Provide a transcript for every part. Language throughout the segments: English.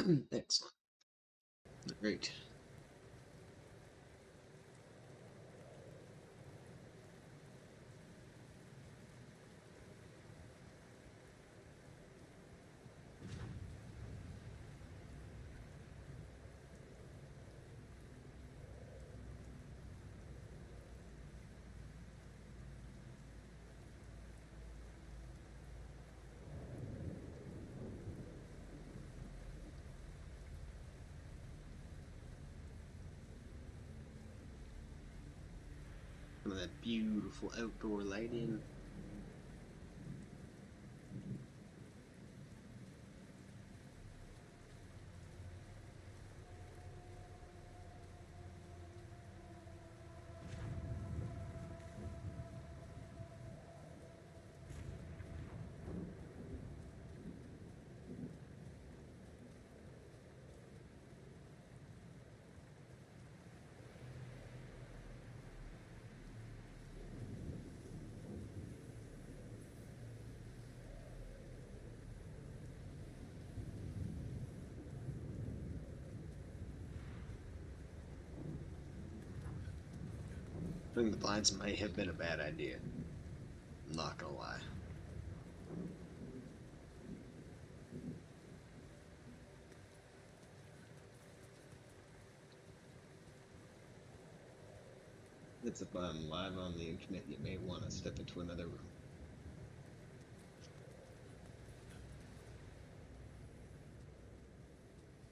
Excellent. Great. Some of that beautiful outdoor lighting. I think the blinds might have been a bad idea. I'm not gonna lie. It's if I'm live on the internet, you may want to step into another room.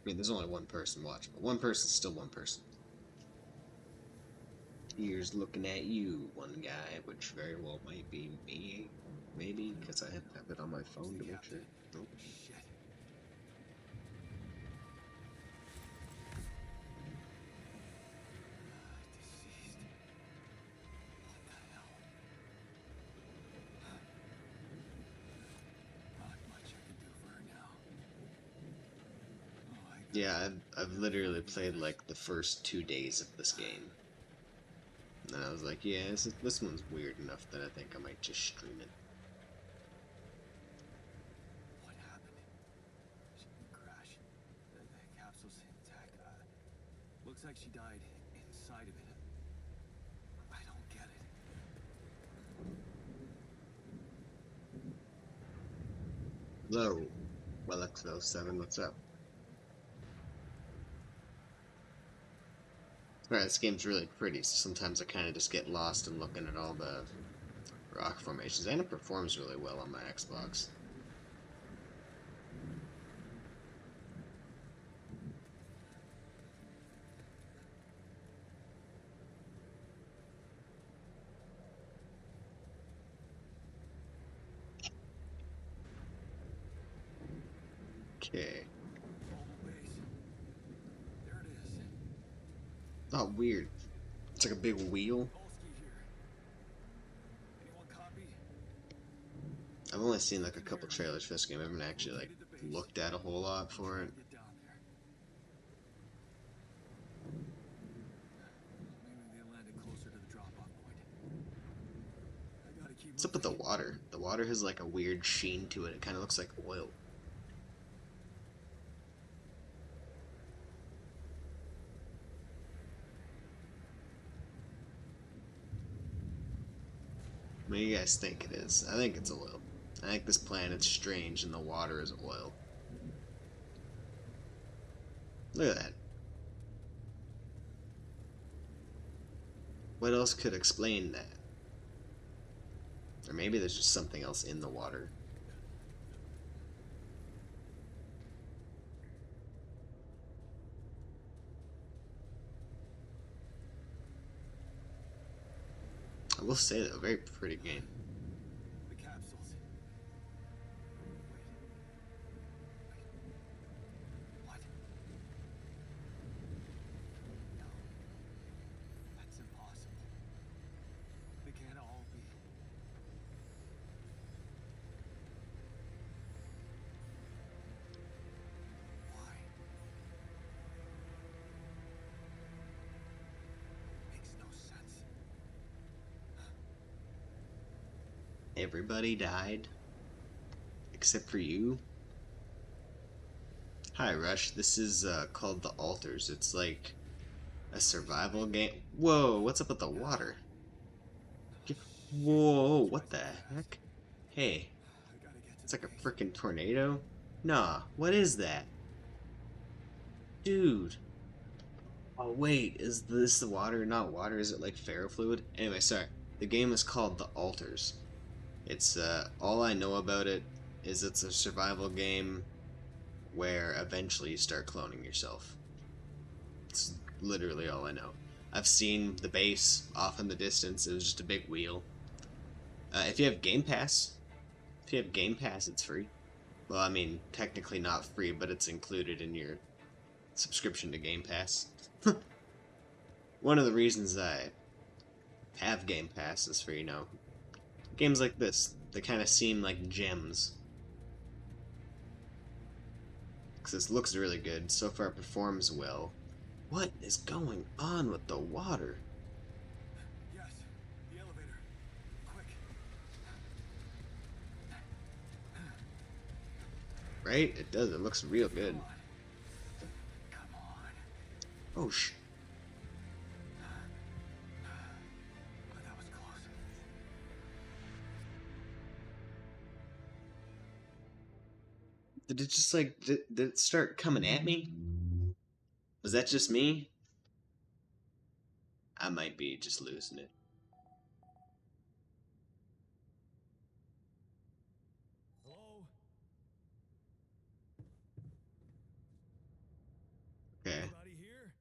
I mean, there's only one person watching, but one person's still one person. Here's looking at you, one guy, which very well might be me, maybe, because I have it on my phone to make sure. Nope. Shit. Deceased. What the hell? Not much I can do for her now. Yeah, I've literally played like the first 2 days of this game. And I was like, yeah, this one's weird enough that I think I might just stream it. What happened? She crashed. The capsule's intact. Looks like she died inside of it. I don't get it. Hello, WellX07, what's up? Alright, this game's really pretty, so sometimes I kind of just get lost in looking at all the rock formations, and it performs really well on my Xbox. Okay. Mobile base. There it is. Oh, weird. It's like a big wheel. Polsky here. Anyone copy? I've only seen like a couple trailers for this game. I haven't actually like looked at a whole lot for it. Get down there. Maybe they landed closer to the drop-off point. I gotta keep What's up with the moving. water? The water has like a weird sheen to it. It kind of looks like oil. What do you guys think it is? I think it's oil. I think this planet's strange and the water is oil. Look at that. What else could explain that? Or maybe there's just something else in the water. I will say though, very pretty game. The capsules. What? No. That's impossible. They can't all be. Why? Makes no sense. Everybody died except for you. Hi, Rush. This is called The Alters. It's like a survival game. Whoa, what's up with the water? Whoa, what the heck? Hey, I gotta get to it's the like a base. freaking tornado? Nah, what is that? Dude. Oh, wait, is this the water? Not water, is it like ferrofluid? Anyway, sorry. The game is called The Alters. It's, all I know about it is it's a survival game where eventually you start cloning yourself. It's literally all I know. I've seen the base off in the distance. It was just a big wheel. If you have Game Pass, it's free. Well, I mean, technically not free, but it's included in your subscription to Game Pass. One of the reasons I have Game Pass is for, games like this. They kind of seem like gems. Because this looks really good. So far, it performs well. What is going on with the water? Yes, the elevator. Quick. Right? It does. It looks real good. Come on. Oh, Oh, that was close. Did it just like did it start coming at me? Was that just me? I might be just losing it. Hello? Okay. Anybody here?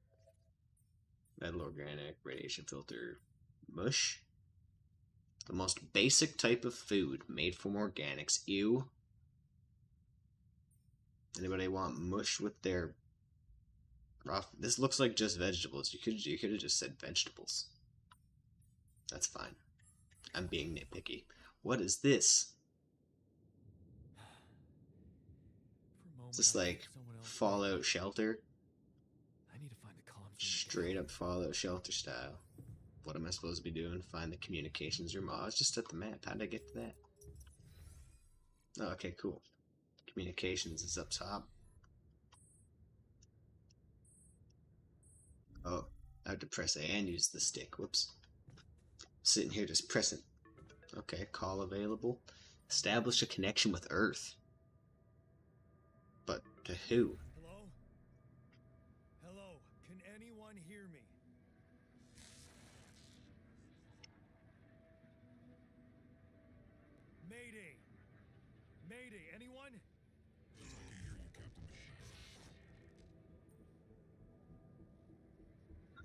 Metal organic radiation filter mush. The most basic type of food made from organics. Ew. Anybody want mush with their raw? This looks like just vegetables. You could have just said vegetables. That's fine. I'm being nitpicky. What is this? For a moment, Is this I thought like someone else Fallout Shelter? I need to find the comms. Straight up Fallout Shelter style. What am I supposed to be doing? Find the communications room. Oh, I was just at the map. How did I get to that? Oh, okay, cool. Communications is up top. Oh, I have to press A and use the stick. Whoops. Sitting here just pressing. Okay, call available. Establish a connection with Earth. But to who? Hello? Hello? Can anyone hear me? Mayday! Mayday, anyone?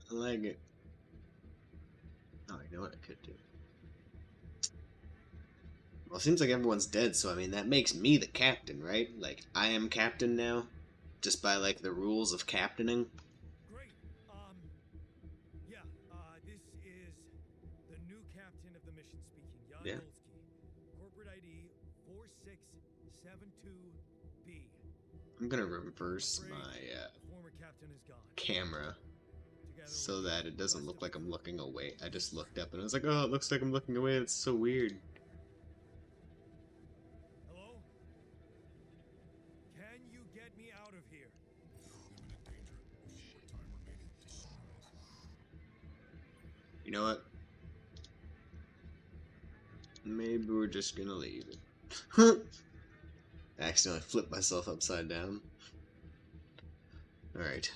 I like it. Oh, you know what I could do? Well, it seems like everyone's dead, so I mean, that makes me the captain, right? Like, I am captain now? Just by, like, the rules of captaining? Great. Yeah, this is the new captain of the mission speaking, Jan Yeah. Golsky. Corporate ID 4672B. I'm gonna reverse Afraid my the former captain is gone. camera Together so with that the it doesn't rest look of like the I'm crew. looking away. I just looked up and I was like, oh, it looks like I'm looking away. It's so weird. Hello? Can you get me out of here? You know what? Maybe we're just gonna leave it. I accidentally flipped myself upside down. Alright.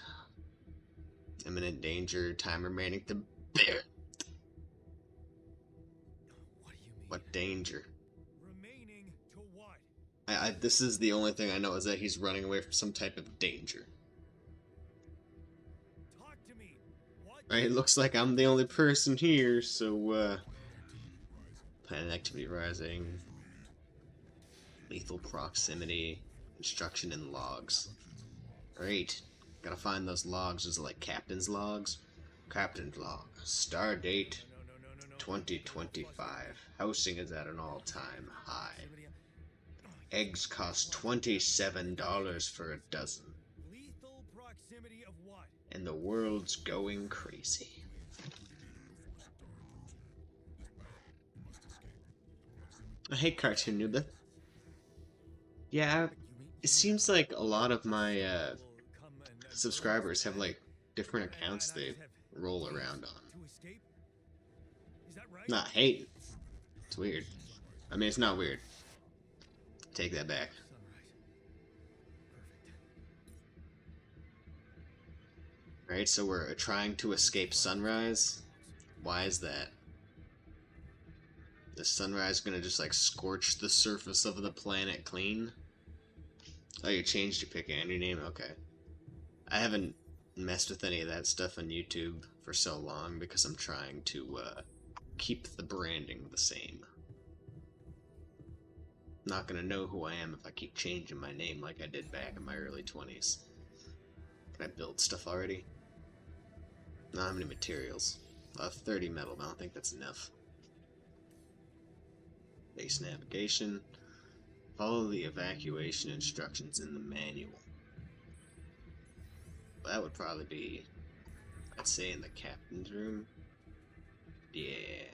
Imminent danger, time remaining to bear. What do you mean? What danger? Remaining to what? This is the only thing I know is that he's running away from some type of danger. Talk to me. What? Right, it looks like I'm the only person here, so, planet activity rising. Lethal proximity. Instruction in logs. Great. Gotta find those logs. Is it like captain's logs? Captain's log. Star date No. 2025. Housing is at an all-time high. Proximity- Eggs cost $27 for a dozen. Lethal proximity of what? And the world's going crazy. Hey, Cartoon Noob. Yeah, You mean It seems like a lot of my subscribers have like different accounts they roll around on. Not hate. It's weird. I mean, it's not weird. Take that back. Right, so we're trying to escape sunrise. Why is that? Is sunrise gonna just like scorch the surface of the planet clean? Oh, you changed your pick and your name? Okay. I haven't messed with any of that stuff on YouTube for so long because I'm trying to keep the branding the same. Not gonna know who I am if I keep changing my name like I did back in my early 20s. Can I build stuff already? Not how many materials. I have 30 metal, but I don't think that's enough. Base navigation. Follow the evacuation instructions in the manual. Well, that would probably be, I'd say, in the captain's room. Yeah.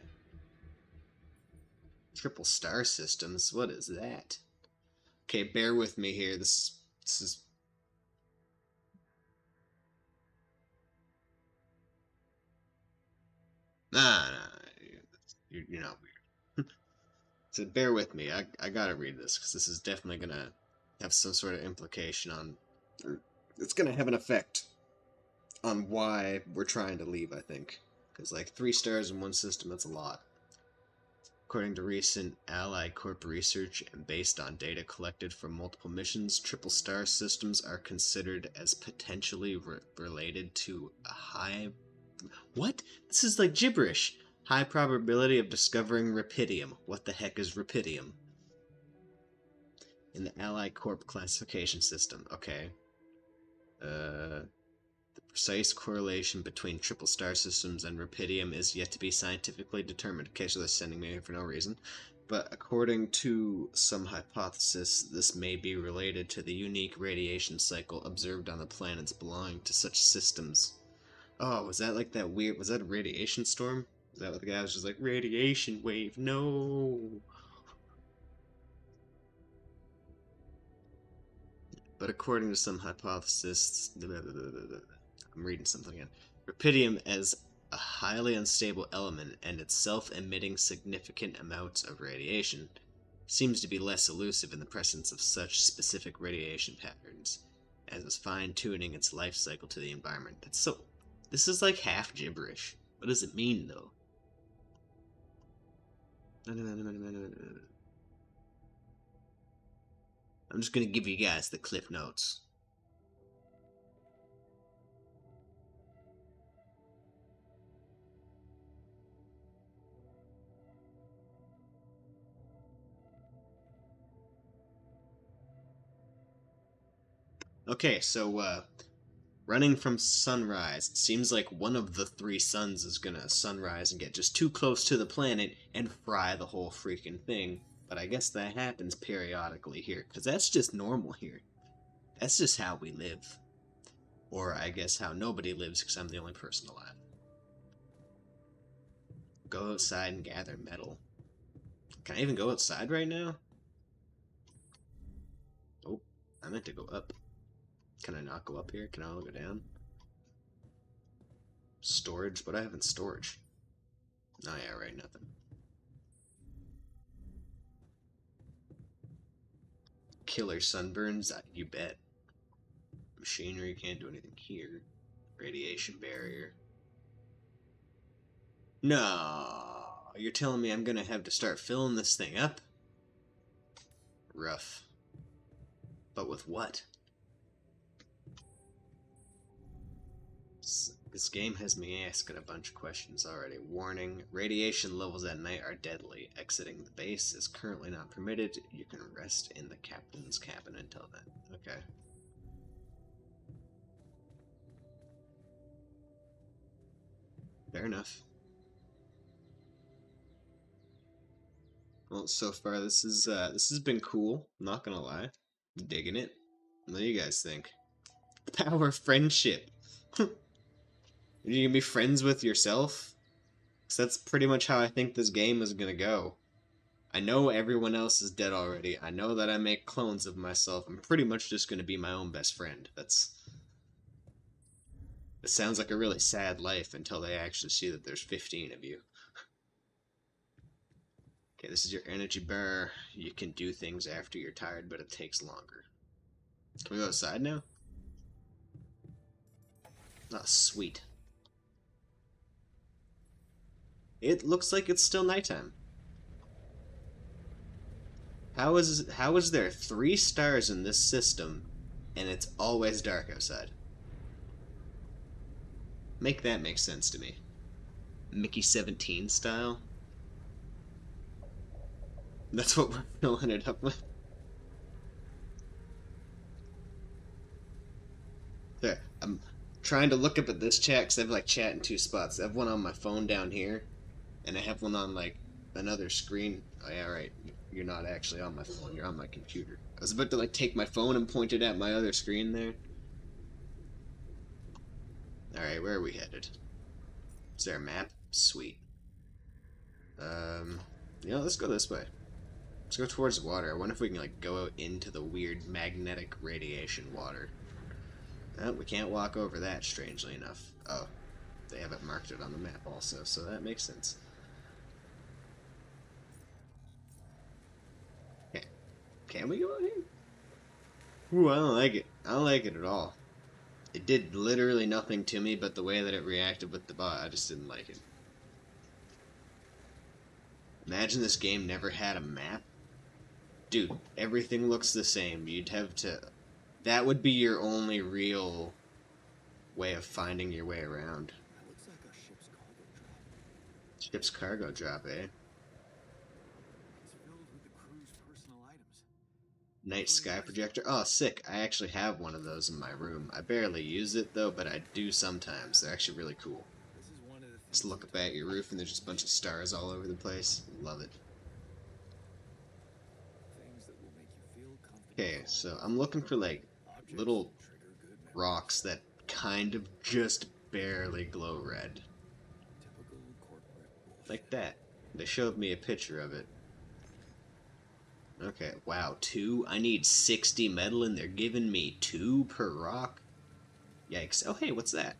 Triple star systems? What is that? Okay, bear with me here. This is... Nah, you're not weird. So bear with me. I gotta read this because this is definitely gonna have some sort of implication on, or it's gonna have an effect on why we're trying to leave. I think because like 3 stars in one system, that's a lot. According to recent Allied Corp research and based on data collected from multiple missions, triple star systems are considered as potentially related to a high... What? This is like gibberish. High probability of discovering Rapidium. What the heck is Rapidium? In the Allied Corp classification system. Okay. The precise correlation between triple star systems and Rapidium is yet to be scientifically determined. Okay, so they're sending me here for no reason. But according to some hypothesis, this may be related to the unique radiation cycle observed on the planets belonging to such systems. Oh, was that like that weird... Was that a radiation storm? Is that what the guy was just like, radiation wave, no! But according to some hypothesis... I'm reading something again. Rapidium as a highly unstable element and itself emitting significant amounts of radiation seems to be less elusive in the presence of such specific radiation patterns, as is fine-tuning its life cycle to the environment. That's so... This is like half gibberish. What does it mean, though? I'm just gonna give you guys the cliff notes. Okay, so, running from sunrise. It seems like one of the 3 suns is gonna sunrise and get just too close to the planet and fry the whole freaking thing. But I guess that happens periodically here, because that's just normal here. That's just how we live. Or I guess how nobody lives, because I'm the only person alive. Go outside and gather metal. Can I even go outside right now? Oh, I meant to go up. Can I not go up here? Can I only go down? Storage? What do I have in storage? Oh yeah, right, nothing. Killer sunburns? You bet. Machinery, can't do anything here. Radiation barrier. No! You're telling me I'm gonna have to start filling this thing up? Rough. But with what? This game has me asking a bunch of questions already. Warning, radiation levels at night are deadly. Exiting the base is currently not permitted. You can rest in the captain's cabin until then. Okay. Fair enough. Well, so far this has been cool. I'm not gonna lie. I'm digging it. What do you guys think? The power of friendship. Are you gonna be friends with yourself? Because that's pretty much how I think this game is gonna go. I know everyone else is dead already. I know that I make clones of myself. I'm pretty much just going to be my own best friend. It sounds like a really sad life until they actually see that there's 15 of you. Okay, this is your energy bar. You can do things after you're tired, but it takes longer. Can we go outside now? Oh, sweet. It looks like it's still nighttime. How is there 3 stars in this system and it's always dark outside? Make that make sense to me. Mickey 17 style? That's what we're filling it up with. There, I'm trying to look up at this chat because I have like chat in 2 spots. I have one on my phone down here, and I have one on like another screen. Oh yeah, right. You're not actually on my phone. You're on my computer. I was about to like take my phone and point it at my other screen there. All right, where are we headed? Is there a map? Sweet. Let's go this way. Let's go towards the water. I wonder if we can like go out into the weird magnetic radiation water. Oh, we can't walk over that, strangely enough. Oh, they haven't marked it on the map also, so that makes sense. Okay. Can we go out here? Ooh, I don't like it. I don't like it at all. It did literally nothing to me, but the way that it reacted with the bot, I just didn't like it. Imagine this game never had a map. Dude, everything looks the same. You'd have to... That would be your only real way of finding your way around. That looks like a ship's cargo drop. Ship's cargo drop, eh? It's filled with the crew's personal items. Night sky projector. Oh, sick. I actually have one of those in my room. I barely use it, though, but I do sometimes. They're actually really cool. This is one of the Just look up at your roof, and there's just a bunch of stars all over the place. Love it. things that will make you feel comfortable. Okay, so I'm looking for, like, Objects little that trigger good memories. rocks that kind of just barely glow red. Typical corporate bullshit. Like that. They showed me a picture of it. Okay, wow, 2? I need 60 metal and they're giving me 2 per rock? Yikes. Oh, hey, what's that?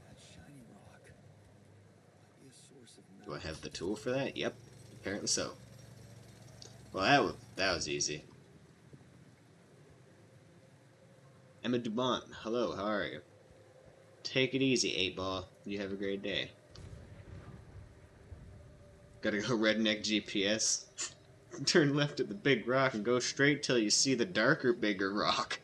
That shiny rock might be a source of Do I metal. have the tool for that? Yep, apparently so. Well, that was easy. Emma Dumont, hello, how are you? Take it easy, 8-ball. You have a great day. Gotta go redneck GPS. Turn left at the big rock and go straight till you see the darker, bigger rock.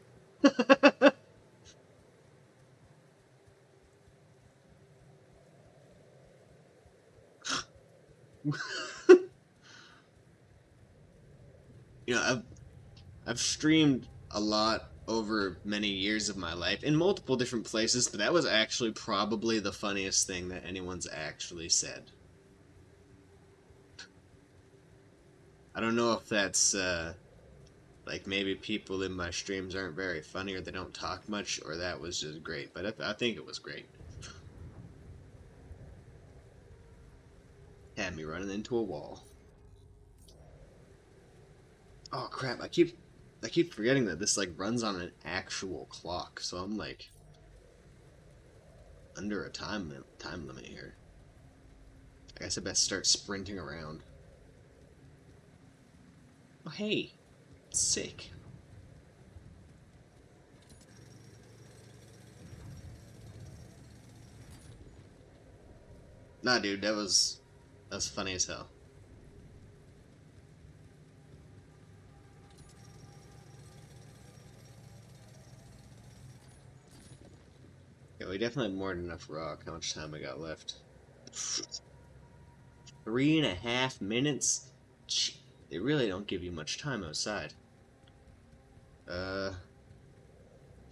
I've streamed a lot over many years of my life in multiple different places, but that was actually probably the funniest thing that anyone's actually said. I don't know if that's like maybe people in my streams aren't very funny or they don't talk much, or that was just great, but I think it was great. Had me running into a wall. Oh crap, I keep forgetting that this like runs on an actual clock, so I'm like under a time limit here. I guess I best start sprinting around. Oh hey, sick. Nah dude, that was funny as hell. Yeah, we definitely had more than enough rock. How much time we got left? 3.5 minutes? They really don't give you much time outside. Now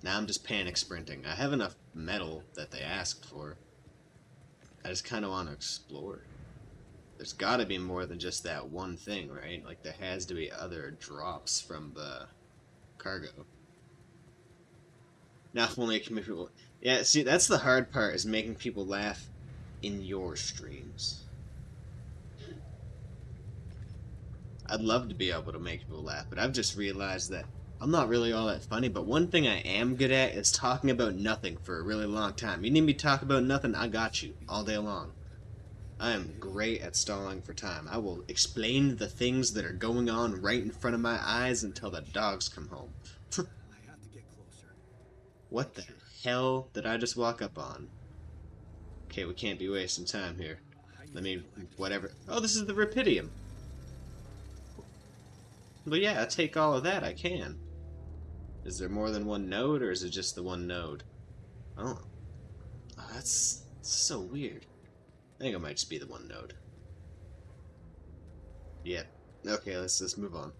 I'm just panic sprinting. I have enough metal that they asked for. I just kind of want to explore. There's gotta be more than just that one thing, right? Like, there has to be other drops from the cargo. Now, if only it can make people... Yeah, see, that's the hard part, is making people laugh in your streams. I'd love to be able to make people laugh, but I've just realized that I'm not really all that funny, but one thing I am good at is talking about nothing for a really long time. You need me to talk about nothing, I got you, all day long. I am great at stalling for time. I will explain the things that are going on right in front of my eyes until the dogs come home. I have to get closer. What the hell did I just walk up on? Okay, we can't be wasting time here. Let me, whatever. Oh, this is the Rapidium. But yeah, I take all of that, I can. Is there more than one node, or is it just the one node? Oh, that's so weird. I think it might just be the one node. Yeah. Okay, let's move on.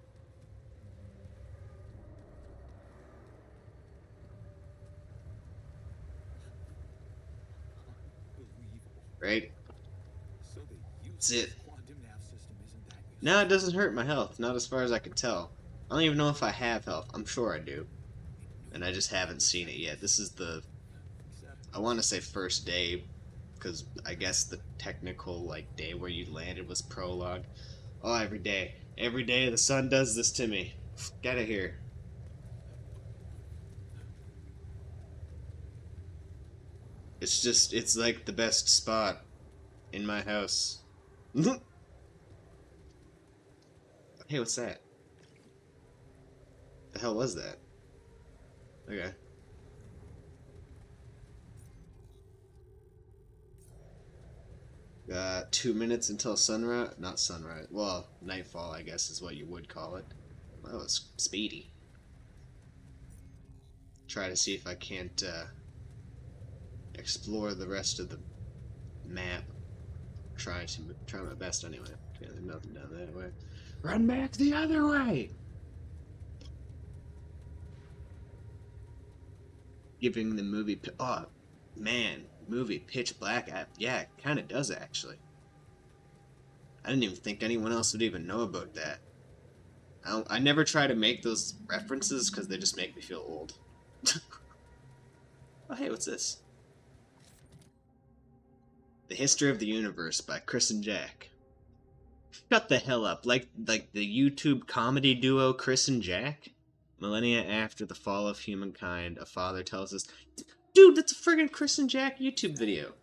Right? So they use That's it. quantum nav system isn't that useful. Now it doesn't hurt my health, not as far as I can tell. I don't even know if I have health. I'm sure I do. And I just haven't seen it yet. This is the, I want to say first day, because I guess the technical like day where you landed was prologue. Oh, every day the sun does this to me. Get out of here. It's just, it's like the best spot in my house. Hey, what's that? The hell was that? Okay. 2 minutes until sunrise. Not sunrise. Well, nightfall, I guess, is what you would call it. Well, that was speedy. Try to see if I can't explore the rest of the map. Try my best anyway. Okay, there's nothing down that way. Run back the other way. Giving the movie. Oh, man. Movie Pitch Black. Yeah, it kind of does actually. I didn't even think anyone else would even know about that. I never try to make those references because they just make me feel old. Oh, hey, what's this? The History of the Universe by Chris and Jack. Shut the hell up. Like the YouTube comedy duo Chris and Jack? Millennia after the fall of humankind, a father tells us... Dude, that's a friggin' Chris and Jack YouTube video.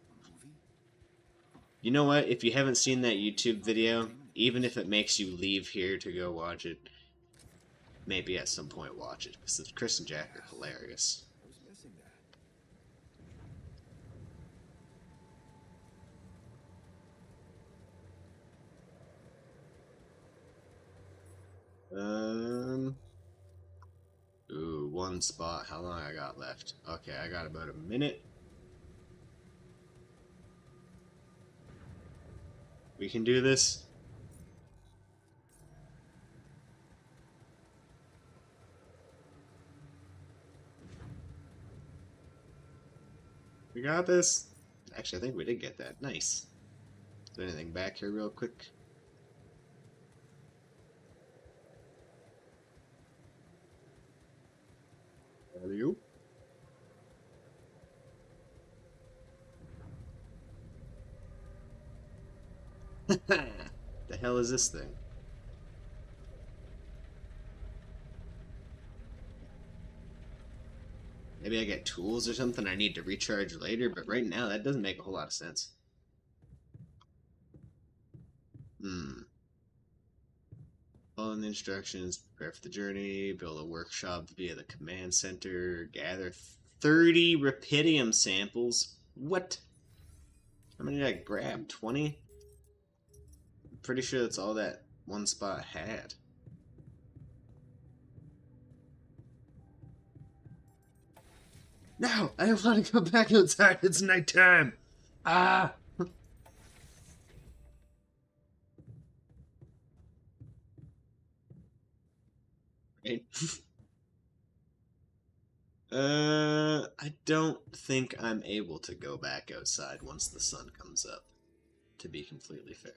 You know what? If you haven't seen that YouTube video, even if it makes you leave here to go watch it, maybe at some point watch it, because Chris and Jack are hilarious. I was missing that. Ooh, one spot. How long I got left? Okay, I got about a minute. We can do this. We got this. Actually, I think we did get that. Nice. Is there anything back here real quick? Alley-oop. The hell is this thing? Maybe I get tools or something I need to recharge later, but right now that doesn't make a whole lot of sense. Follow the instructions, prepare for the journey, build a workshop via the command center, gather 30 Rapidium samples. What? How many did I grab? 20? I'm pretty sure that's all that one spot had. No! I don't want to go back outside. It's nighttime. Ah! Right. I don't think I'm able to go back outside once the sun comes up, to be completely fair.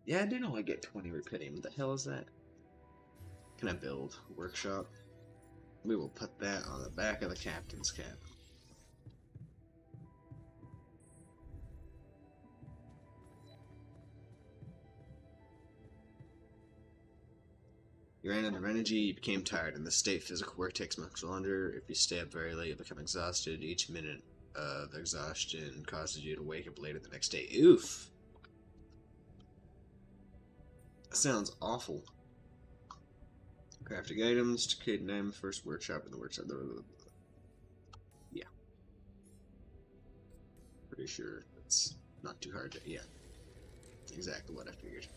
Yeah, I did only get 20 Rapidium. What the hell is that? Can I build workshop? We will put that on the back of the captain's cap. You ran out of energy, you became tired. In this state, physical work takes much longer. If you stay up very late, you become exhausted. Each minute of exhaustion causes you to wake up later the next day. Oof. That sounds awful. Crafting items to create an item, first workshop in the workshop. Blah, blah, blah, blah. Yeah. Pretty sure it's not too hard to. Yeah. Exactly what I figured.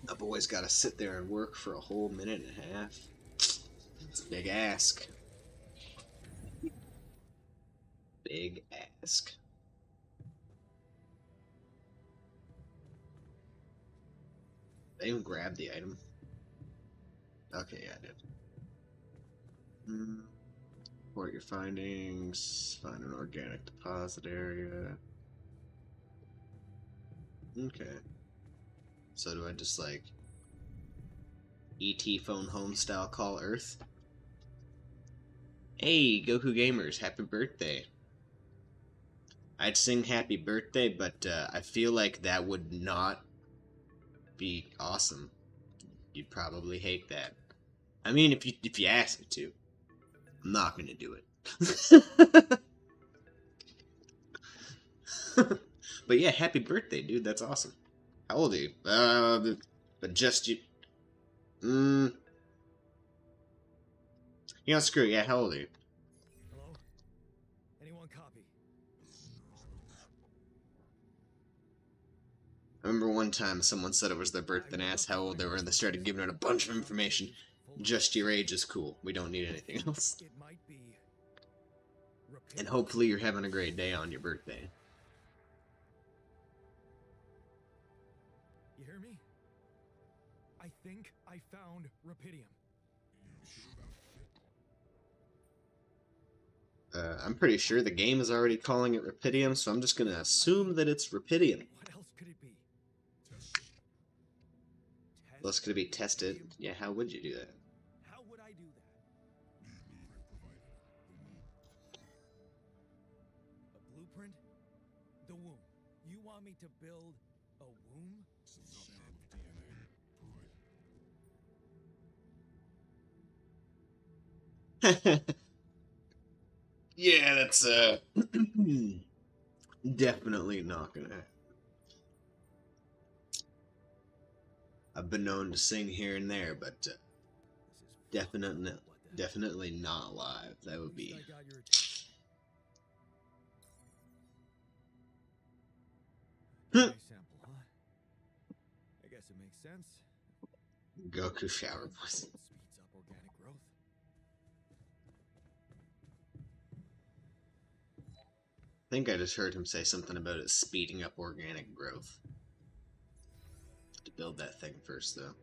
I've always got to sit there and work for a whole minute and a half. It's a big ask. Big ask. Did I even grab the item? Okay, yeah, I did. Report your findings. Find an organic deposit area. Okay. So do I just like ET phone home style call Earth? Hey, Goku Gamers, happy birthday. I'd sing happy birthday, but I feel like that would not be awesome. You'd probably hate that. I mean, if you ask me to. I'm not gonna do it. But yeah, happy birthday, dude. That's awesome. How old are you? But just you. You know, screw it. Yeah, how old are you? Hello? Anyone copy? I remember one time someone said it was their birthday and asked how old they were, and they started giving out a bunch of information. Just your age is cool. We don't need anything else. It might be And hopefully you're having a great day on your birthday. You hear me? I think I found Rapidium. I'm pretty sure the game is already calling it Rapidium, so I'm just gonna assume that it's Rapidium. What else could it be? Unless could it be tested? Yeah, how would you do that? How would I do that? A blueprint? The womb. You want me to build a womb? Yeah, that's definitely not gonna happen. I've been known to sing here and there, but definitely not live. That would be. I got your attention. Nice sample, huh? I guess it makes sense. Goku shower voice. Speeds up organic growth. I think I just heard him say something about it speeding up organic growth. To build that thing first, though.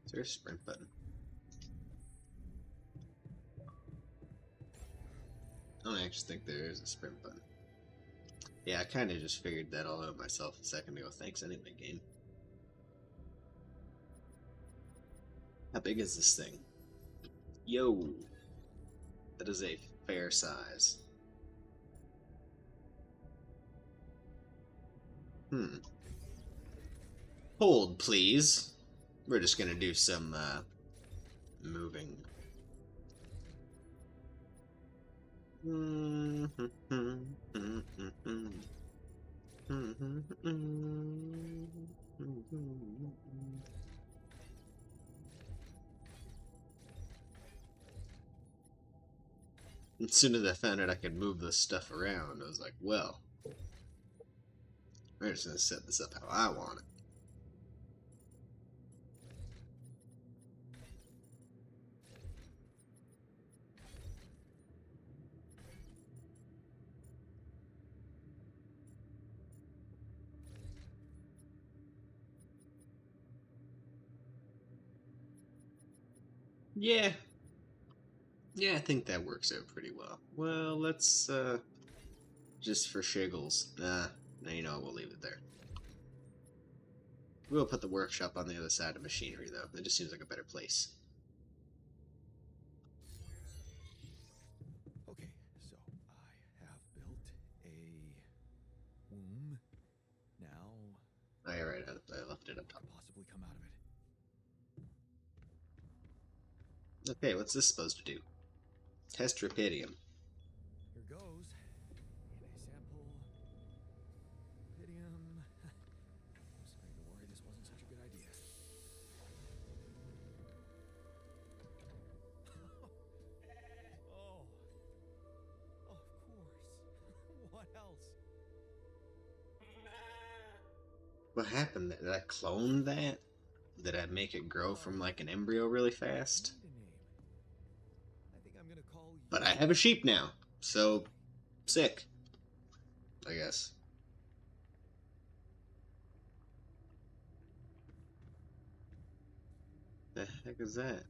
Is there a sprint button? I don't actually think there is a sprint button. Yeah, I kind of just figured that all out myself a second ago. Thanks anyway, game. How big is this thing? Yo! That is a fair size. Hold, please. We're just gonna do some, moving. As soon as I found out I could move this stuff around, I was like, well, we're just gonna set this up how I want it. Yeah. Yeah, I think that works out pretty well. Well, let's, just for shiggles. Nah, you know, we'll leave it there. We'll put the workshop on the other side of machinery, though. It just seems like a better place. Okay, so I have built a womb. Now Oh, yeah, right. I left it up top. Possibly come out of it. Okay, what's this supposed to do? Test Rapidium. Here goes. DNA sample. Pydium. I'm starting to worry this wasn't such a good idea. Oh. Of course. What else? What happened? Did I clone that? Did I make it grow from like an embryo really fast? I think I'm gonna call you. But I have a sheep now, so sick, I guess. The heck is that?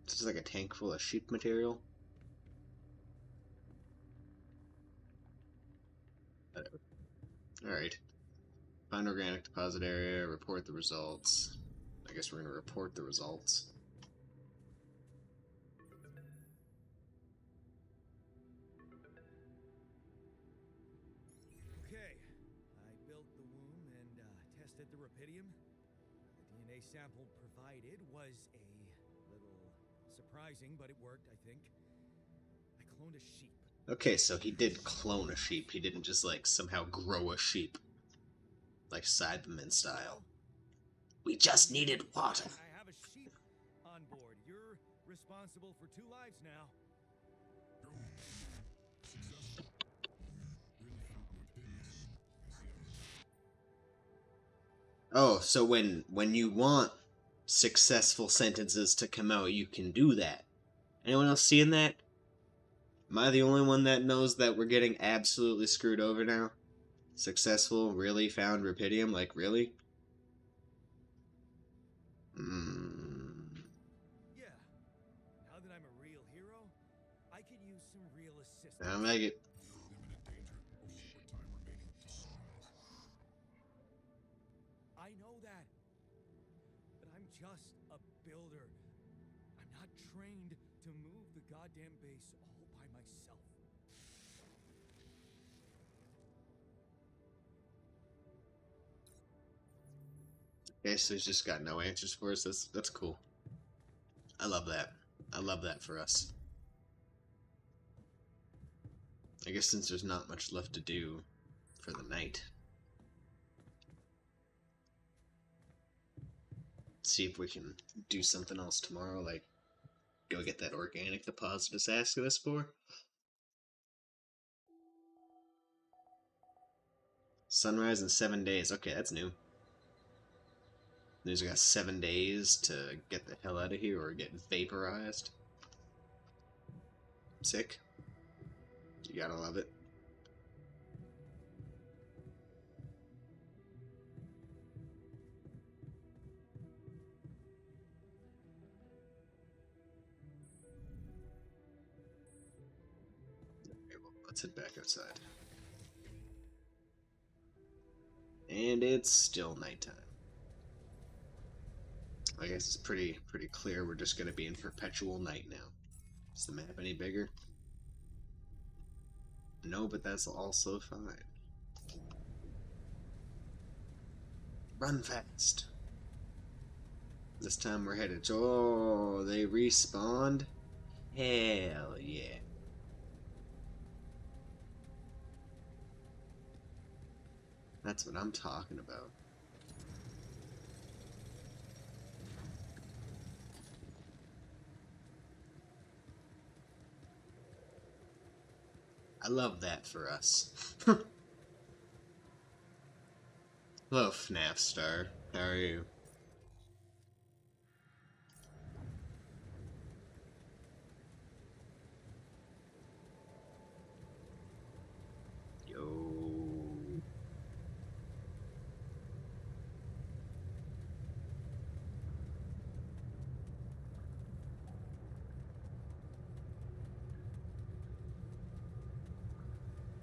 It's just like a tank full of sheep material. Whatever. Alright. Find organic deposit area, report the results. I guess we're gonna report the results. Okay, I built the womb and tested the rapidium. The DNA sample provided was a little surprising, but it worked, I think. I cloned a sheep. Okay, so he did clone a sheep. He didn't just like somehow grow a sheep. Like Cyberman style. We just needed water. I have a sheep on board. You're responsible for 2 lives now. Oh, so when you want successful sentences to come out, you can do that. Anyone else seeing that? Am I the only one that knows that we're getting absolutely screwed over now? Successful, really found Rapidium? Like, really? Yeah. Now that I'm a real hero, I could use some real assistance. I'll make it. I know that. But I'm just a builder. I'm not trained to move the goddamn base all by myself. Okay, so he's just got no answers for us. That's cool. I love that. I love that for us. I guess since there's not much left to do for the night. See if we can do something else tomorrow, like go get that organic deposit it's asking us for. Sunrise in 7 days. Okay, that's new. There's got 7 days to get the hell out of here or get vaporized. Sick. You gotta love it. Okay, well, let's head back outside. And it's still nighttime. I guess it's pretty clear we're just gonna be in perpetual night now. Is the map any bigger? No, but that's also fine. Run fast. This time we're headed to... Oh, they respawned? Hell yeah. That's what I'm talking about. I love that for us. Hello, FNAF Star. How are you? Yo.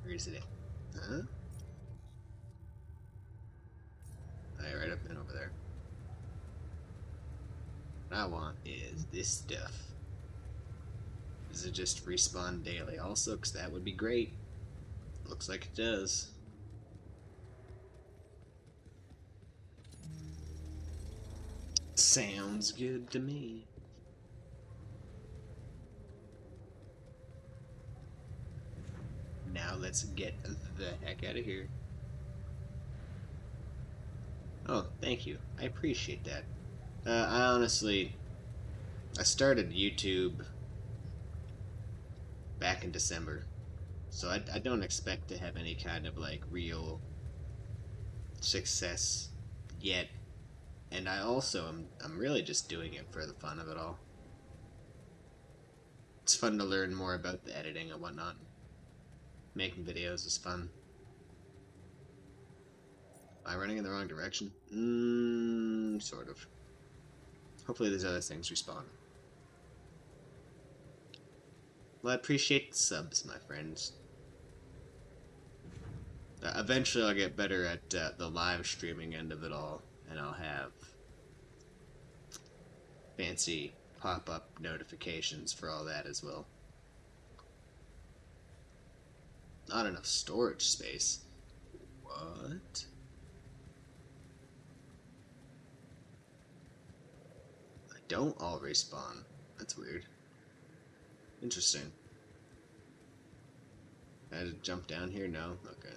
Where is it at? Huh? Alright, right up and over there. What I want is this stuff. Does it just respawn daily also? Because that would be great. Looks like it does. Sounds good to me. Now let's get the heck out of here. Oh, thank you. I appreciate that. I started YouTube back in December, so I don't expect to have any kind of like real success yet. And I'm really just doing it for the fun of it all. It's fun to learn more about the editing and whatnot. Making videos is fun. Am I running in the wrong direction? Sort of. Hopefully there's other things respawn. Well, I appreciate the subs, my friends. Eventually I'll get better at the live streaming end of it all, and I'll have fancy pop-up notifications for all that as well. Not enough storage space. What? I don't all respawn. That's weird. Interesting. I had to jump down here? No? Okay.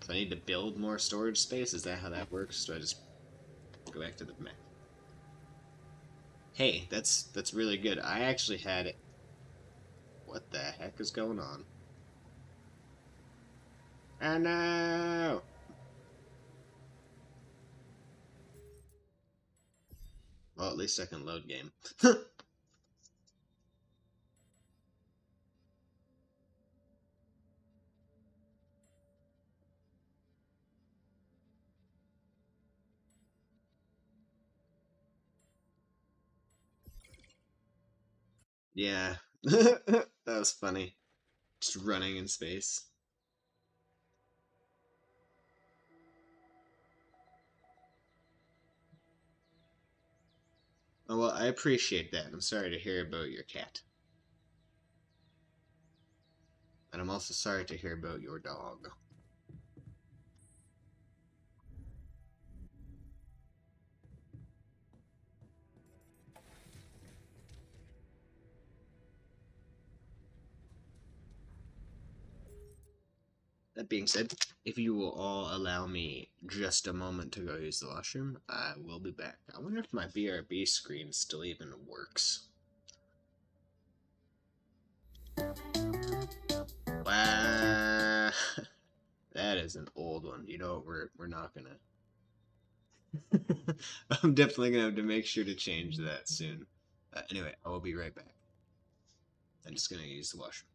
So I need to build more storage space? Is that how that works? Do I just go back to the map? Hey, that's really good. I actually had it. What the heck is going on? Oh no! Well, at least I can load game. Yeah. That was funny. Just running in space. Oh, well, I appreciate that. I'm sorry to hear about your cat. And I'm also sorry to hear about your dog. That being said, if you will all allow me just a moment to go use the washroom, I will be back. I wonder if my BRB screen still even works. Wow. That is an old one. You know what? We're not gonna. I'm definitely gonna have to make sure to change that soon. Anyway, I will be right back. I'm just gonna use the washroom.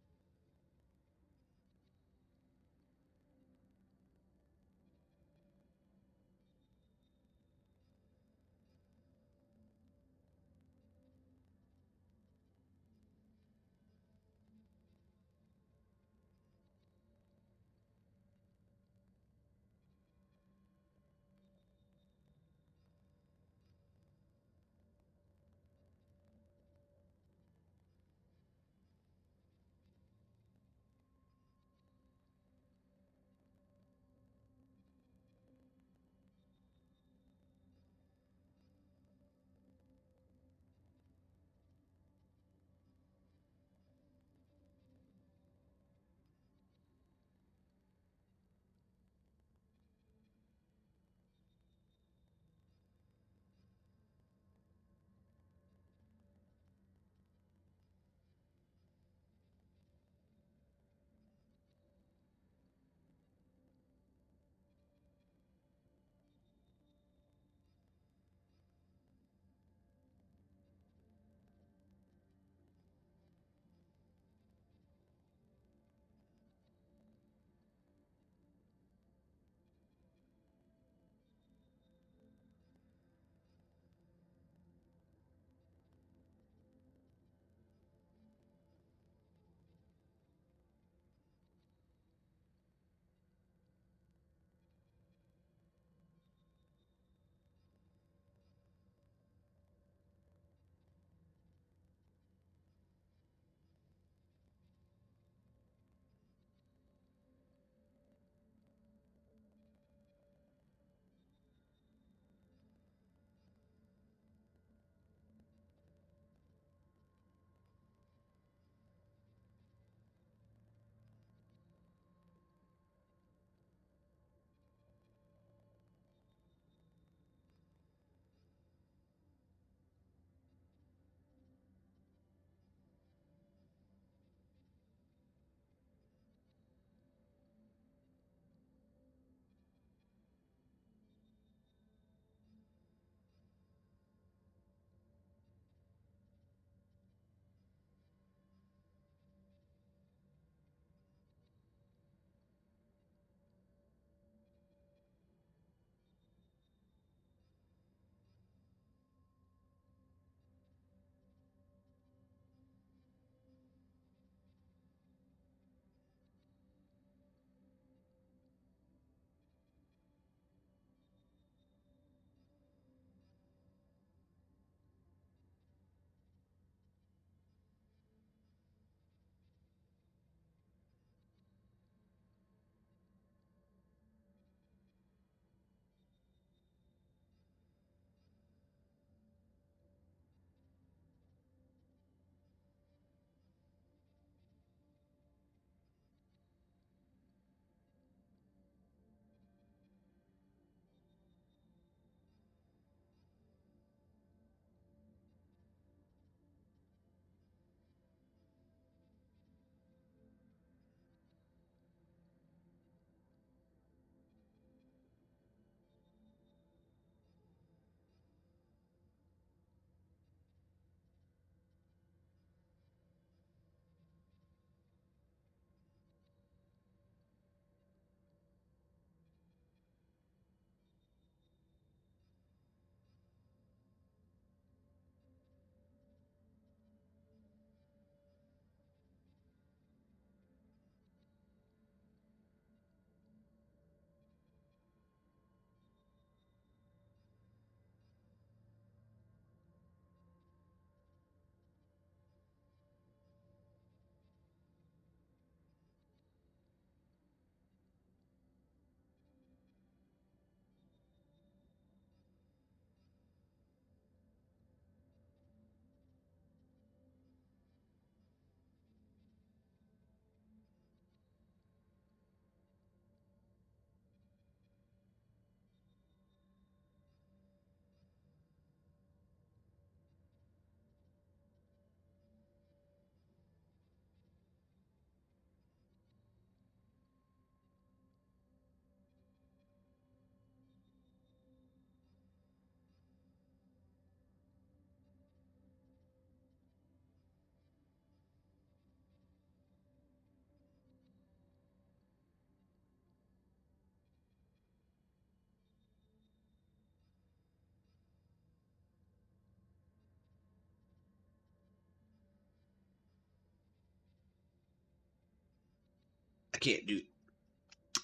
I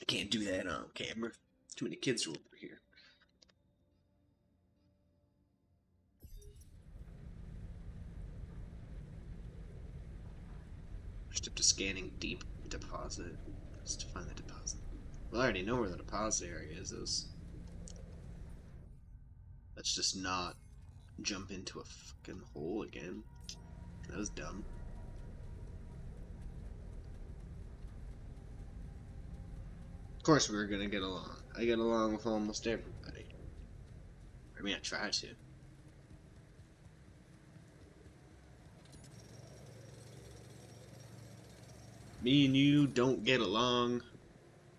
can't do that on camera. Too many kids are over here. Just up to scanning deep deposit. Just to find the deposit. Well, I already know where the deposit area is. Let's just not jump into a fucking hole again. That was dumb. Of course we were gonna get along. I get along with almost everybody. I mean, I try to. Me and you don't get along.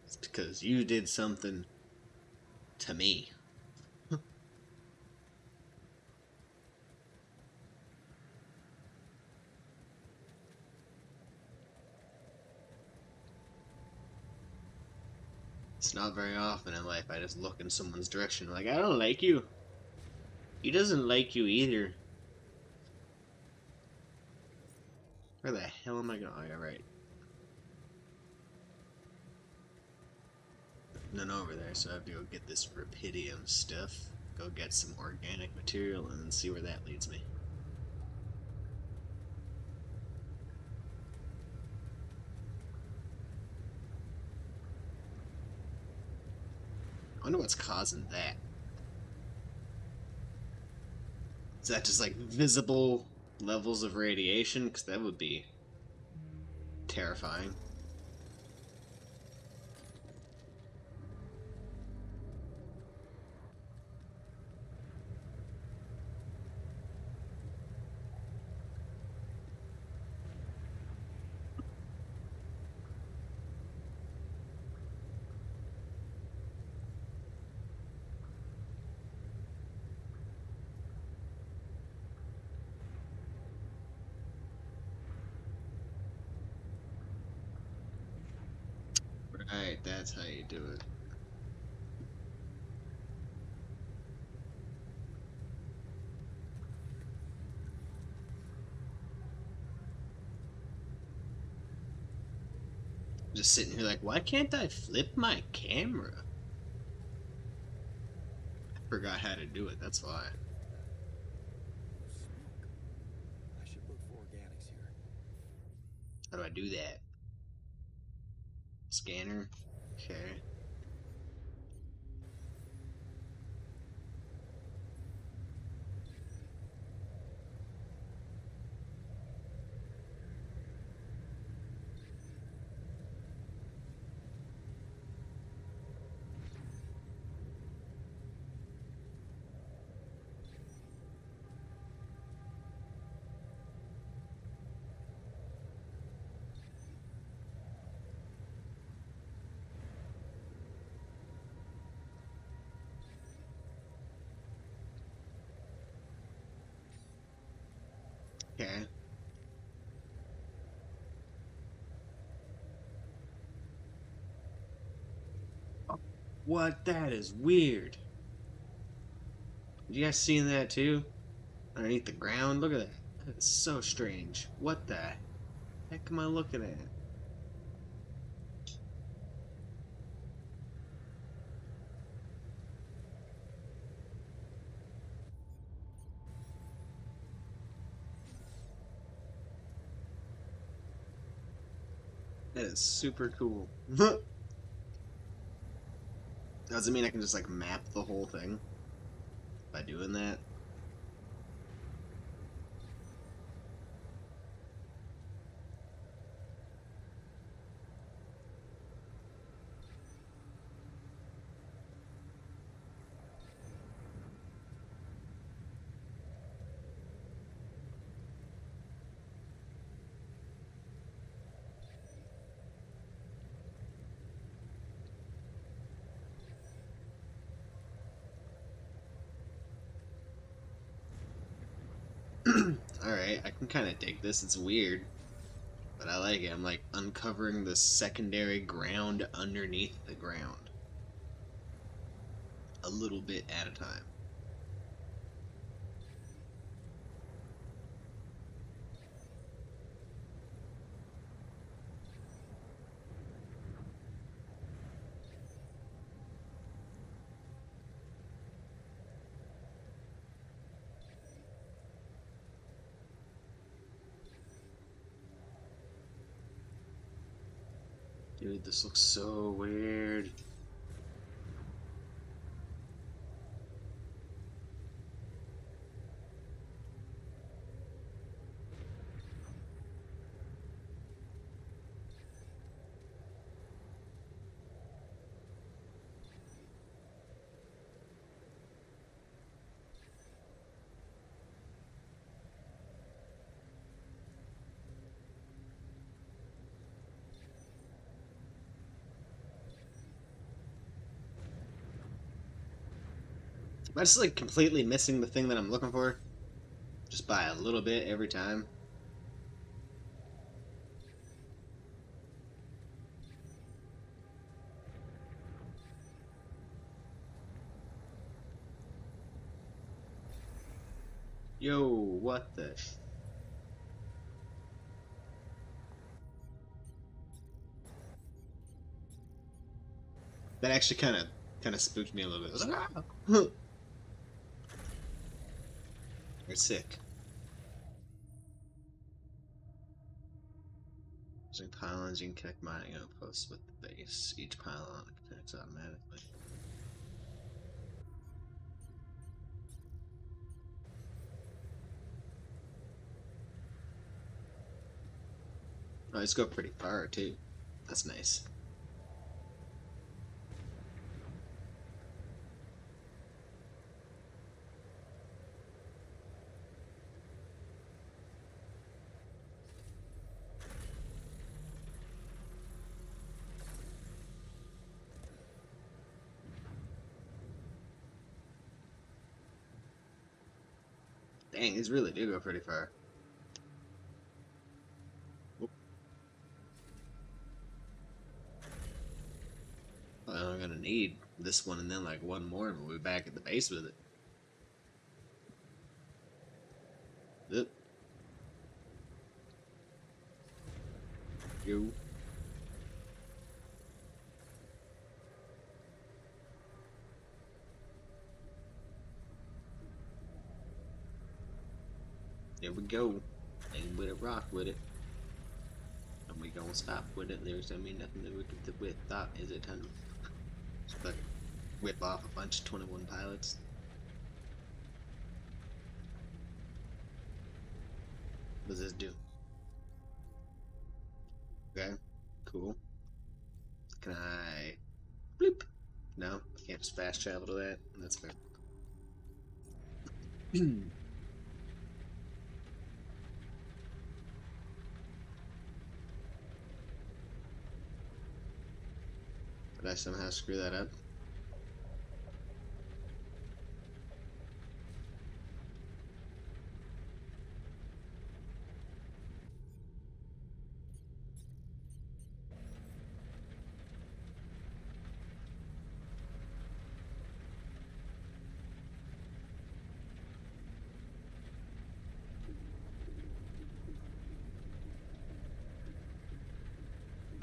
It's because you did something to me. It's not very often in life I just look in someone's direction like, I don't like you. He doesn't like you either. Where the hell am I going? Oh, yeah, right. None over there, so I have to go get this Rapidium stuff. Go get some organic material and then see where that leads me. I wonder what's causing that. Is that just like visible levels of radiation? Because that would be terrifying. Right, that's how you do it. Just sitting here like, why can't I flip my camera? I forgot how to do it, that's why. I should look for organics here. How do I do that? Scanner? Okay. Okay. What? That is weird. You guys seeing that too? Underneath the ground? Look at that. That's so strange. What the heck am I looking at? That is super cool. Doesn't mean I can just like map the whole thing by doing that. Alright, I can kind of dig this. It's weird, but I like it. I'm like uncovering the secondary ground underneath the ground. A little bit at a time. Dude, this looks so weird. Am I just like completely missing the thing that I'm looking for? Just by a little bit every time? Yo, what the? That actually kind of spooked me a little bit. I was like, ah! They're sick. Using pylons, you can connect mining outposts with the base. Each pylon connects automatically. Oh, let's go pretty far too. That's nice. Dang, these really do go pretty far. Oop. Well, I'm gonna need this one and then like one more and we'll be back at the base with it. Oop. Yo. There we go. And with a rock with it. And we gonna stop with it. There's gonna be nothing that we can do with that. Is it time to like whip off a bunch of 21 pilots? What does this do? Okay, cool. Can I bloop? No, I can't just fast travel to that. That's fair. Did I somehow screw that up?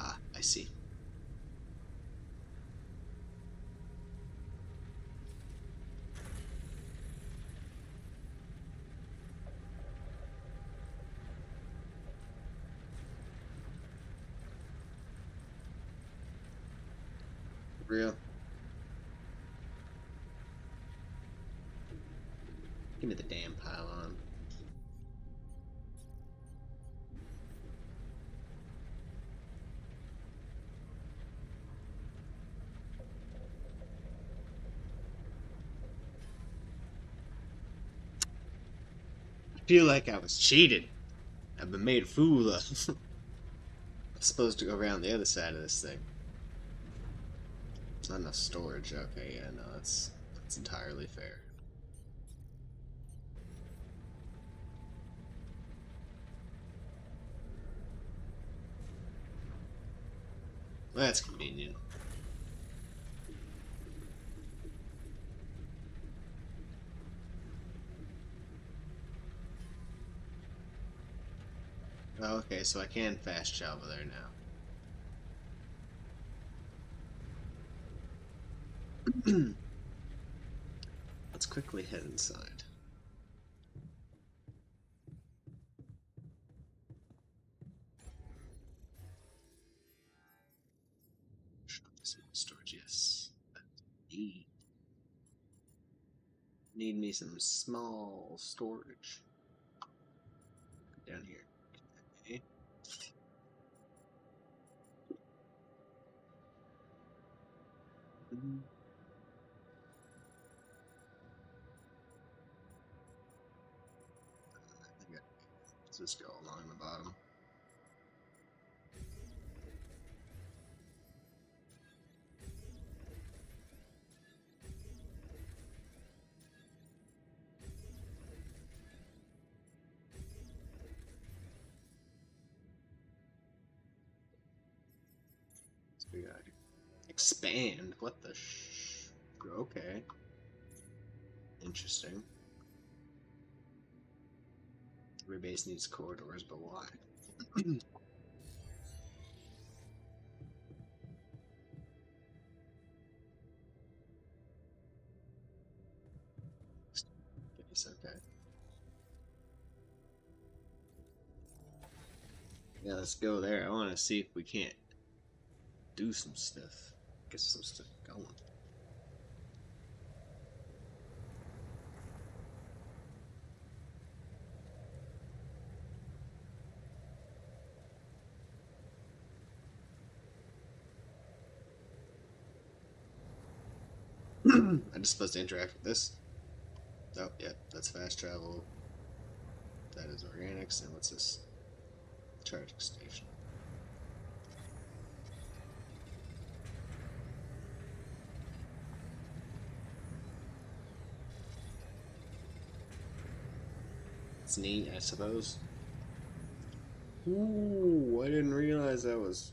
Ah, I see. Real. Give me the damn pylon. I feel like I was cheated. I've been made a fool of. I'm supposed to go around the other side of this thing. It's not enough storage. Okay, yeah, no, that's entirely fair. Well, that's convenient. Oh, okay, so I can fast travel there now. Let's quickly head inside. Storage, yes. Need. Need me some small storage. Down here. Okay. Let's just go along the bottom. So we got expand. What the Okay. Interesting. Every base needs corridors, but why? It's okay. Yeah, let's go there. I want to see if we can't do some stuff. Get some stuff going. I'm just supposed to interact with this. Oh, yeah, that's fast travel. That is organics. And what's this? Charging station. It's neat, I suppose. Ooh, I didn't realize that was...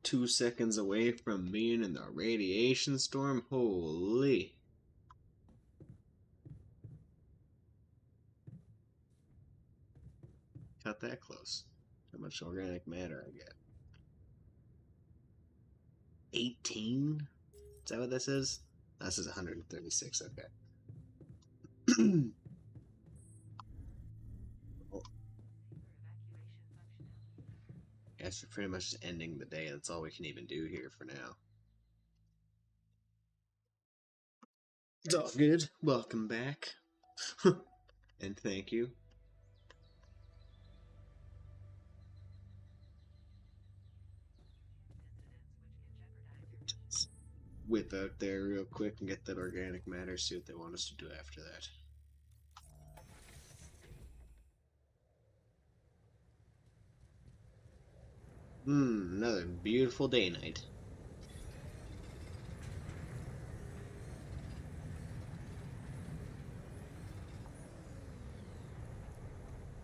2 seconds away from being in the radiation storm? Holy. Cut that close. How much organic matter I get? 18? Is that what this is? This is 136, okay. Well, I guess we're pretty much just ending the day. That's all we can even do here for now. It's all good. Welcome back. And thank you. Whip out there real quick and get that organic matter, see what they want us to do after that. Another beautiful day night.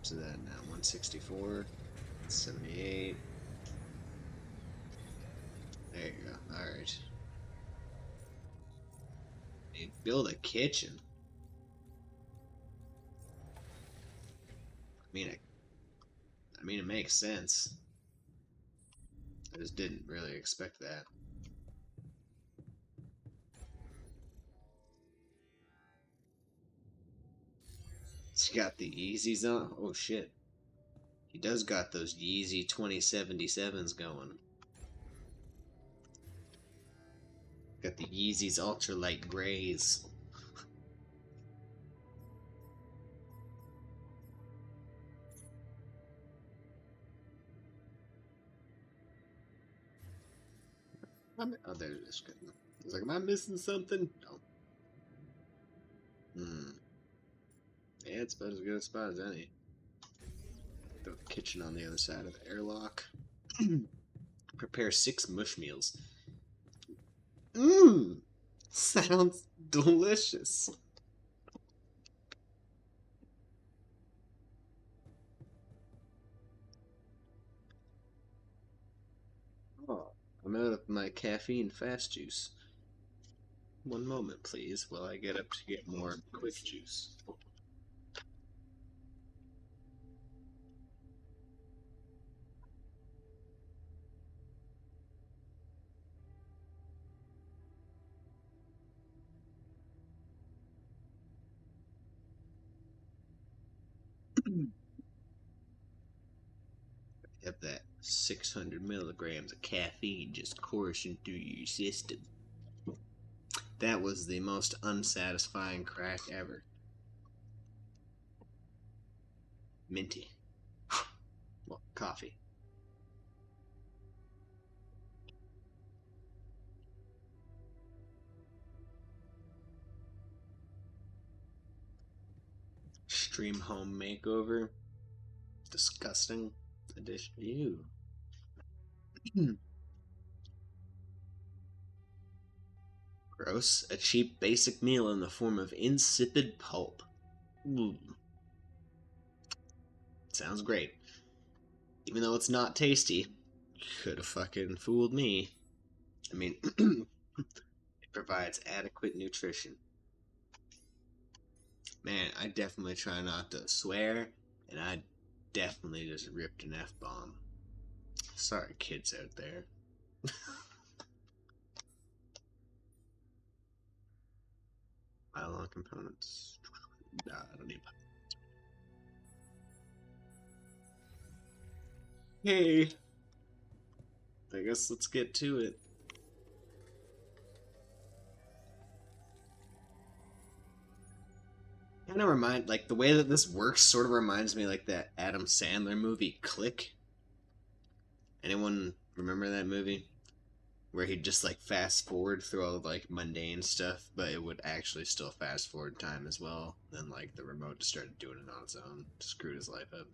So that now 164, 78. There you go. Alright. Build a kitchen. I mean, it makes sense. I just didn't really expect that. He's got the Yeezys on. Oh shit. He does got those Yeezy 2077s going. Got the Yeezys ultralight grays. Oh, there it is. Good. I was like, am I missing something? No. Yeah, it's about as good a spot as any. The kitchen on the other side of the airlock. Prepare 6 mush meals. Sounds delicious. Oh, I'm out of my caffeine fast juice. One moment, please, while I get up to get more quick juice. 600 milligrams of caffeine just coursing through your system. That was the most unsatisfying crack ever. Minty. Well, coffee. Stream home makeover. Disgusting addition. Ew. Gross. A cheap basic meal in the form of insipid pulp. Ooh. Sounds great. Even though it's not tasty. Could have fucking fooled me. I mean, it provides adequate nutrition. Man, I definitely try not to swear, and I definitely just ripped an F-bomb. Sorry, kids out there. Pylon components. Nah, I don't need. Hey, I guess let's get to it. Kind of like the way that this works sort of reminds me like that Adam Sandler movie Click. Anyone remember that movie? Where he'd just like fast forward through all like mundane stuff, but it would actually still fast forward time as well. Then like the remote just started doing it on its own, screwed his life up.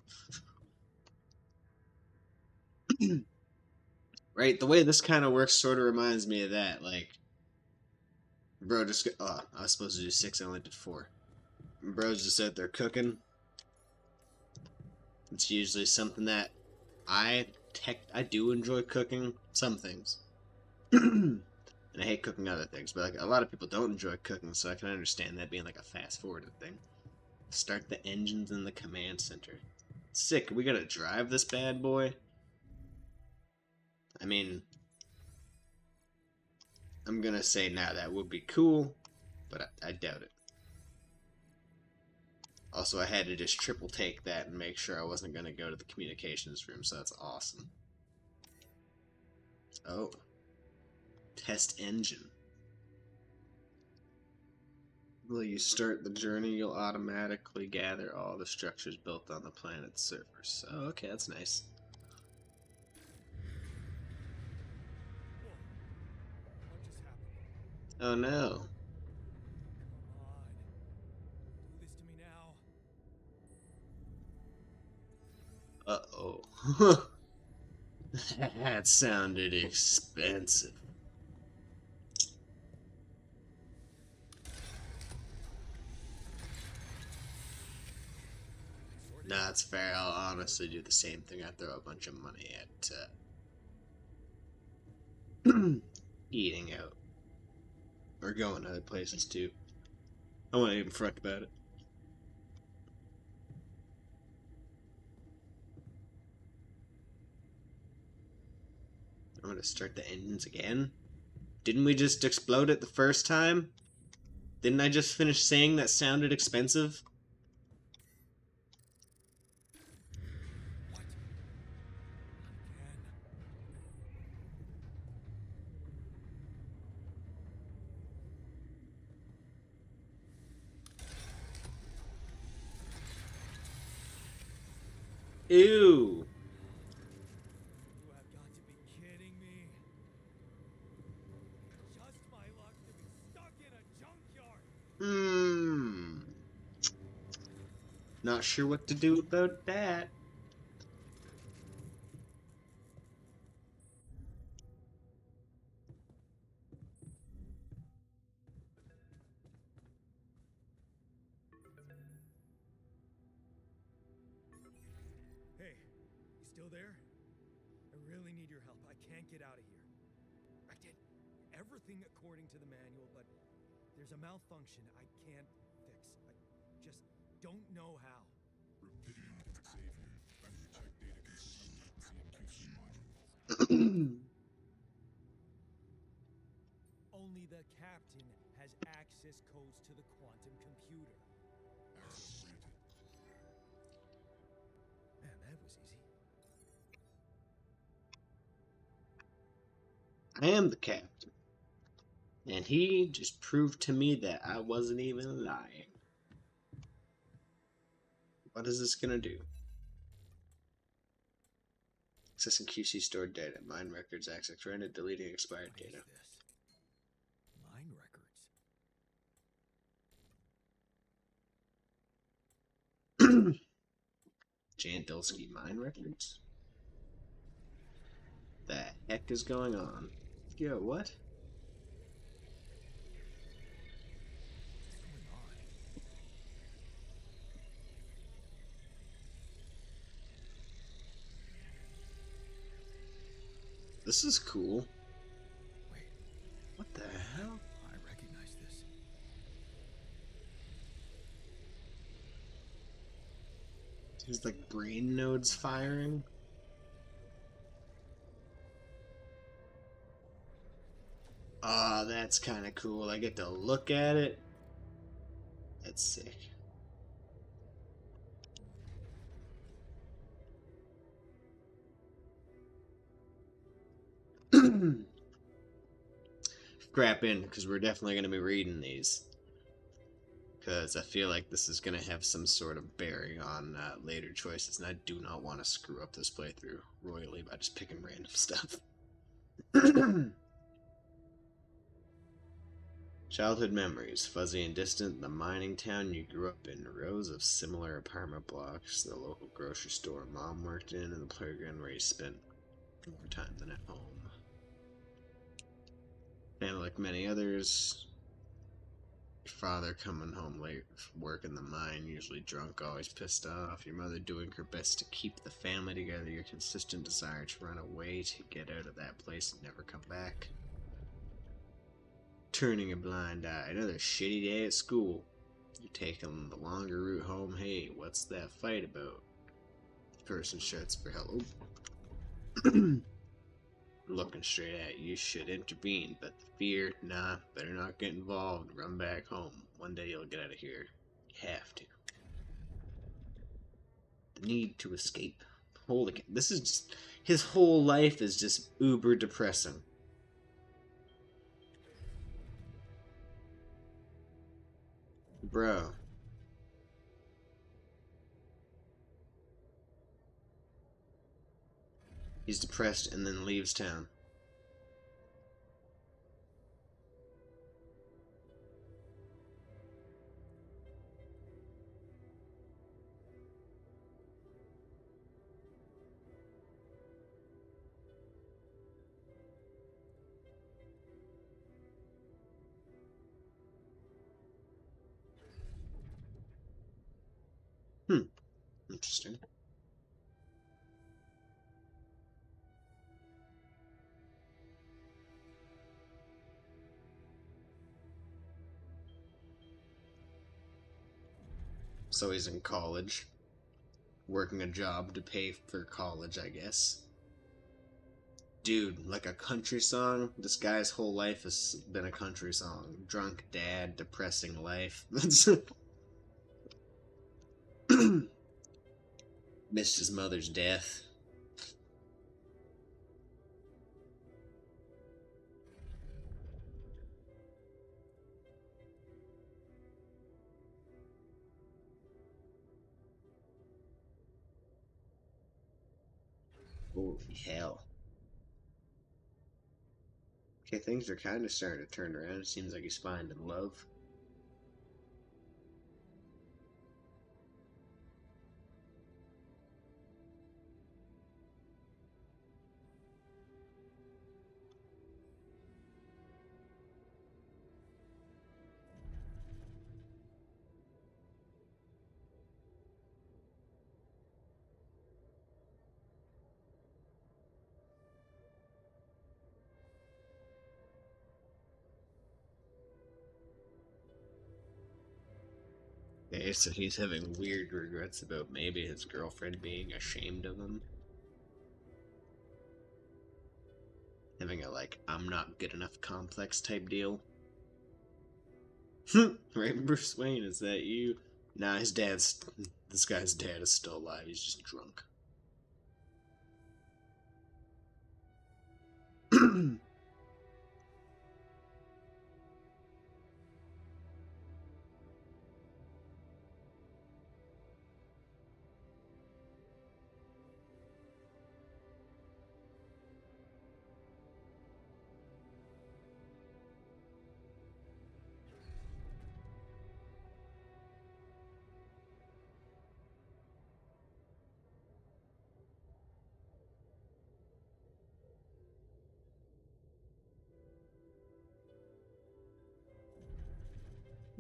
Right, the way this kind of works sort of reminds me of that. Like, bro, just I was supposed to do 6, I only did 4. Bro's just out there cooking. It's usually something that I do enjoy cooking some things. And I hate cooking other things, but like a lot of people don't enjoy cooking, so I can understand that being like a fast forwarded thing. Start the engines in the command center. Sick, we gotta drive this bad boy? I mean, I'm gonna say now that would be cool, but I doubt it. Also, I had to just triple take that and make sure I wasn't gonna go to the communications room, so that's awesome. Oh. Test engine. Will you start the journey, you'll automatically gather all the structures built on the planet's surface. Oh, okay, that's nice. What just happened? Oh no. Come on. Do this to me now. Uh-oh. That sounded expensive. Nah, that's fair. I'll honestly do the same thing. I throw a bunch of money at eating out. Or going other places too. I won't even fret about it. I'm gonna start the engines again. Didn't we just explode it the first time? Didn't I just finish saying that sounded expensive? What? Ew. You have got to be kidding me. Just my luck to be stuck in a junkyard. Not sure what to do about that. Hey, you still there? I really need your help. I can't get out of here. I did everything according to the manual, but there's a malfunction I can't fix. I just don't know how. Rapidium, Xavier, unchecked data consistent with CMQC module. Only the captain has access codes to the quantum computer. Access granted. Man, that was easy. I am the captain. And he just proved to me that I wasn't even lying. What is this gonna do? Accessing QC stored data. Mine records, access granted, deleting expired What is data. this? Mine records. Jan Dulski mine records? The heck is going on? Yo, what? What's going on? This is cool. Wait, What the hell? I recognize this. There's like brain nodes firing. Ah, that's kind of cool. I get to look at it. That's sick. Scrap in, because we're definitely going to be reading these. Because I feel like this is going to have some sort of bearing on later choices, and I do not want to screw up this playthrough royally by just picking random stuff. Childhood memories, fuzzy and distant, the mining town you grew up in, rows of similar apartment blocks, the local grocery store mom worked in, and the playground where you spent more time than at home. And like many others, your father coming home late from work in the mine, usually drunk, always pissed off, your mother doing her best to keep the family together, your consistent desire to run away, to get out of that place and never come back. Turning a blind eye, another shitty day at school. You're taking the longer route home, hey, what's that fight about? The person shouts for help. Looking straight at you, should intervene, but the fear, nah, better not get involved, run back home. One day you'll get out of here. You have to. The need to escape. Holy cow, this is just, his whole life is just uber depressing. Bro. He's depressed and then leaves town. Interesting. So he's in college, working a job to pay for college, I guess. Dude, like a country song? This guy's whole life has been a country song. Drunk dad, depressing life. Missed his mother's death. Holy hell. Okay, things are kind of starting to turn around. It seems like he's finding love. Okay, so he's having weird regrets about maybe his girlfriend being ashamed of him. Having a, like, I'm not good enough complex type deal. Right, Bruce Wayne, is that you? Nah, his dad's... This guy's dad is still alive, he's just drunk.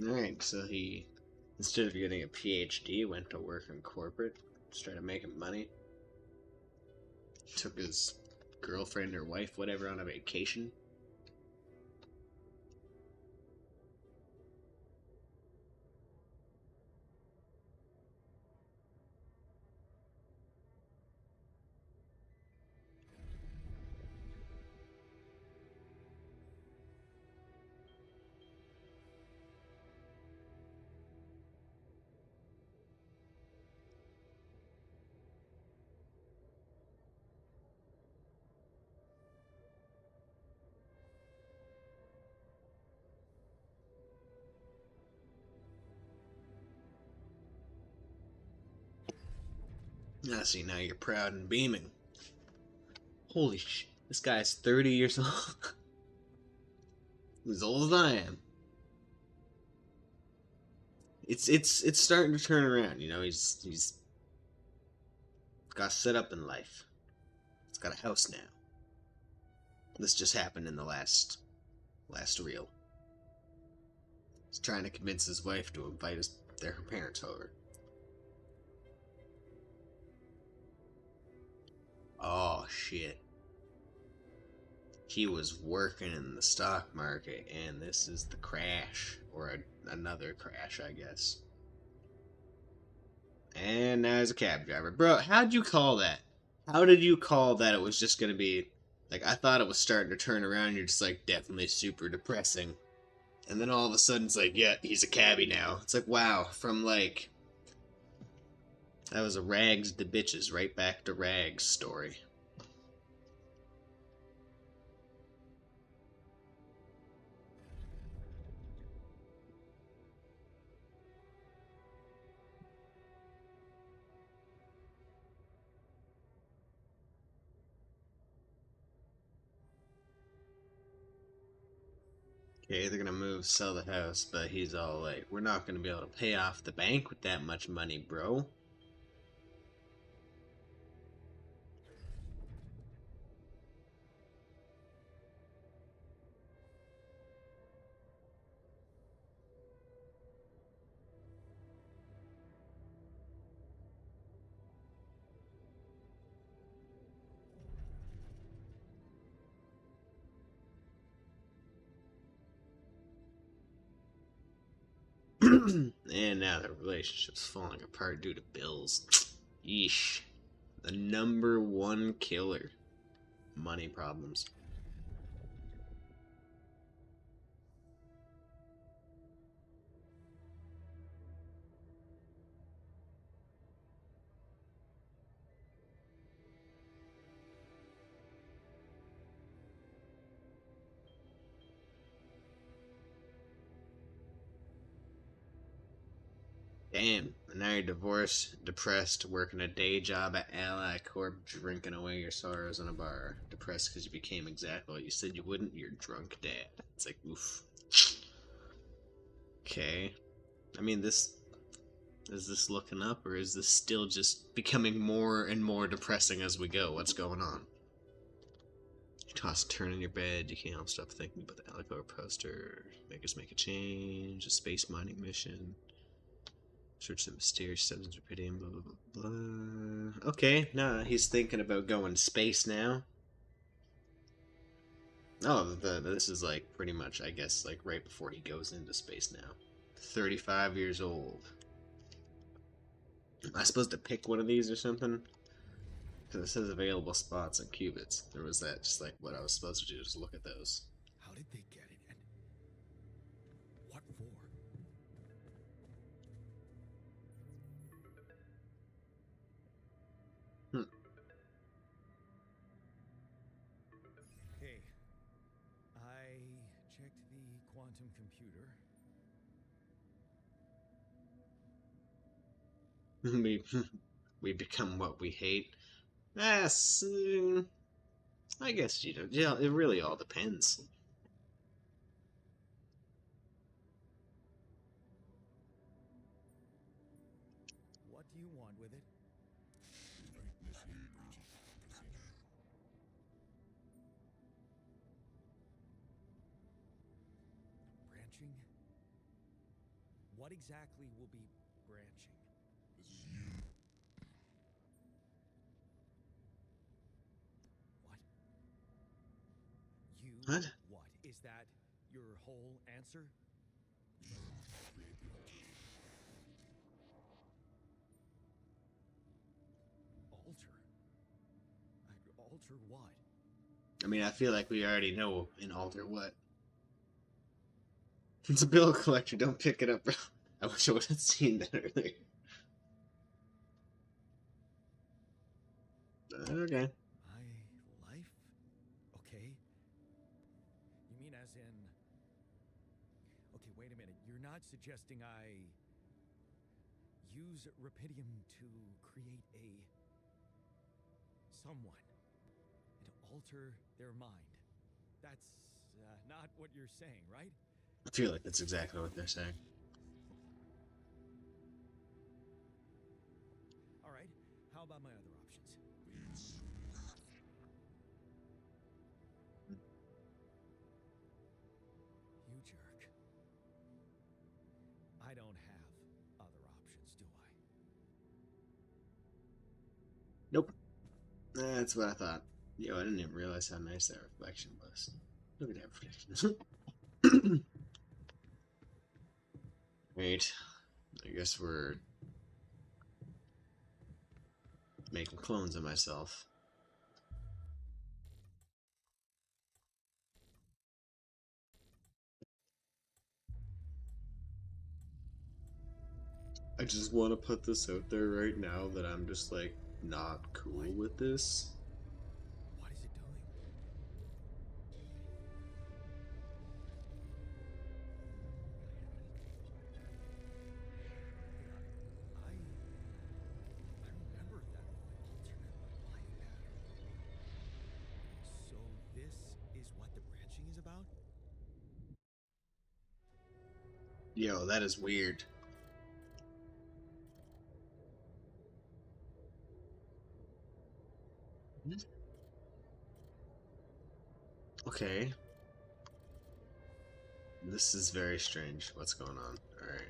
Alright, so he, instead of getting a PhD, went to work in corporate, started making money. Took his girlfriend or wife, whatever, on a vacation. Ah, see, now you're proud and beaming. Holy sh! This guy's 30 years old. As old as I am. It's starting to turn around. You know, he's got set up in life. He's got a house now. This just happened in the last reel. He's trying to convince his wife to invite their parents over. Oh shit. He was working in the stock market, and this is the crash, or another crash, I guess. And now he's a cab driver. Bro, how'd you call that? How did you call that it was just gonna be, like, I thought it was starting to turn around, and you're just like, definitely super depressing. And then all of a sudden it's like, yeah, he's a cabbie now. It's like, wow, from like, that was a rags to bitches, right back to rags story. Okay, they're gonna move, sell the house, but he's all like, we're not gonna be able to pay off the bank with that much money, bro. And now the relationship's falling apart due to bills. Yeesh. The number one killer. Money problems. Damn, and now you're divorced, depressed, working a day job at Ally Corp, drinking away your sorrows in a bar. Depressed because you became exactly what you said you wouldn't, your drunk dad. It's like, oof. Okay. I mean, is this looking up, or is this still just becoming more and more depressing as we go? What's going on? You toss and turn in your bed, you can't help stop thinking about the Ally Corp poster. Make us make a change, a space mining mission. Search the mysterious substance repeating, blah blah blah blah. Okay, nah, he's thinking about going to space now. Oh, this is like pretty much, I guess, like right before he goes into space now. 35 years old. Am I supposed to pick one of these or something? Because it says available spots and qubits. Or was that just like what I was supposed to do? Just look at those. How did they get it, and what for? Hmm. Okay. I checked the quantum computer. we we become what we hate. Yes, I guess you know. Yeah, it really all depends. What do you want with it? Initiate breaching procedure. Branching? what exactly will be branching? This is you. What? You What? what? Is that your whole answer? You create the altar. Alter? Alter what? I mean, I feel like we already know an alter what. It's a bill collector. Don't pick it up, bro. I wish I would have seen that earlier. Okay. My life? Okay. You mean as in... Okay, wait a minute. You're not suggesting I use Rapidium to create a... someone. And alter their mind. That's not what you're saying, right? I feel like that's exactly what they're saying. All right. How about my other options? Please. You jerk. I don't have other options, do I? Nope. That's what I thought. Yo, I didn't even realize how nice that reflection was. Look at that reflection. Right. I guess we're making clones of myself. I just want to put this out there right now that I'm just like not cool with this. What is it doing? I remember that alternate life pattern. So this is what the branching is about? Yo, that is weird. Okay. This is very strange. What's going on? Alright.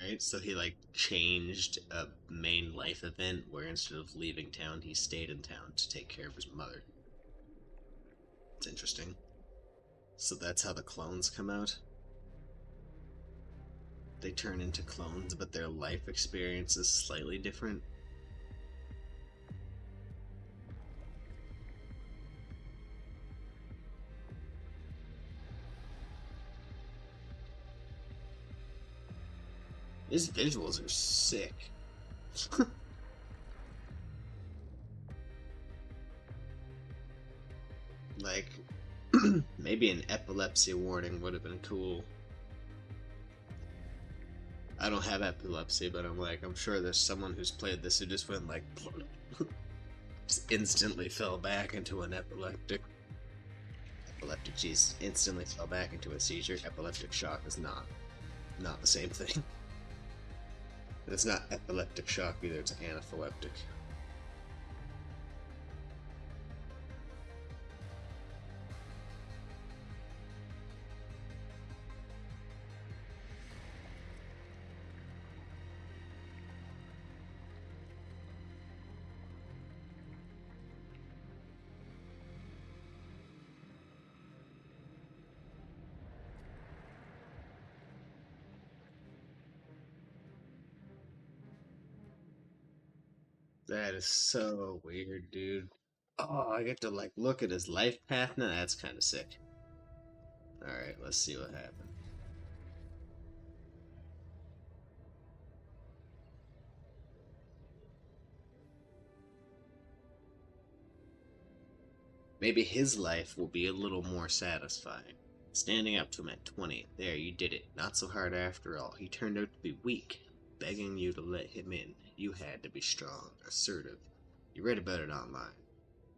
Right? So he like changed a main life event where instead of leaving town, he stayed in town to take care of his mother. It's interesting. So that's how the clones come out. They turn into clones, but their life experience is slightly different. His visuals are sick. Like, maybe an epilepsy warning would have been cool. I don't have epilepsy, but I'm sure there's someone who's played this who just went like, just instantly fell back into an epileptic, geez, instantly fell back into a seizure. Epileptic shock is not the same thing. It's not epileptic shock either, it's anaphylactic. That is so weird, dude. Oh, I get to like look at his life path now. That's kind of sick. All right, let's see what happened. Maybe his life will be a little more satisfying. Standing up to him at 20. There, you did it. Not so hard after all. He turned out to be weak, begging you to let him in. You had to be strong, assertive. You read about it online.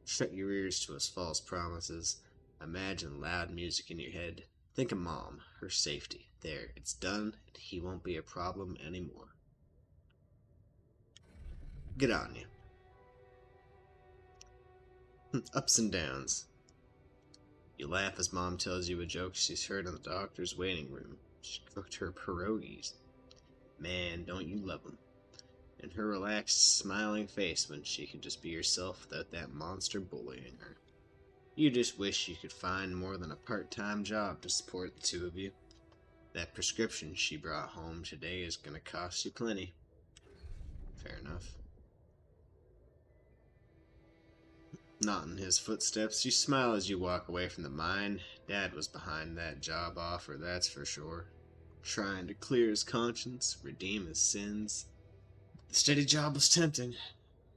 Shut your ears to his false promises. Imagine loud music in your head. Think of Mom, her safety. There, it's done, and he won't be a problem anymore. Good on you. Ups and downs. You laugh as Mom tells you a joke she's heard in the doctor's waiting room. She cooked her pierogies. Man, don't you love 'em. And her relaxed, smiling face when she can just be herself without that monster bullying her. You just wish you could find more than a part-time job to support the two of you. That prescription she brought home today is gonna cost you plenty. Fair enough. Not in his footsteps. You smile as you walk away from the mine. Dad was behind that job offer, that's for sure. Trying to clear his conscience, redeem his sins. The steady job was tempting,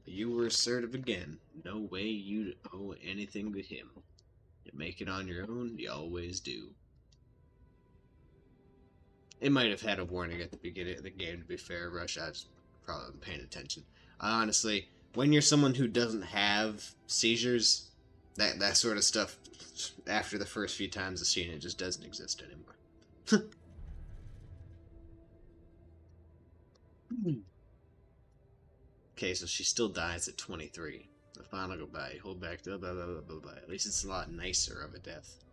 but you were assertive again. No way you'd owe anything to him. You make it on your own, you always do. It might have had a warning at the beginning of the game, to be fair, Rush. I just probably wasn't paying attention. Honestly, when you're someone who doesn't have seizures, that sort of stuff, after the first few times I've seen it, just doesn't exist anymore. Okay, so she still dies at 23. The final goodbye. Hold back. Blah, blah, blah, blah, blah, blah. At least it's a lot nicer of a death.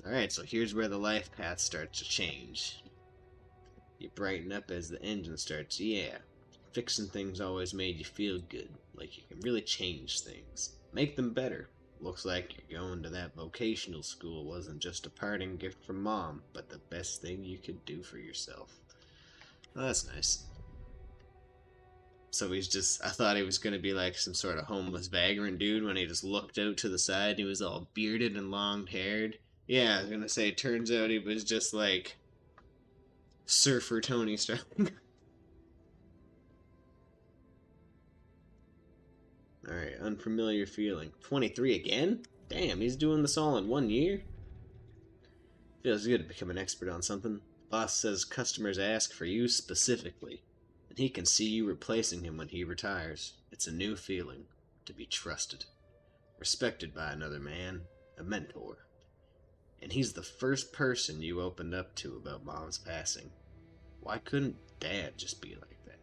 Alright, so here's where the life path starts to change. You brighten up as the engine starts. Yeah, fixing things always made you feel good. Like you can really change things. Make them better. Looks like you're going to that vocational school wasn't just a parting gift from Mom, but the best thing you could do for yourself. Well, that's nice. So he's just, I thought he was going to be like some sort of homeless vagrant dude when he just looked out to the side and he was all bearded and long-haired. Yeah, I was going to say, turns out he was just like Surfer Tony Stark. Alright, unfamiliar feeling. 23 again? Damn, he's doing this all in 1 year? Feels good to become an expert on something. Boss says customers ask for you specifically, and he can see you replacing him when he retires. It's a new feeling, to be trusted. Respected by another man, a mentor. And he's the first person you opened up to about Mom's passing. Why couldn't Dad just be like that?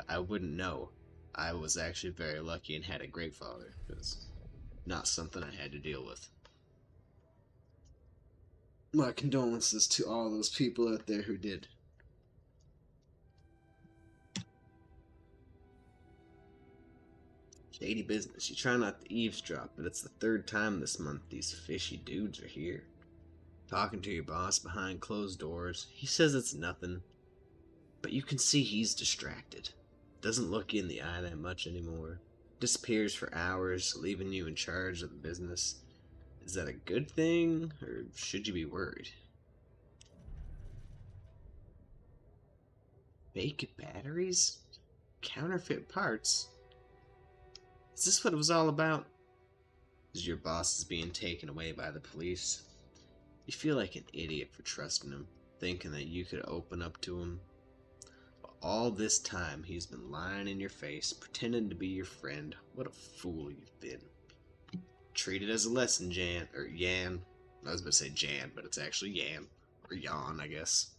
I wouldn't know. I was actually very lucky and had a great father. It was not something I had to deal with. My condolences to all those people out there who did. Shady business. You try not to eavesdrop, but it's the third time this month these fishy dudes are here. Talking to your boss behind closed doors. He says it's nothing, but you can see he's distracted. Doesn't look you in the eye that much anymore. Disappears for hours, leaving you in charge of the business. Is that a good thing, or should you be worried? Fake batteries? Counterfeit parts? Is this what it was all about? Is your boss is being taken away by the police? You feel like an idiot for trusting him, thinking that you could open up to him. But all this time, he's been lying in your face, pretending to be your friend. What a fool you've been. Treat it as a lesson, Jan, or Yan. I was about to say Jan, but it's actually Yan, or Jan, I guess.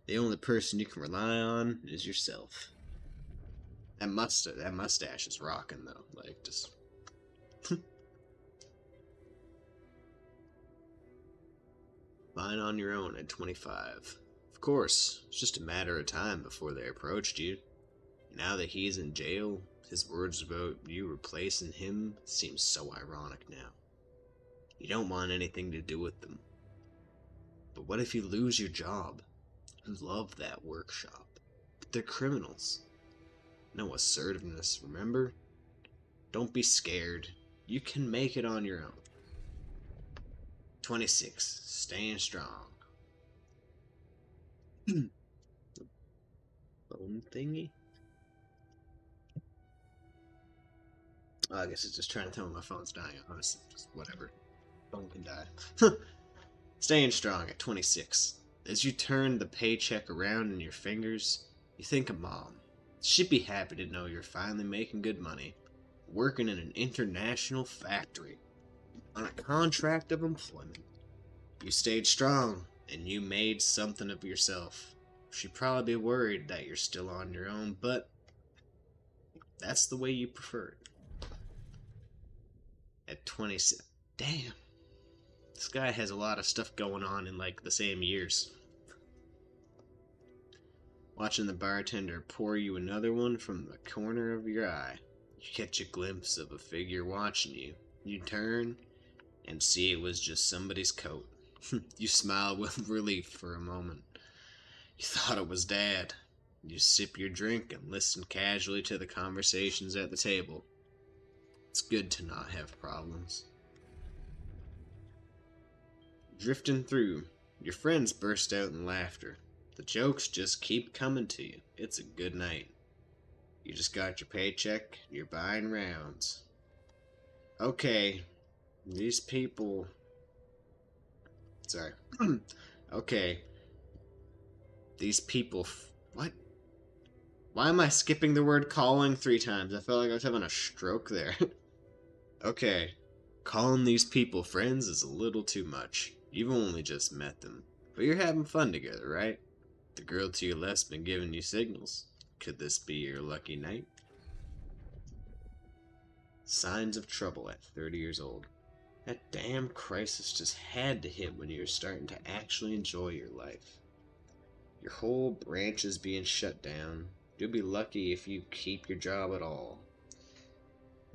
The only person you can rely on is yourself. That mustache is rocking, though. Like, just... Fine on your own at 25. Of course, it's just a matter of time before they approached you. Now that he's in jail, his words about you replacing him seem so ironic now. You don't want anything to do with them. But what if you lose your job? You love that workshop. But they're criminals. No assertiveness, remember? Don't be scared. You can make it on your own. 26. Staying strong. Bone thingy? I guess it's just trying to tell me my phone's dying. Honestly, just whatever. Phone can die. Staying strong at 26. As you turn the paycheck around in your fingers, you think of mom. She'd be happy to know you're finally making good money, working in an international factory, on a contract of employment. You stayed strong, and you made something of yourself. She'd probably be worried that you're still on your own, but that's the way you prefer it. At 26. Damn. This guy has a lot of stuff going on in like the same years. Watching the bartender pour you another one from the corner of your eye. You catch a glimpse of a figure watching you. You turn and see it was just somebody's coat. You smile with relief for a moment. You thought it was Dad. You sip your drink and listen casually to the conversations at the table. It's good to not have problems. Drifting through, your friends burst out in laughter. The jokes just keep coming to you. It's a good night. You just got your paycheck, you're buying rounds. Okay, these people... Sorry. Okay. These people... What? Why am I skipping the word calling 3 times? I felt like I was having a stroke there. Okay. Calling these people friends is a little too much. You've only just met them. But you're having fun together, right? The girl to your left's been giving you signals. Could this be your lucky night? Signs of trouble at 30 years old. That damn crisis just had to hit when you were starting to actually enjoy your life. Your whole branch is being shut down. You'll be lucky if you keep your job at all.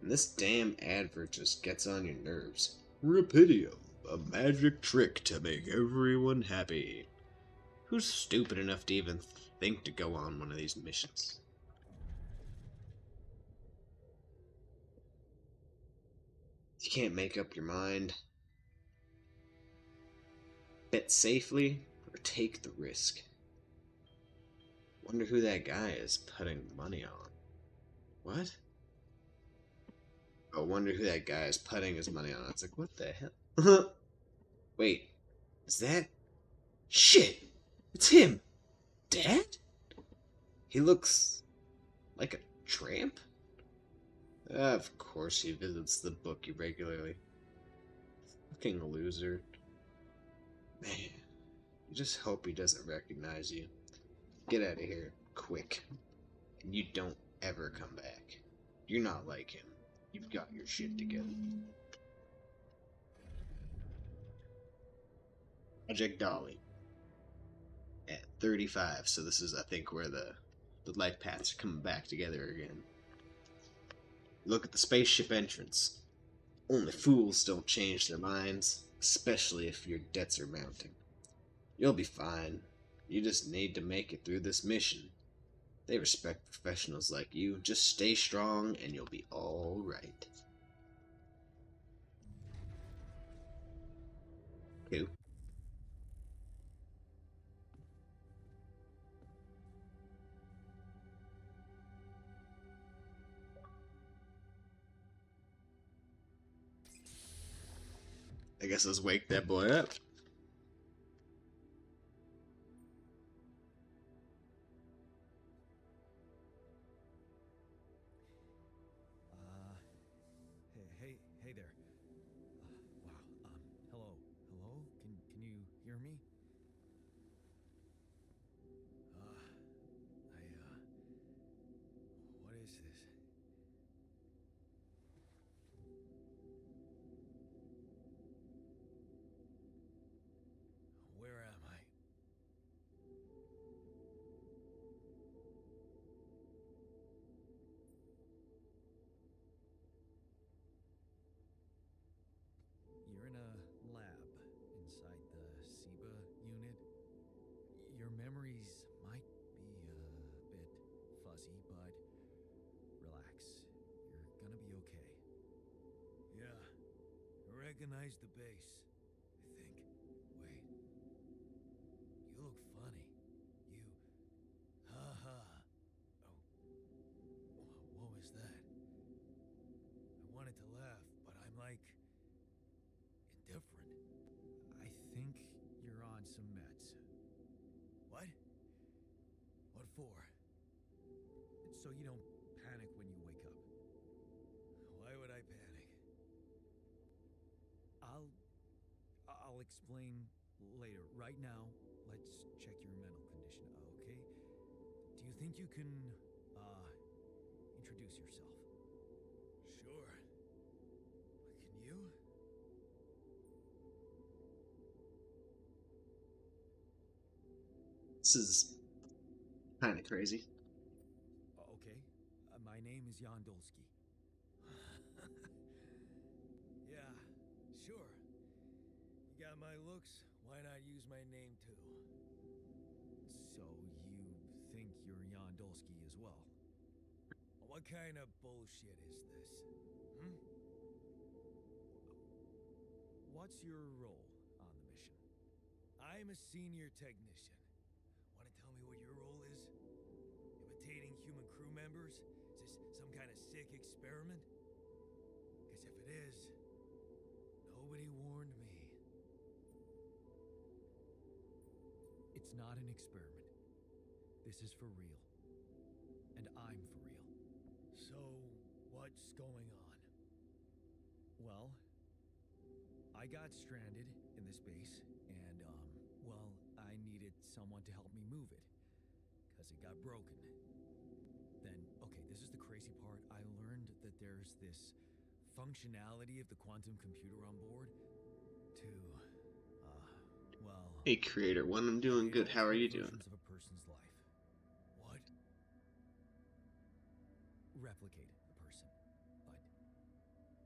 And this damn advert just gets on your nerves. Rapidium, a magic trick to make everyone happy. Who's stupid enough to even think to go on one of these missions? You can't make up your mind. Bet safely or take the risk. Wonder who that guy is putting money on. What? Oh, wonder who that guy is putting his money on. It's like, what the hell? Wait, is that... Shit! It's him! Dad? He looks like a tramp? Of course he visits the bookie regularly. Fucking loser. Man, you just hope he doesn't recognize you. Get out of here, quick. And you don't ever come back. You're not like him. You've got your shit together. Project Dolly. At 35, so this is, I think, where the life paths are coming back together again. Look at the spaceship entrance. Only fools don't change their minds, especially if your debts are mounting. You'll be fine. You just need to make it through this mission. They respect professionals like you. Just stay strong and you'll be all right. Who? I guess let's wake that boy up. Hey there. Wow. Hello. Hello? Can you hear me? What is this? Where am I? You're in a lab inside the SIBA unit. Your memories might be a bit fuzzy, but relax. You're gonna be okay. Yeah, I recognize the base, I think. Wait. You look funny. You... Haha. Oh. What was that? I wanted to laugh, but I'm like indifferent. I think you're on some meds. What? What for? So you don't panic when you wake up. Why would I panic? I'll explain later. Right now, let's check your mental condition, okay? Do you think you can introduce yourself? Sure. Can you? This is kind of crazy. Okay. My name is Jan Dolsky. Yeah, sure. You got my looks, why not use my name too? So you think you're Jan Dolsky as well? What kind of bullshit is this? Hmm? What's your role on the mission? I'm a senior technician. Want to tell me what your role is? Imitating human crew members? Is this some kind of sick experiment? Because if it is, nobody warned me. It's not an experiment. This is for real. And I'm for real. So, what's going on? Well, I got stranded in this base, and, well, I needed someone to help me move it. Because it got broken. Then, okay, this is the crazy part. I learned that there's this functionality of the quantum computer on board to, well... Hey, creator, when I'm doing good, how are you doing? Of a person's life. What? Replicate a person, but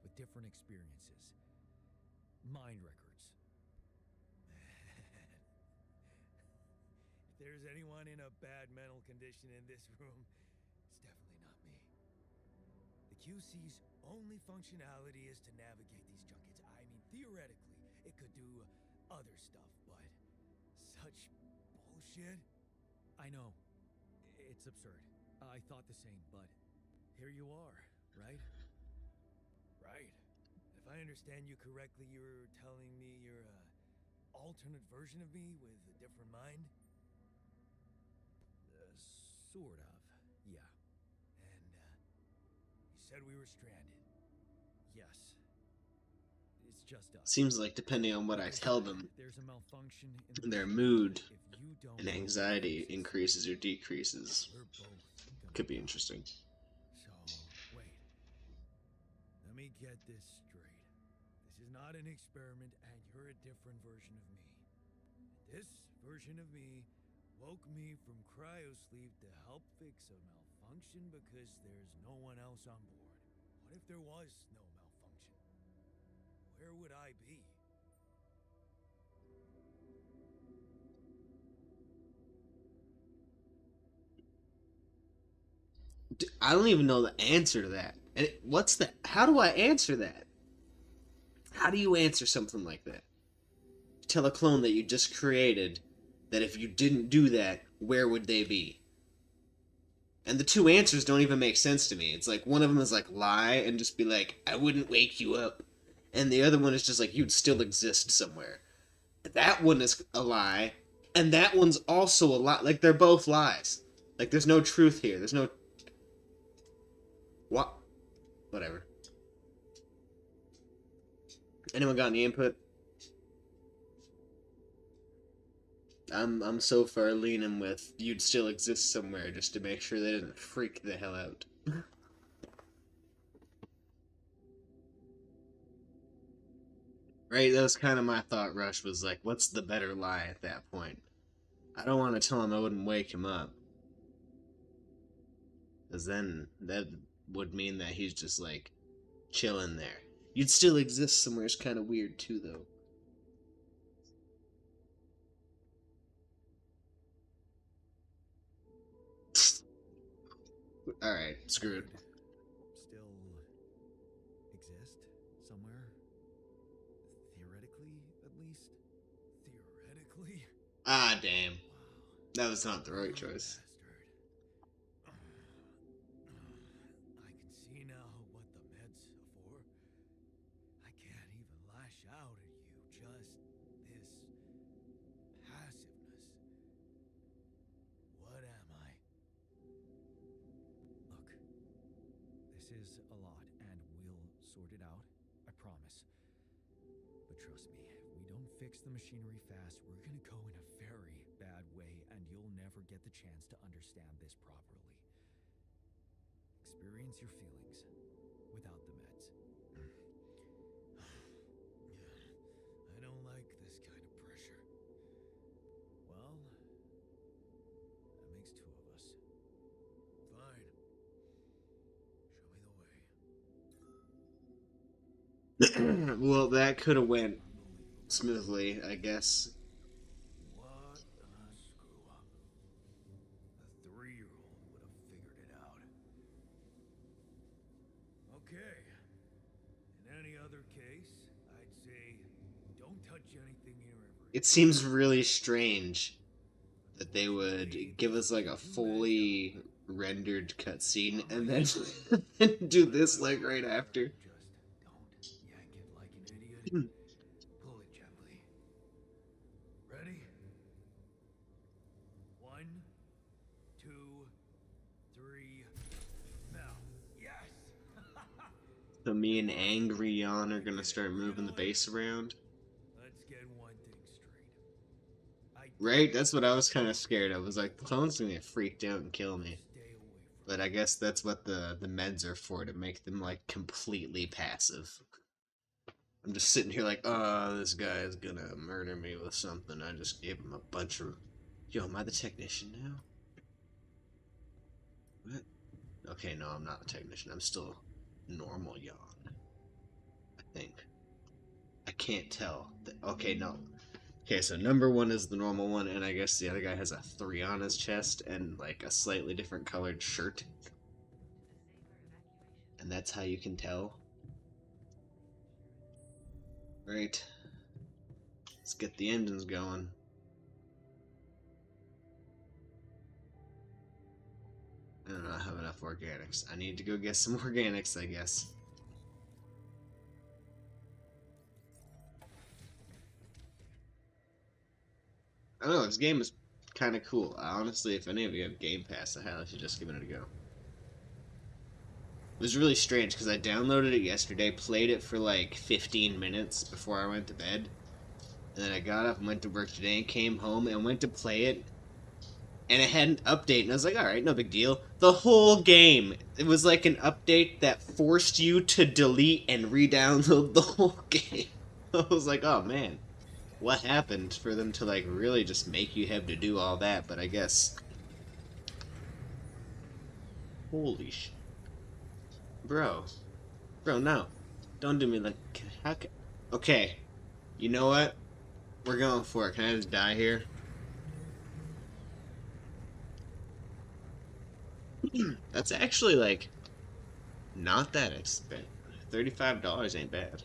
with different experiences. Mind records. If there's anyone in a bad mental condition in this room, it's definitely not me. The QC's only functionality is to navigate these junkets. I mean, theoretically, it could do other stuff, but such bullshit. I know. It's absurd. I thought the same, but here you are, right? Right. If I understand you correctly, you're telling me you're a alternate version of me with a different mind? Sort of, yeah. And, you said we were stranded. Yes. It's just us. Seems like depending on what I tell them, There's a malfunction in their mood If you don't and know anxiety what it is, increases or decreases. we're both gonna Could be die. interesting. So, wait. Let me get this straight. This is not an experiment, and you're a different version of me. This version of me woke me from cryosleep to help fix a malfunction because there's no one else on board. What if there was no malfunction? Where would I be? I don't even know the answer to that. And what's the? How do I answer that? How do you answer something like that? Tell a clone that you just created that if you didn't do that, where would they be? And the two answers don't even make sense to me. It's like one of them is like lie and just be like, I wouldn't wake you up. And the other one is just like, you'd still exist somewhere. That one is a lie. And that one's also a lie. Like, they're both lies. Like, there's no truth here. There's no... What? Whatever. Anyone got any input? I'm so far leaning with you'd still exist somewhere just to make sure they didn't freak the hell out. Right, that was kind of my thought rush, was like, what's the better lie at that point? I don't want to tell him I wouldn't wake him up. Because then that would mean that he's just like chilling there. You'd still exist somewhere is kind of weird too, though. Alright, screwed. Still exist somewhere? Theoretically, at least? Theoretically? Ah, damn. Wow. That was not the right choice. Bastard. I can see now what the meds are for. is a lot, and we'll sort it out. I promise. But trust me, if we don't fix the machinery fast, we're gonna go in a very bad way, and you'll never get the chance to understand this properly. Experience your feelings without the meds. I don't like this kind of pressure. Well, that makes two of us. Fine. Show me the way. Well, that could have went smoothly, I guess. What a screw up. A 3-year-old would have figured it out. Okay. In any other case, I'd say don't touch anything here ever. It seems really strange that they would give us like a fully rendered cutscene and then do this like right after. Just don't yank it like an idiot. Pull it gently. Ready? 1, 2, 3. Now. Yes! So me and Angry Yon are gonna start moving the base around. Let's get one thing straight. I Right? That's what I was kind of scared of. I was like, the clone's gonna get freaked out and kill me. stay away from But I guess that's what the meds are for, to make them like completely passive. I'm just sitting here like, oh, this guy is gonna murder me with something. I just gave him a bunch of... Yo, am I the technician now? What? Okay, no, I'm not the technician. I'm still normal Yon. I think. I can't tell. Okay, no. Okay, so number 1 is the normal one, and I guess the other guy has a 3 on his chest and like a slightly different colored shirt. And that's how you can tell. Right. Let's get the engines going. I don't have enough organics. I need to go get some organics, I guess. I don't know, this game is kind of cool. Honestly, if any of you have Game Pass, I highly suggest giving it a go. It was really strange because I downloaded it yesterday, played it for like 15 minutes before I went to bed, and then I got up and went to work today and came home and went to play it, and it had an update, and I was like, alright, no big deal. The whole game, it was like an update that forced you to delete and re-download the whole game. I was like, oh man, what happened for them to like really just make you have to do all that? But I guess... Holy shit. Bro, no. Don't do me like... How can... Okay. You know what? We're going for it. Can I just die here? That's actually, like, not that expensive. $35 ain't bad.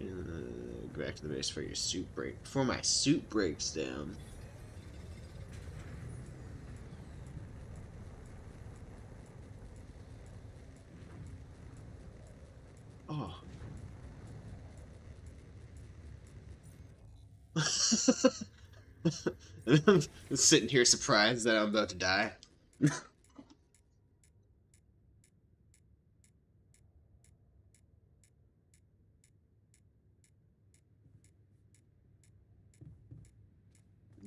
Go back to the base for your suit break. Before my suit breaks down. Oh. I'm sitting here surprised that I'm about to die.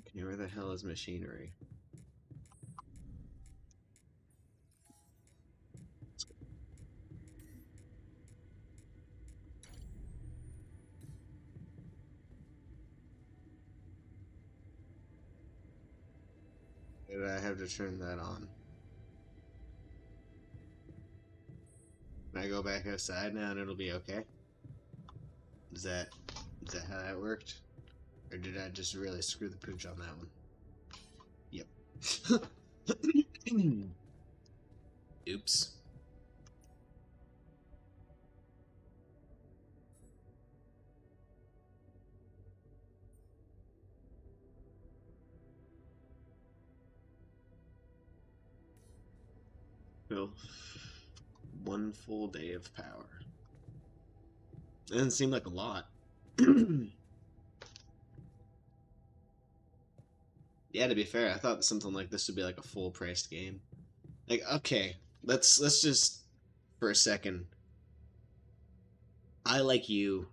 Okay, where the hell is machinery? Did I have to turn that on? Can I go back outside now and it'll be okay? Is that how that worked? Or did I just really screw the pooch on that one? Yep. Oops. Well, 1 full day of power. It doesn't seem like a lot. Yeah, to be fair, I thought something like this would be like a full-priced game. Like, okay, let's just for a second. I, like you,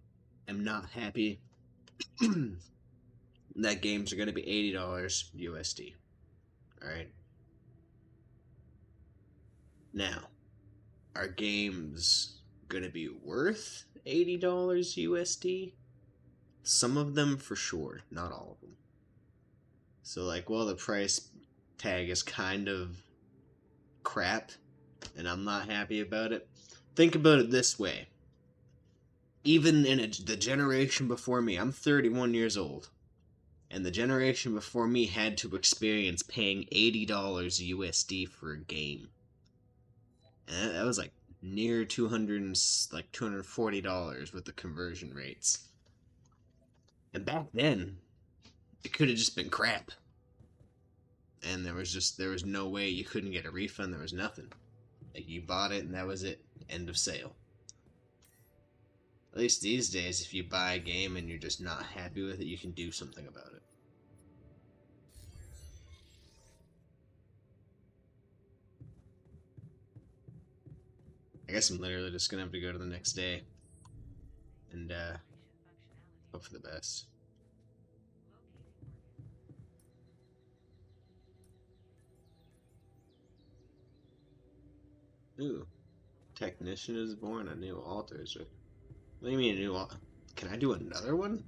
am not happy that games are going to be $80 USD. All right. Now, are games going to be worth $80 USD? Some of them for sure, not all of them. So, like, well, the price tag is kind of crap, and I'm not happy about it. Think about it this way. Even in the generation before me, I'm 31 years old, and the generation before me had to experience paying $80 USD for a game. And that was like near 200, like $240 with the conversion rates. And back then, it could have just been crap. And there was no way you couldn't get a refund. There was nothing. Like, you bought it and that was it. End of sale. At least these days, if you buy a game and you're just not happy with it, you can do something about it. I guess I'm literally just gonna have to go to the next day and hope for the best. Ooh, technician is born. A new altars. What do you mean a new altar? Can I do another one?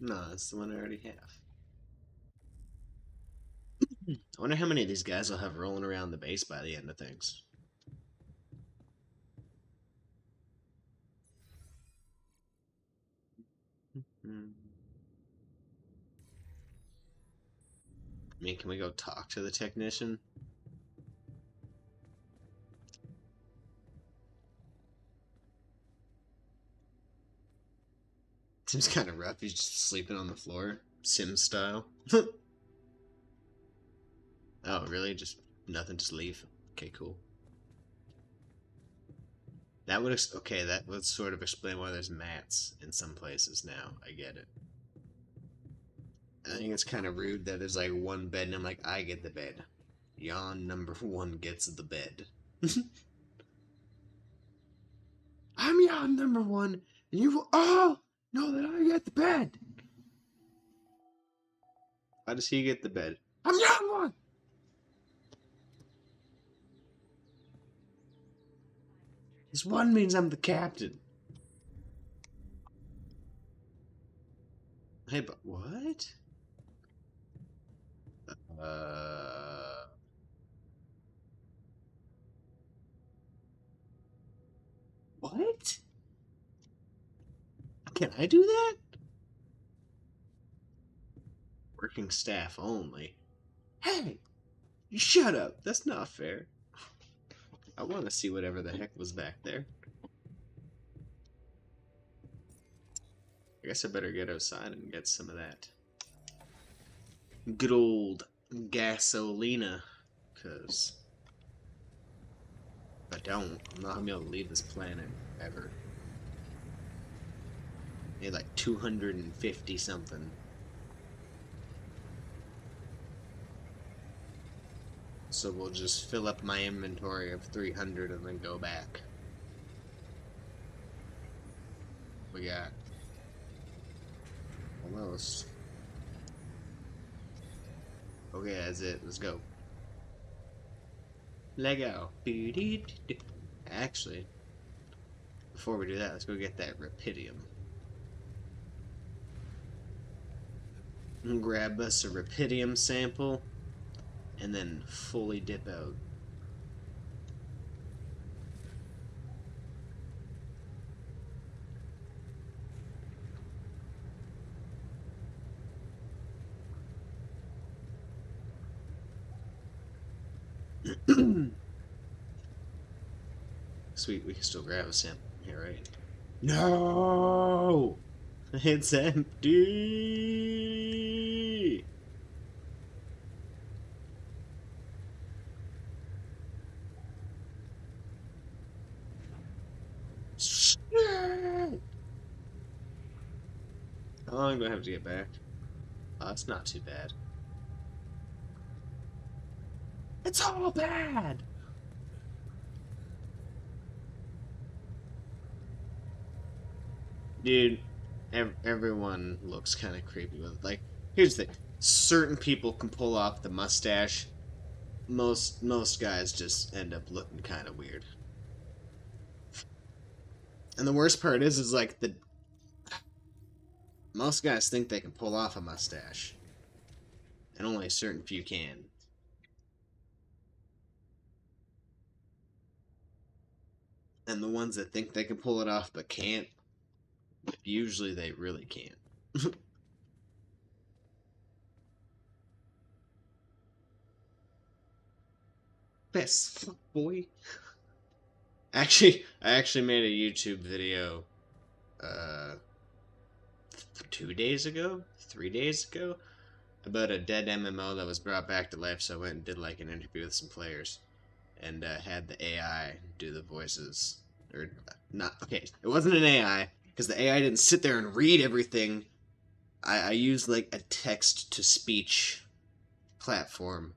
No, that's the one I already have. I wonder how many of these guys I'll have rolling around the base by the end of things. I mean, can we go talk to the technician? Seems kind of rough. He's just sleeping on the floor, Sim style. Oh, really? Just nothing, just leave? Okay, cool. That would, okay, that would sort of explain why there's mats in some places now. I get it. I think it's kind of rude that there's like one bed and I'm like, I get the bed. Yawn number one gets the bed. I'm yawn number one, and you will all know that I get the bed. Why does he get the bed? I'm yawn one! This one means I'm the captain. Hey, but what? What? Can I do that? Working staff only. Hey, you shut up. That's not fair. I want to see whatever the heck was back there. I guess I better get outside and get some of that good old gasolina, because if I don't, I'm not gonna be able to leave this planet ever. I need like 250 something. So we'll just fill up my inventory of 300 and then go back. We got almost. Okay, that's it. Let's go. Lego. Actually, before we do that, let's go get that Rapidium. And grab us a Rapidium sample, and then fully dip out. Sweet, we can still grab a sample here, right? No! It's empty! How long do I have to get back? Oh, that's not too bad. It's all bad! Dude, everyone looks kind of creepy with it. Like, here's the thing. Certain people can pull off the mustache. Most guys just end up looking kind of weird. And the worst part is like most guys think they can pull off a mustache, and only a certain few can. And the ones that think they can pull it off but can't, usually they really can't. Best fuck boy. I actually made a YouTube video, uh, 2 days ago, 3 days ago, about a dead MMO that was brought back to life. So I went and did like an interview with some players, and had the AI do the voices. Or not, okay, it wasn't an AI, because the AI didn't sit there and read everything. I used like a text-to-speech platform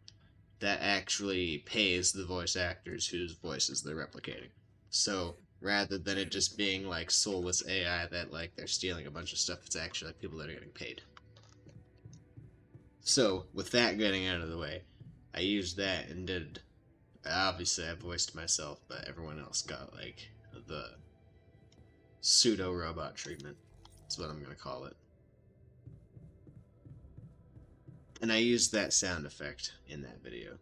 that actually pays the voice actors whose voices they're replicating. So rather than it just being like soulless AI that like they're stealing a bunch of stuff, it's actually like people that are getting paid. So with that getting out of the way, I used that and did. Obviously, I voiced myself, but everyone else got like the pseudo robot treatment. That's what I'm gonna call it. And I used that sound effect in that video.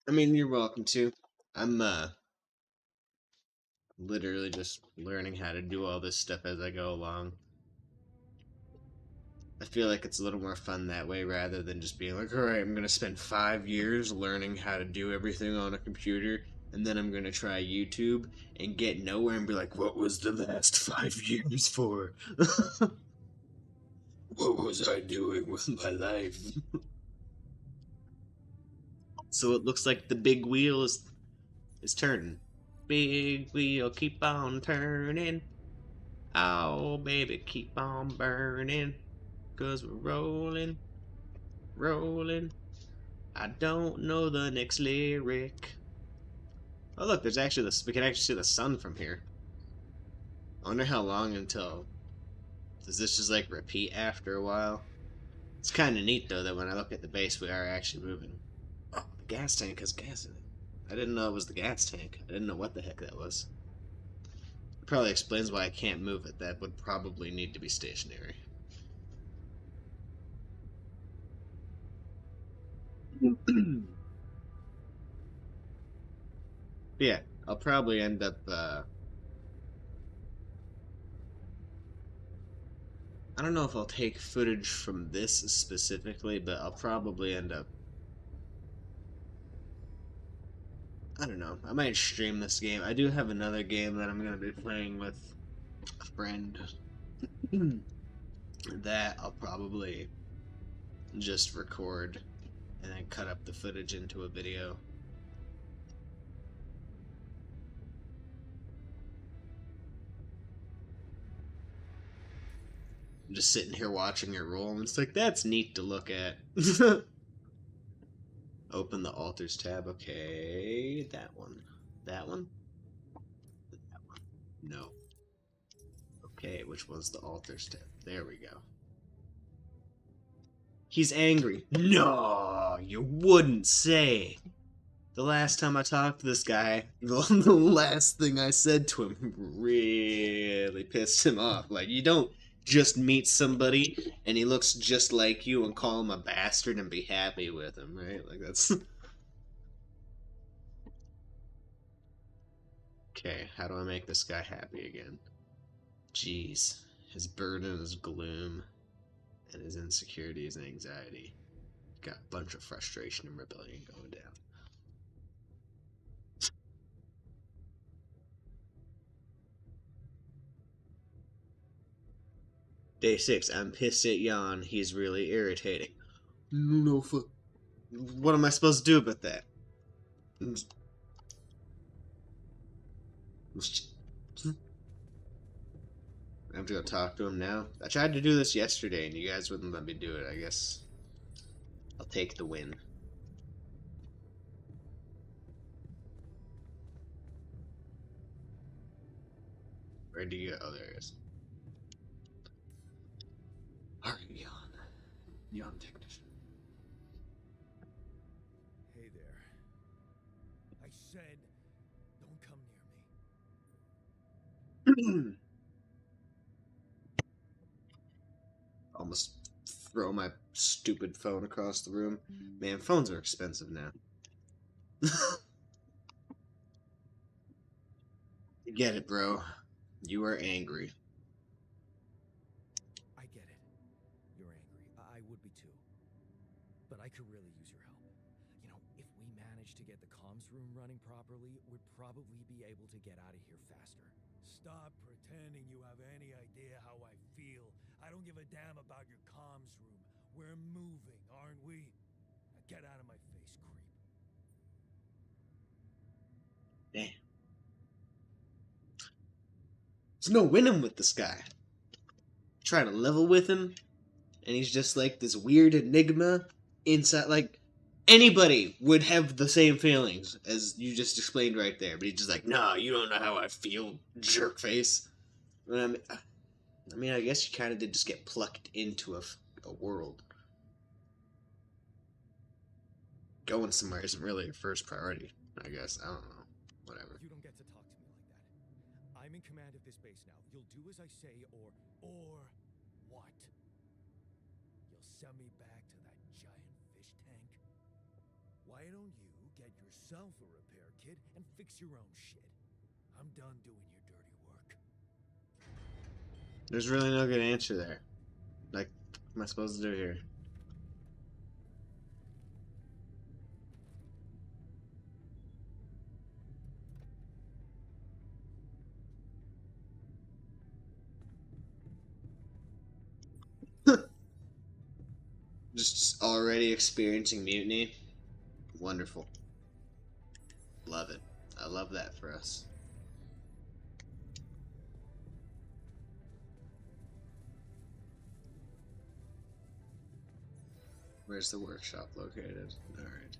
I mean, you're welcome to. I'm literally just learning how to do all this stuff as I go along. I feel like it's a little more fun that way rather than just being like, alright, I'm gonna spend 5 years learning how to do everything on a computer, and then I'm gonna try YouTube and get nowhere and be like, what was the last 5 years for? What was I doing with my life? So it looks like the big wheel is turning. Big wheel, keep on turning. Oh, baby, keep on burning. 'Cause we're rolling, rolling. I don't know the next lyric. Oh, look, there's actually this. We can actually see the sun from here. I wonder how long until. Does this just like repeat after a while? It's kind of neat though that when I look at the base, we are actually moving. Oh, the gas tank has gas in it. I didn't know it was the gas tank. I didn't know what the heck that was. It probably explains why I can't move it. That would probably need to be stationary. Yeah, I'll probably end up. I don't know if I'll take footage from this specifically, but I'll probably end up. I don't know. I might stream this game. I do have another game that I'm going to be playing with a friend that I'll probably just record and then cut up the footage into a video. I'm just sitting here watching it roll, and it's like, that's neat to look at. Open the altars tab. Okay, that one. That one? That one. No. Okay, which one's the altars tab? There we go. He's angry. No, you wouldn't say. The last time I talked to this guy, the last thing I said to him really pissed him off. Like, you don't just meet somebody and he looks just like you and call him a bastard and be happy with him, right? Like, that's. Okay, how do I make this guy happy again? Jeez. His burden is gloom, and his insecurities and anxiety. Got a bunch of frustration and rebellion going down. Day 6. I'm pissed at Jan. He's really irritating. No fuck. What am I supposed to do about that? I have to go talk to him now. I tried to do this yesterday and you guys wouldn't let me do it. I guess I'll take the win. Where do you go? Oh, there it is. Alright, Jan. Jan technician. Hey there. I said, don't come near me. Almost throw my stupid phone across the room. Man, phones are expensive now. Get it, bro. You are angry. I get it. You're angry. I would be too. But I could really use your help. You know, if we manage to get the comms room running properly, we'd probably be able to get out of here faster. Stop pretending you have any idea how I feel. I don't give a damn about your comms room. We're moving, aren't we? Now get out of my face, creep. Damn. There's no winning with this guy. Try to level with him, and he's just like this weird enigma inside. Like, anybody would have the same feelings as you just explained right there, but he's just like, nah, you don't know how I feel, jerk face. I mean, I guess you kind of did just get plucked into a world. Going somewhere isn't really your first priority, I guess. I don't know. Whatever. You don't get to talk to me like that. I'm in command of this base now. You'll do as I say, or what? You'll send me back to that giant fish tank? Why don't you get yourself a repair kit and fix your own shit? I'm done doing your dirty work. There's really no good answer there. Like, what am I supposed to do here? Just already experiencing mutiny? Wonderful. Love it. I love that for us. Where's the workshop located? Alright.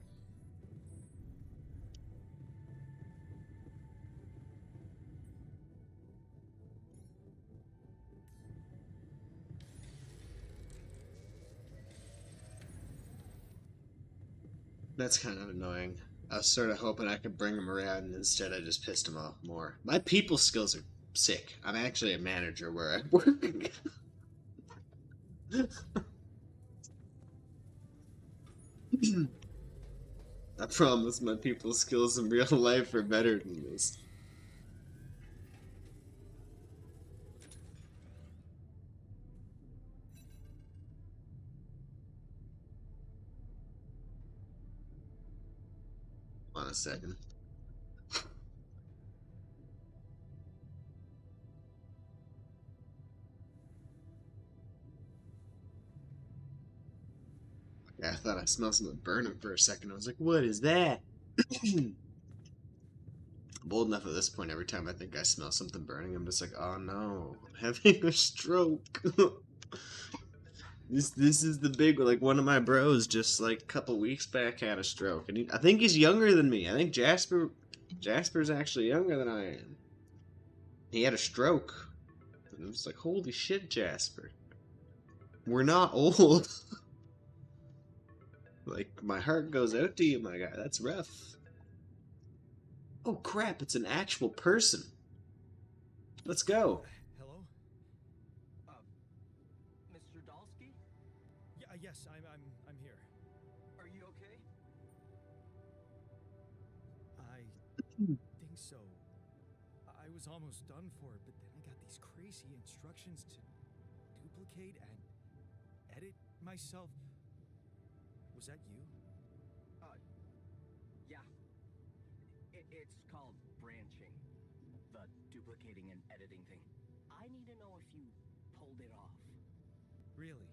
That's kind of annoying. I was sort of hoping I could bring him around, and instead I just pissed him off more. My people skills are sick. I'm actually a manager where I work. I promise my people skills in real life are better than this. Hold on a second. Yeah, I thought I smelled something burning for a second. I was like, what is that? I'm old enough at this point, every time I think I smell something burning, I'm just like, oh no, I'm having a stroke. This is the big one. Like, one of my bros just like a couple weeks back had a stroke, and I think he's younger than me. I think Jasper's actually younger than I am. He had a stroke. And I was like, holy shit, Jasper. We're not old. Like, my heart goes out to you, my guy. That's rough. Oh crap, it's an actual person. Let's go. Hello? Mr. Dalsky? Yes, I'm here. Are you okay? I think so. I was almost done for it, but then I got these crazy instructions to duplicate and edit myself. Was that you? Yeah. It's called branching. The duplicating and editing thing. I need to know if you pulled it off. Really?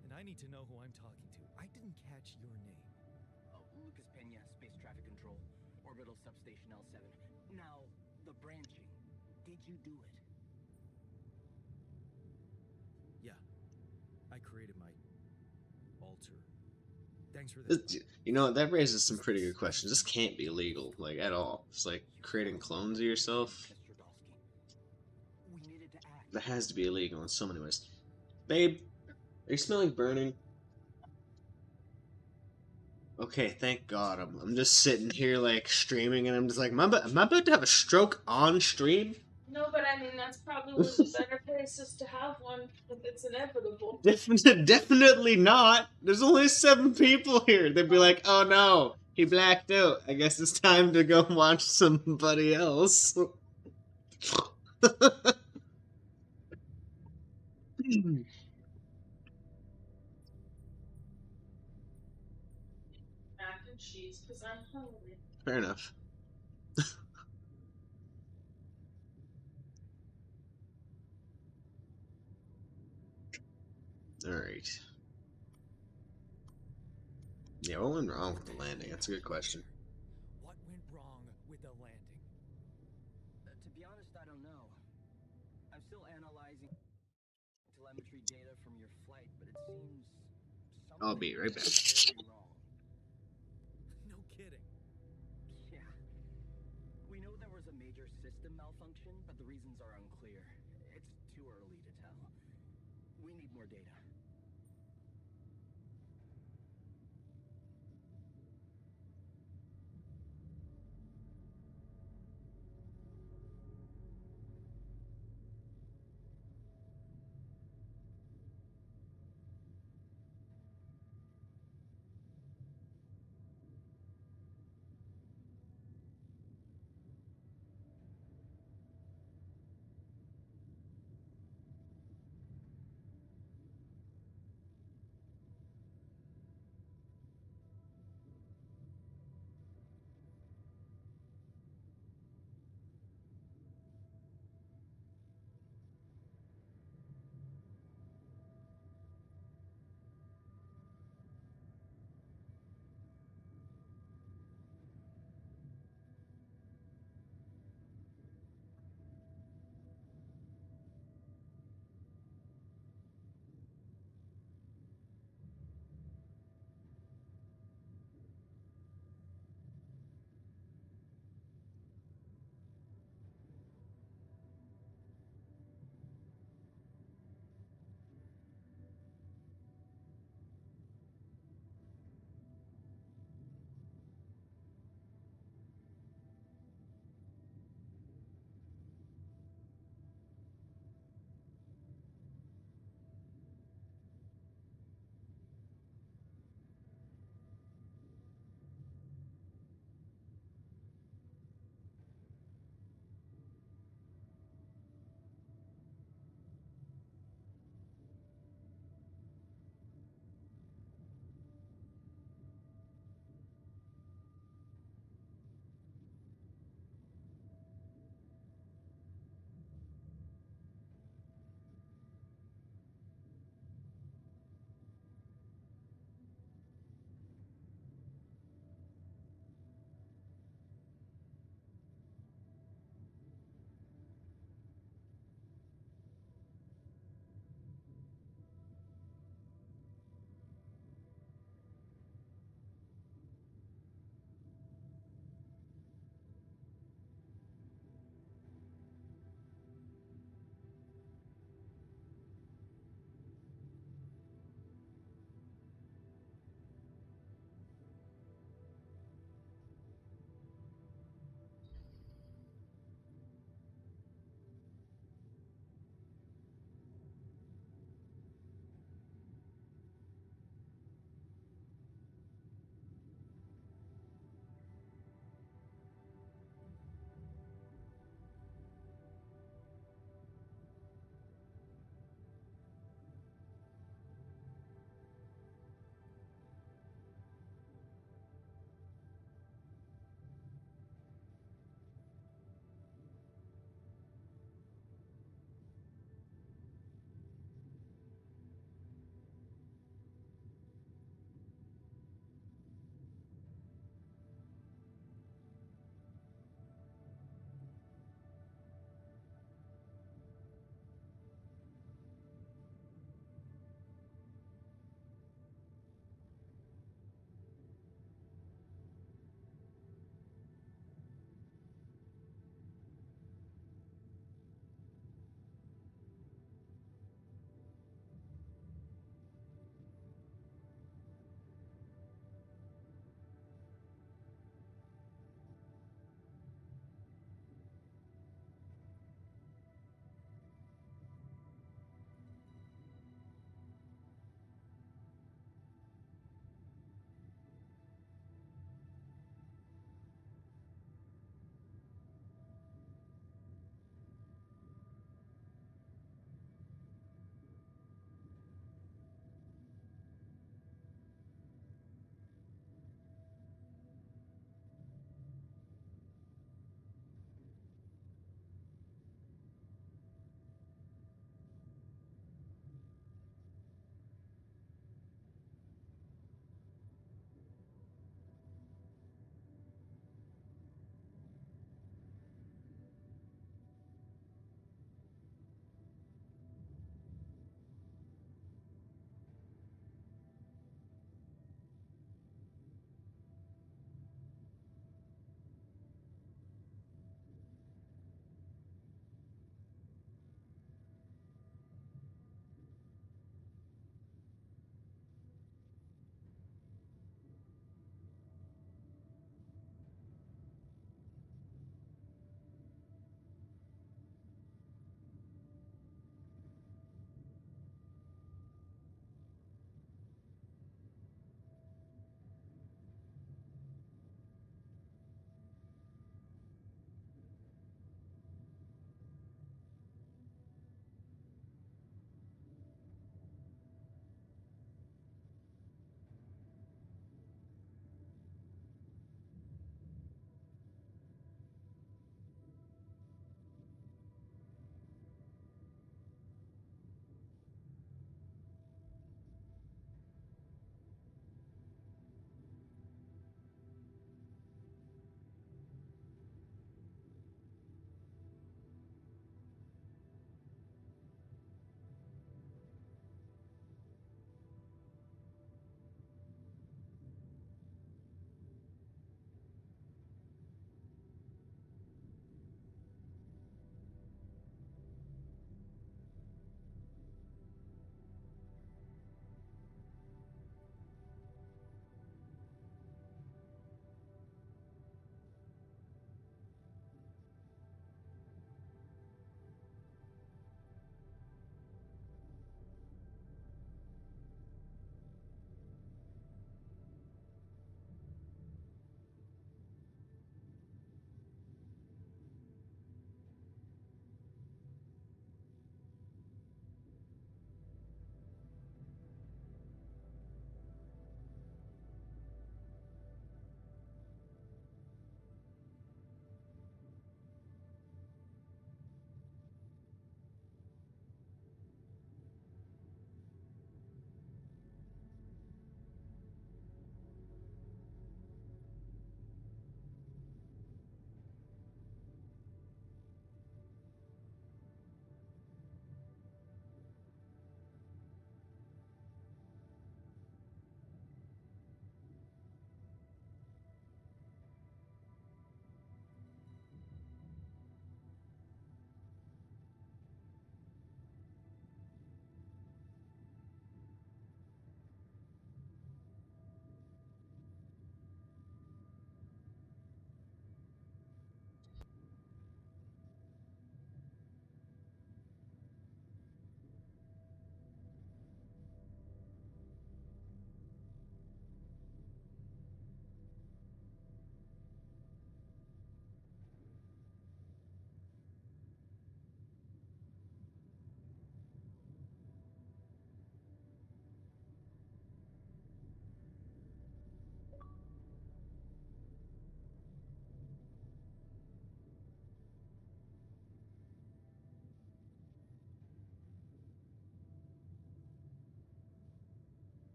And I need to know who I'm talking to. I didn't catch your name. Oh, Lucas Pena, Space Traffic Control, Orbital Substation L7. Now, the branching. Did you do it? Yeah. I created my altar. Thanks for this. You know, that raises some pretty good questions. This can't be legal, like, at all. It's like creating clones of yourself. Mr. Dalsky. We needed to act. That has to be illegal in so many ways. Babe, are you smelling burning? Okay, thank God. I'm just sitting here, like, streaming, and I'm just like, am I about to have a stroke on stream? No, but I mean, that's probably one of the better places to have one if it's inevitable. Definitely not. There's only 7 people here. They'd be like, oh no, he blacked out. I guess it's time to go watch somebody else. Mac and cheese, because I'm hungry. Fair enough. Alright. Yeah, what went wrong with the landing? That's a good question. What went wrong with the landing? To be honest, I don't know. I'm still analyzing telemetry data from your flight, but it seems something I'll be right back. is very wrong. No kidding. Yeah. We know there was a major system malfunction, but the reasons are unclear. It's too early to tell. We need more data.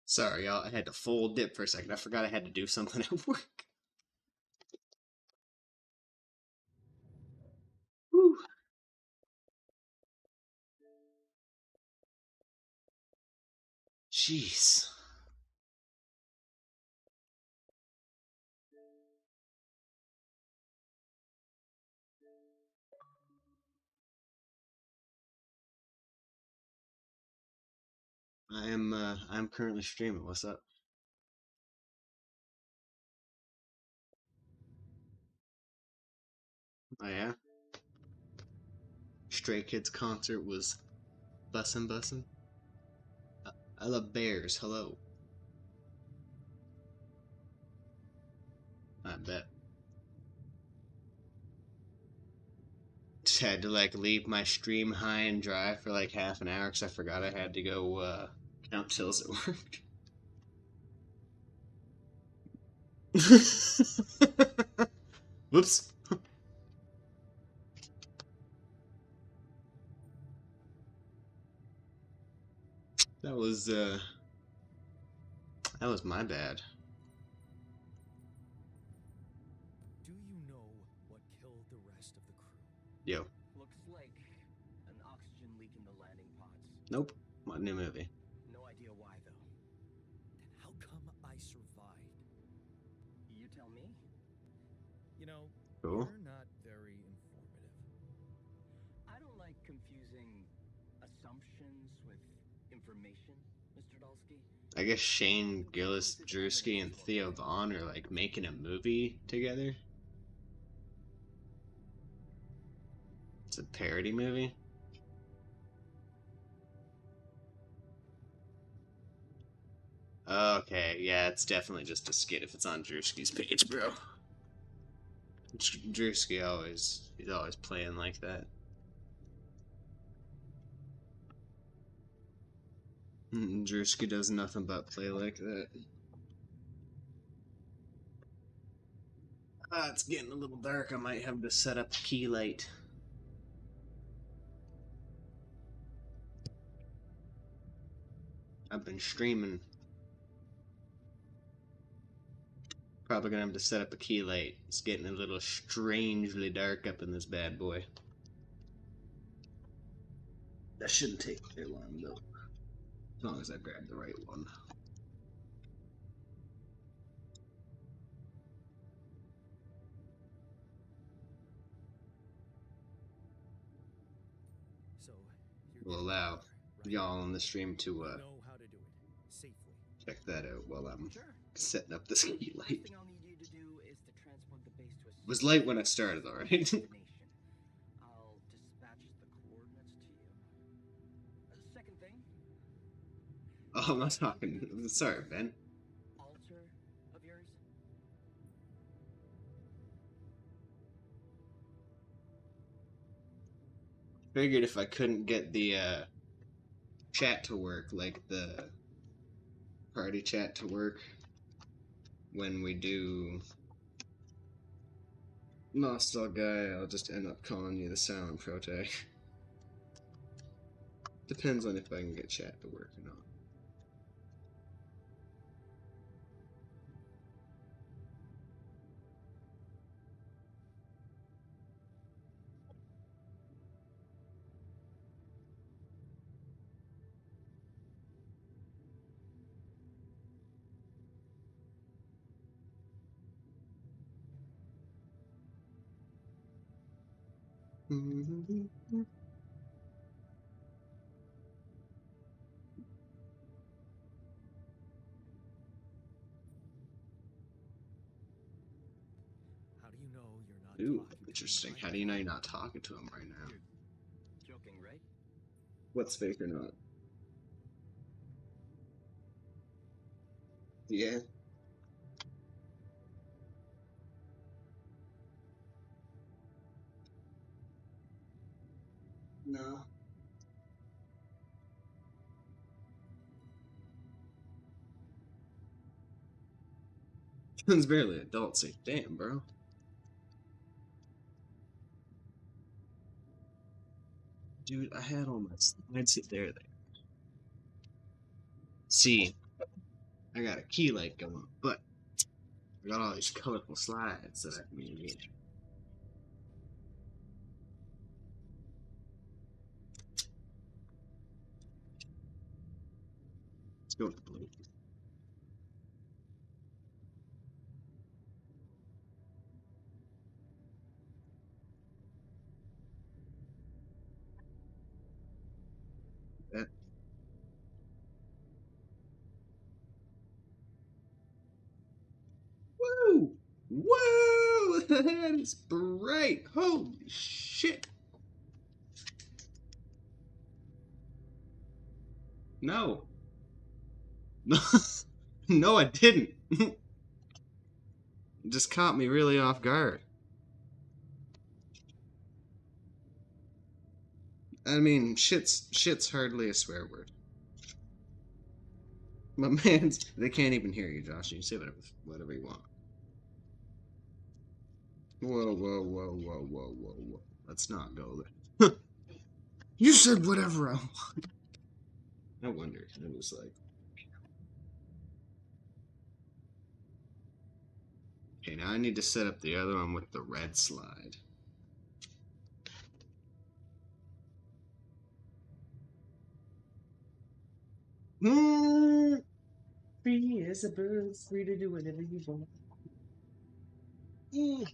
Sorry, y'all. I had to full dip for a second. I forgot I had to do something at work. Whew. Jeez. I'm currently streaming. What's up? Oh yeah? Stray Kids concert was bussin'. I love bears. Hello. I bet. Just had to like leave my stream high and dry for like half an hour because I forgot I had to go count tills at work. Whoops. That was my bad. Do you know what killed the rest of the crew? Yo. Looks like an oxygen leak in the landing pods. Nope. What new movie? No idea why, though. Then how come I survived? You tell me. You know, Cool. you're not very informative. I don't like confusing assumptions with information, Mr. Dalsky. I guess Shane Gillis Drewski and Theo Vaughn are like making a movie together. It's a parody movie. Okay, yeah, it's definitely just a skit if it's on Drewski's page, bro. Drewski he's always playing like that. Drewski does nothing but play like that. It's getting a little dark. I might have to set up a key light. I've been streaming. Probably gonna have to set up a key light. It's getting a little strangely dark up in this bad boy. That shouldn't take very long though. As long as I grab the right one. So We'll getting allow there, right? y'all on the stream to You know how to do it safely. check that out while I'm Sure. setting up this key First light. thing I'll need you to do is to transport the base to a It was light when I started, safe alright? destination. I'll dispatch the coordinates to you. Second thing, Oh, I'm not talking. Sorry, Ben. altar of yours. Figured if I couldn't get the chat to work, like the party chat to work when we do Nostal Guy, I'll just end up calling you the Silent Prote. Depends on if I can get chat to work or not. How do you know you're not Ooh, talking to me interesting. right How do you know now? you're not talking to him right now? You're joking, right? What's fake or not? Yeah. No. It's barely adult, so damn, bro. Dude, I had all my slides. There. See, I got a key light going, but I got all these colorful slides that I can use. Let's go with the blue. That. Woo! Whoa! That is bright! Holy shit! No. No, no, I didn't. It just caught me really off guard. I mean, shit's hardly a swear word. My man's, they can't even hear you, Josh. You can say whatever you want. Whoa, whoa, whoa, whoa, whoa, whoa, whoa. Let's not go there. You said whatever I want. I wondered. It was like. Okay, now I need to set up the other one with the red slide. Free as a bird, free to do whatever you want. And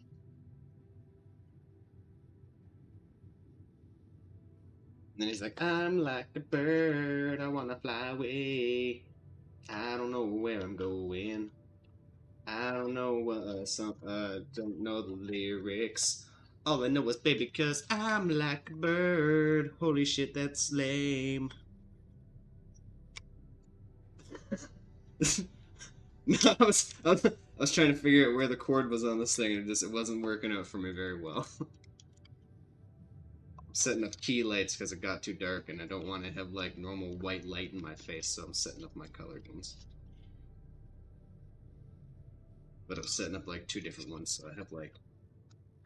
then he's like, I'm like a bird, I wanna fly away. I don't know where I'm going. I don't know don't know the lyrics. All I know is baby, 'cause I'm like a bird. Holy shit, that's lame. No, I was trying to figure out where the chord was on this thing, and it wasn't working out for me very well. I'm setting up key lights because it got too dark, and I don't want to have like normal white light in my face, so I'm setting up my colored ones. But I'm setting up like two different ones, so I have like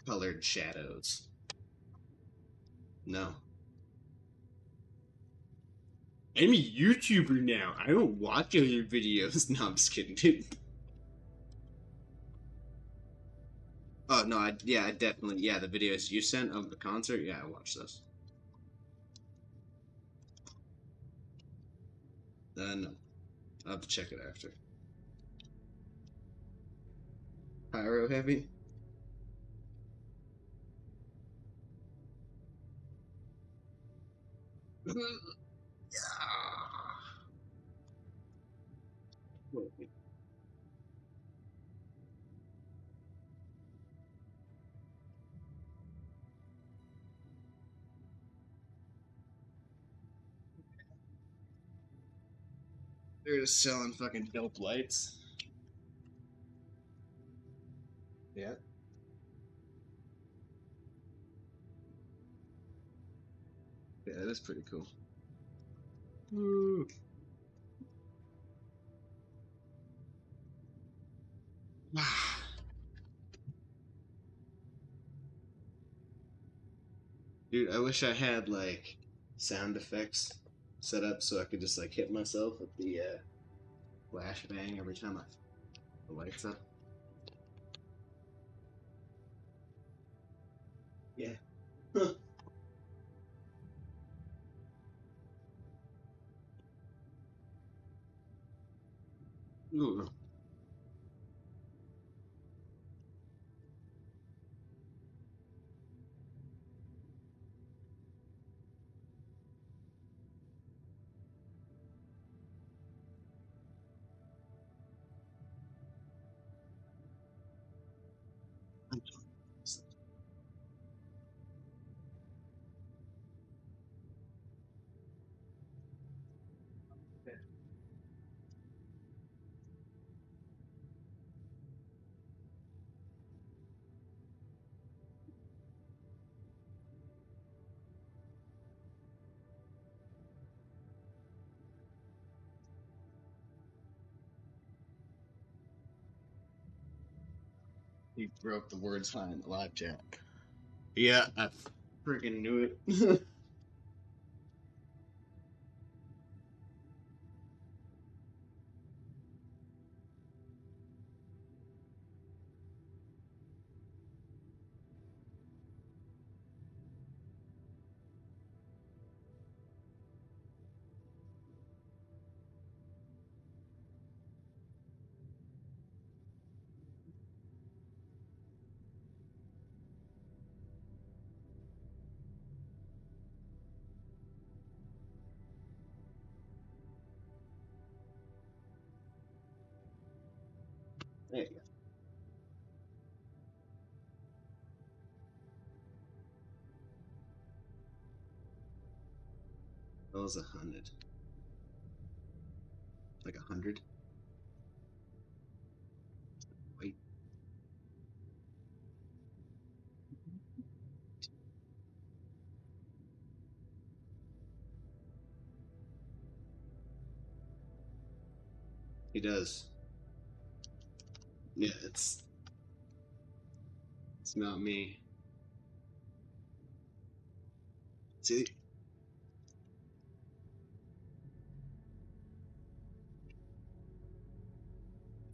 colored shadows. No. I'm a YouTuber now. I don't watch other videos. No, I'm just kidding, dude. Oh no, I definitely, the videos you sent of the concert, I watched those. No, I'll have to check it after. Pyro heavy. They're just selling fucking dope lights. Yeah. Yeah, that is pretty cool. Woo. Dude, I wish I had like sound effects set up so I could just like hit myself with the flashbang every time the lights up. Yeah. Ooh. He broke the words high in the live chat. Yeah, I freaking knew it. There you go. That was 100. Like 100. Wait. He does. Yeah, it's not me. See,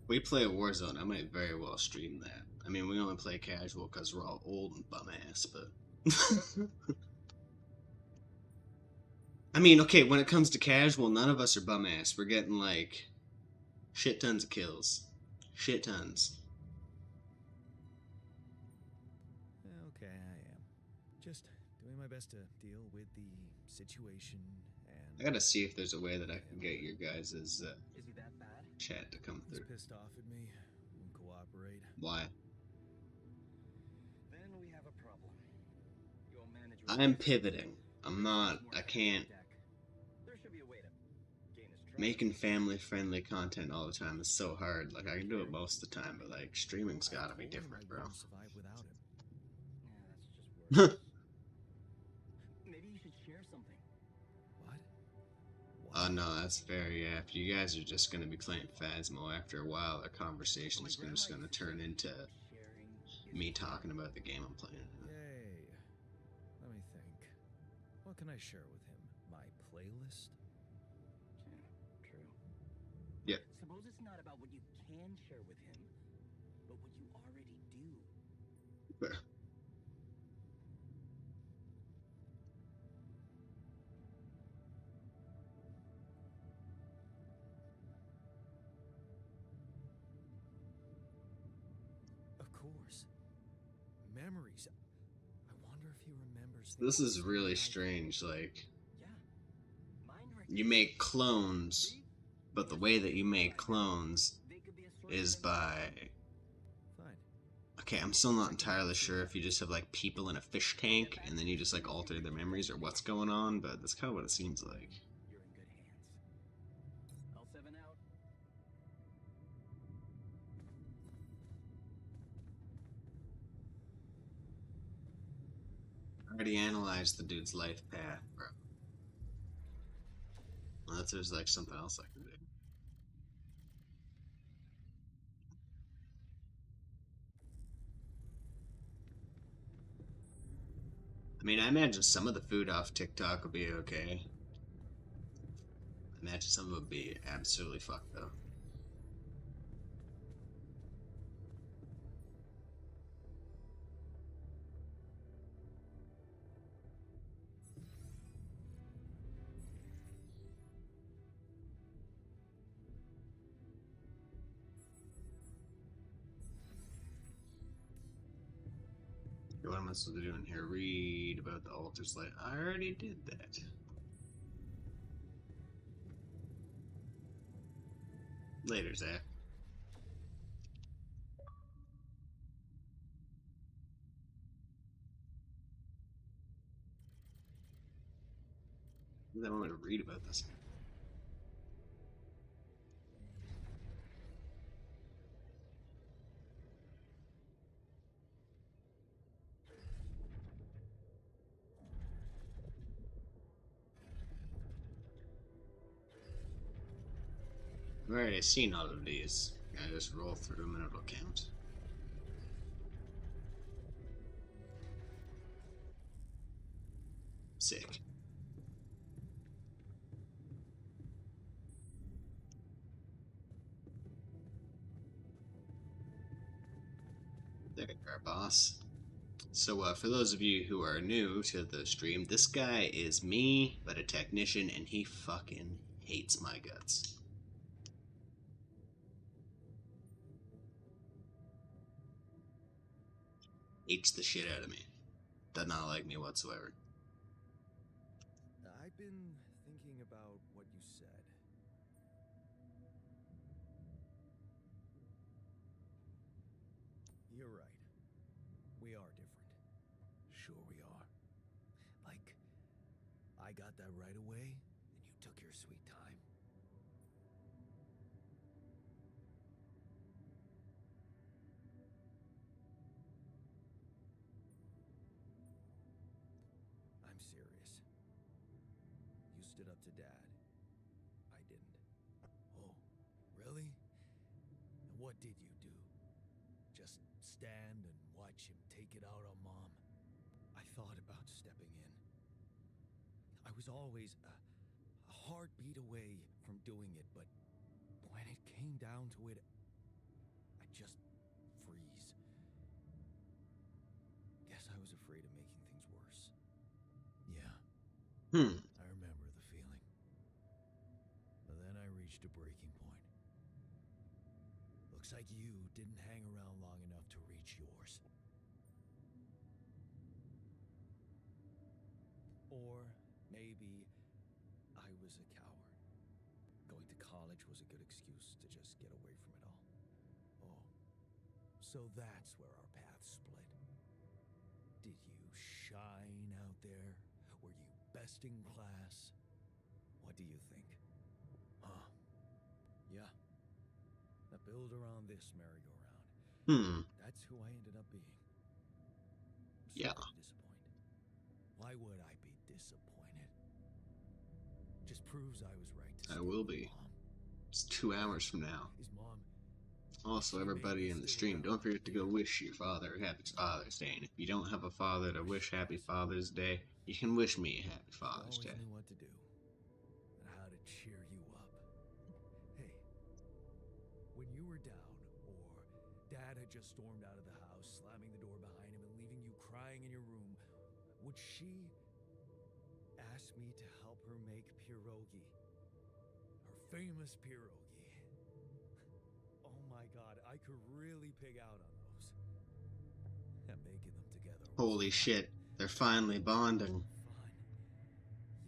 we play a Warzone. I might very well stream that. I mean, we only play casual because we're all old and bum ass, but. I mean, okay, when it comes to casual, none of us are bum ass. We're getting like shit tons of kills. Shit tons. Okay, I am. Just doing my best to deal with the situation I and... gotta see if there's a way that I can get your guys' Is he that bad? chat to come He's through. pissed off at me. Won't cooperate. Why? Then we have a problem. Your manager. I'm pivoting. I'm not. I can't. There should be a way to gain his trust. Making family-friendly content all the time is so hard. Like, I can do it most of the time, but like, streaming's gotta be different, bro. Survive without him. Yeah, that's just worse. Maybe you should share something. What? No, that's fair, yeah. If you guys are just gonna be playing Phasmo after a while, our conversation is just gonna turn into me talking about the game I'm playing. Yay. Let me think. What can I share with him? My playlist? Yeah, true. Yep. Suppose it's not about what you can share with him, but what you already do. Fair. Of course. Memories. I wonder if he remembers. This things is really I- strange, like, Yeah. Mind you make clones, but the way that you make clones They could be a source is of by... Fine. Okay, I'm still not entirely sure if you just have, like, people in a fish tank, and then you just, like, alter their memories or what's going on, but that's kind of what it seems like. You're in good hands. L7 out. I already analyzed the dude's life path, bro. Unless there's, like, something else I can do. I mean, I imagine some of the food off TikTok will be okay. I imagine some of it would be absolutely fucked, though. What am I supposed to do in here? Read about the altars light. I already did that. Later, Zach. I want to read about this. I've already seen all of these. I just roll through them and it'll count. Sick. There you are, boss. So, for those of you who are new to the stream, this guy is me, but a technician, and he fucking hates my guts. Hates the shit out of me. Does not like me whatsoever. I've been thinking about what you said. you're right. We are different. Sure we are. Like, I got that right away, and you took your sweet time. I'm serious. You stood up to Dad. I didn't. Oh, really? And what did you do? Just stand and watch him take it out on Mom? I thought about stepping in. I was always a heartbeat away from doing it, but when it came down to it, I just freeze. Guess I was afraid of making things worse. Yeah, I remember the feeling. But then I reached a breaking point. Looks like you didn't hang around long enough to reach yours. Or maybe I was a coward. Going to college was a good excuse to just get away from it all. Oh, so that's where our paths split. Did you shine out there? Were you best in class? What do you think? Huh? Yeah. I build around this merry-go-round. That's who I ended up being. I'm Yeah. sorry to disappoint. Why would I be disappointed? Just proves I was right to I stick will with be. Mom. It's 2 hours from now. Is Mom? Also, everybody in the stream, don't forget to go wish your father a happy Father's Day. And if you don't have a father to wish happy Father's Day, you can wish me a happy She Father's always Day. knew what to do and how to cheer you up. Hey, when you were down, or Dad had just stormed out of the house, slamming the door behind him and leaving you crying in your room, would she ask me to help her make pierogi? Her famous pierogi. Oh my God, I could really pig out on those. And making them together. was Holy fun. shit, they're finally bonding. Fun.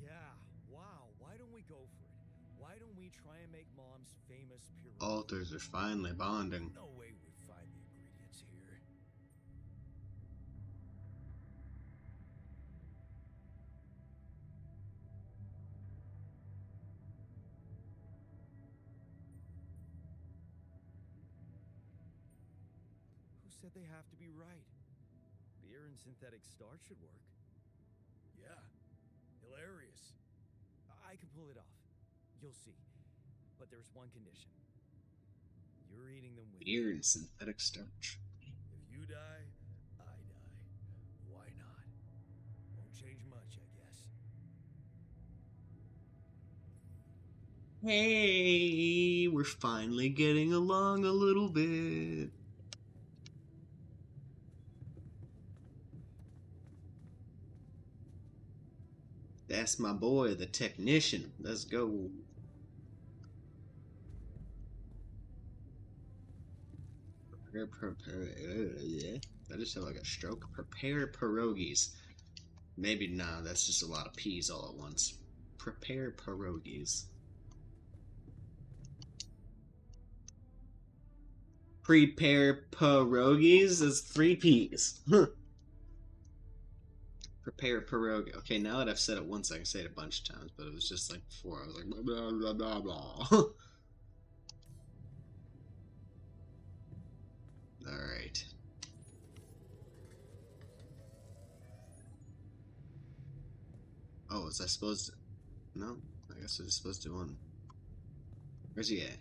Yeah, wow, why don't we go for it? Why don't we try and make Mom's famous pierogi? Alters are finally bonding. No way we'd find the ingredients here. Who said they have to be right? Beer and synthetic starch should work. Yeah, hilarious. I can pull it off. You'll see. But there's one condition. You're eating them with Beer me. and synthetic starch. If you die, I die. Why not? Won't change much, I guess. Hey, we're finally getting along a little bit. That's my boy, the technician. Let's go. Yeah. I just had like a stroke. Prepare pierogies. Maybe nah, that's just a lot of peas all at once. Prepare pierogies. Prepare pierogies is 3 P's. Prepare pierogi. Okay, now that I've said it once, I can say it a bunch of times, but it was just like before. I was like, blah, blah, blah, blah, blah. Alright. Oh, was I supposed to? No? I guess I was supposed to one. Where's he at?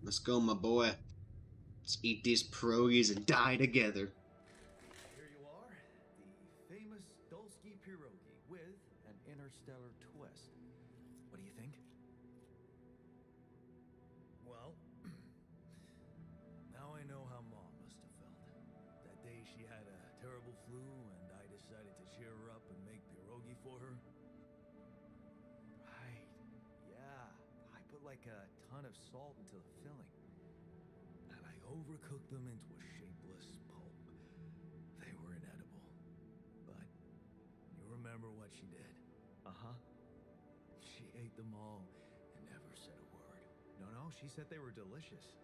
Let's go, my boy. Let's eat these pierogies and die together. Here you are, the famous Dulski pierogi with an interstellar twist. What do you think? Well, now I know how Mom must have felt. That day she had a terrible flu and I decided to cheer her up and make pierogi for her. Right, yeah. I put like a ton of salt into the filling. And I overcooked them into a shapeless pulp. They were inedible. But you remember what she did? Uh-huh. She ate them all and never said a word. No, she said they were delicious.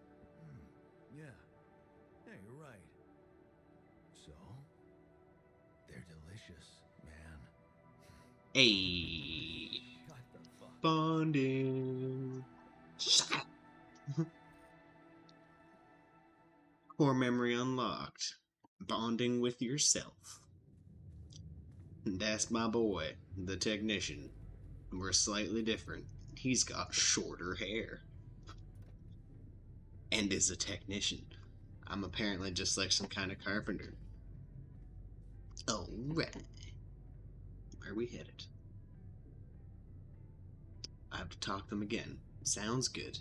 Yeah. Yeah, you're right. So, they're delicious, man. Hey, What the fuck? bonding. Shut up. Core memory unlocked. Bonding with yourself. That's my boy, the technician. We're slightly different. He's got shorter hair. And is a technician. I'm apparently just like some kind of carpenter. Alright. Where are we headed? I have to talk them again. Sounds good.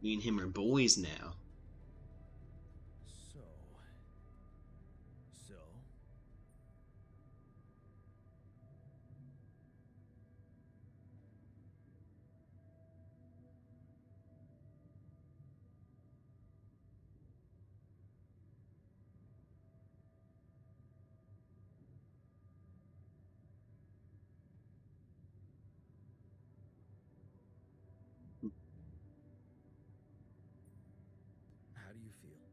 Me and him are boys now. So. How do you feel?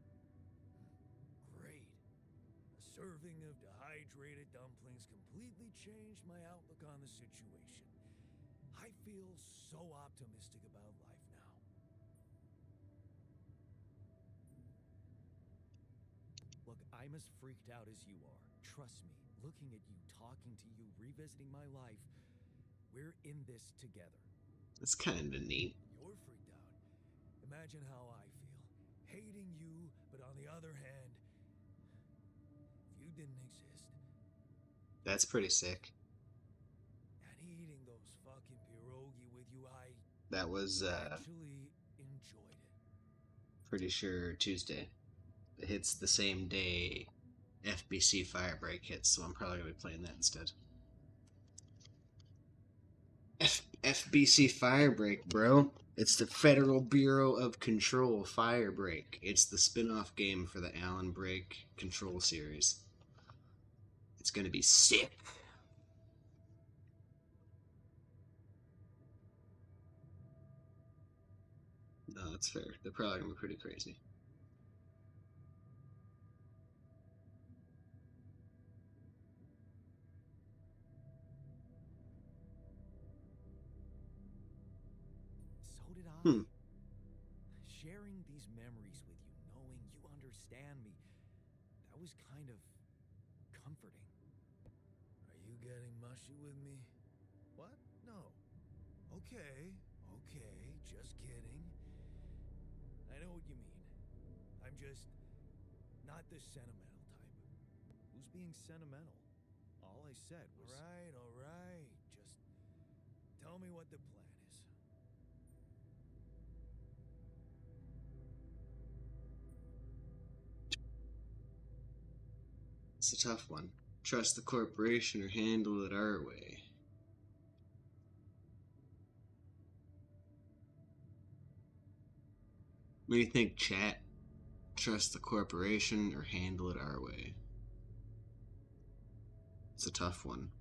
Great. A serving of dehydrated dumplings completely changed my outlook on the situation. I feel so optimistic about life now. Look, I'm as freaked out as you are. Trust me, looking at you, talking to you, revisiting my life, we're in this together. It's kind of neat. You're freaked out. Imagine how I feel. Hating you, but on the other hand, if you didn't exist. That's pretty sick. And eating those fucking pierogi with you, I That was, actually enjoyed it. pretty sure Tuesday. It hits the same day FBC Firebreak hits, so I'm probably gonna be playing that instead. FBC Firebreak, bro. It's the Federal Bureau of Control Firebreak. It's the spin-off game for the Alan Break Control series. It's gonna be sick. No, that's fair. They're probably gonna be pretty crazy. So did I. Hmm. Sharing these memories with you, knowing you understand me, that was kind of comforting. Are you getting mushy with me? What? No. Okay, just kidding. I know what you mean. I'm just not the sentimental type. Who's being sentimental? All I said was... All right. Just tell me what the plan is. It's a tough one. Trust the corporation or handle it our way. What do you think, chat? Trust the corporation or handle it our way? It's a tough one.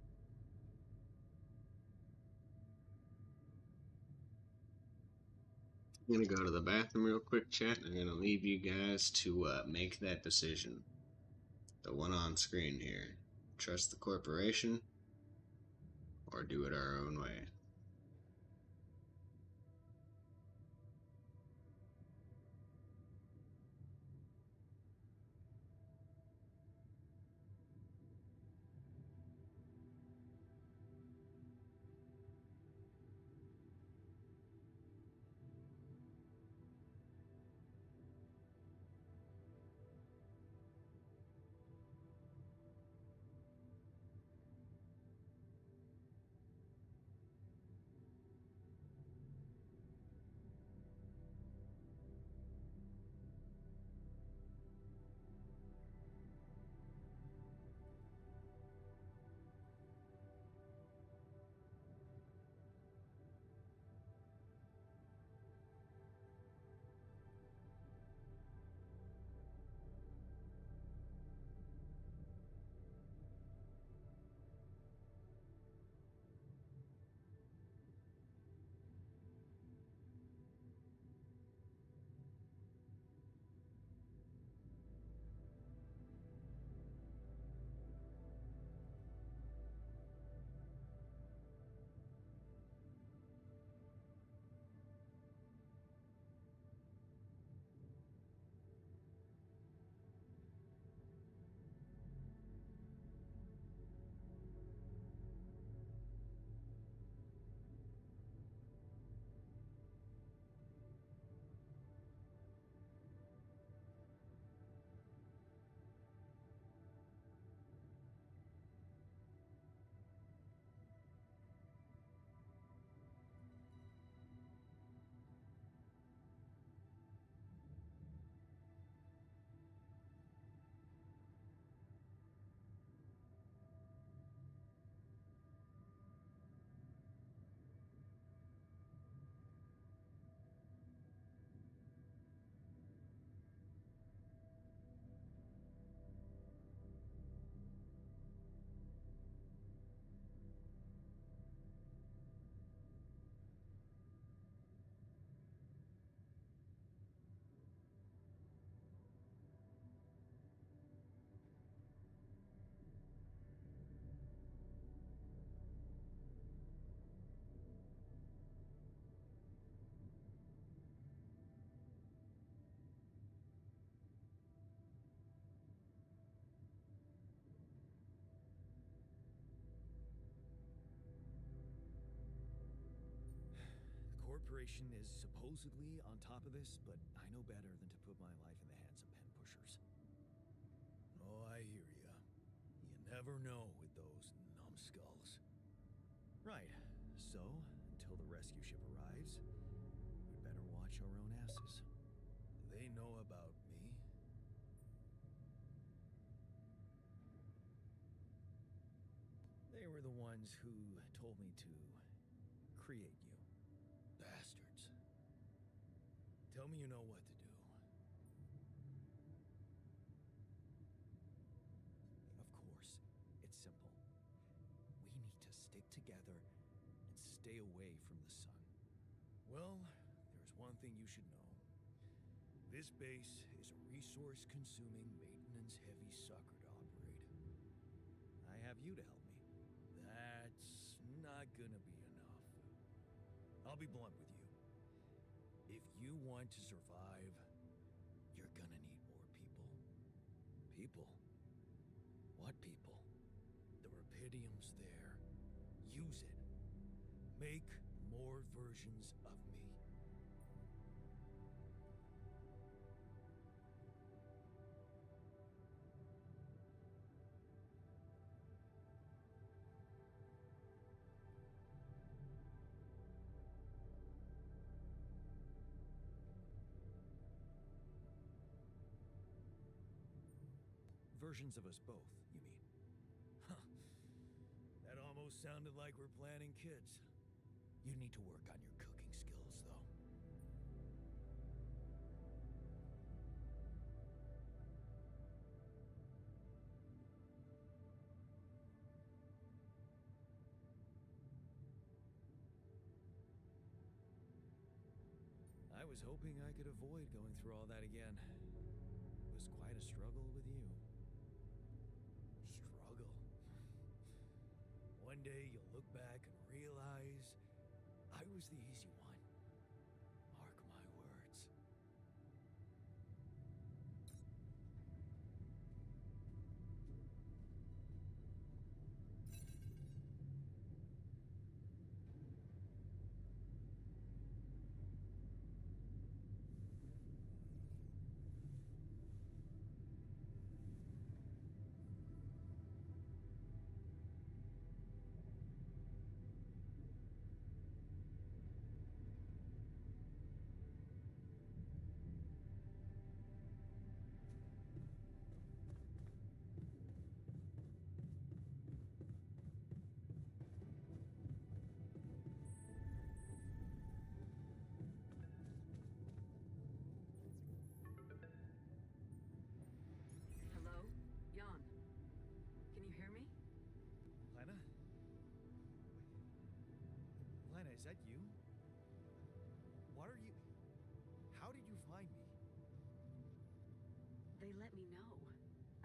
I'm gonna go to the bathroom real quick, chat, and I'm gonna leave you guys to make that decision. The one on screen here. Trust the corporation or do it our own way. Federation is supposedly on top of this, but I know better than to put my life in the hands of pen pushers. Oh, I hear ya. You never know with those numbskulls. Right, so, until the rescue ship arrives, we'd better watch our own asses. Do they know about me? They were the ones who told me to create you. Bastards. Tell me you know what to do. Of course, it's simple. We need to stick together and stay away from the sun. Well, there's one thing you should know. This base is a resource-consuming, maintenance-heavy sucker to operate. I have you to help me. That's not gonna be enough. I'll be blunt with you. If you want to survive, you're gonna need more people. People? What people? The Rapidium's there. Use it. Make more versions of me. Versions of us both, you mean? Huh. That almost sounded like we're planning kids. You need to work on your cooking skills, though. I was hoping I could avoid going through all that again. It was quite a struggle with you. Struggle? One day you'll look back and realize I was the easy one. Mark my words. Hello? Jan. Can you hear me? Lena? Lena, is that you? What are you... How did you find me? They let me know.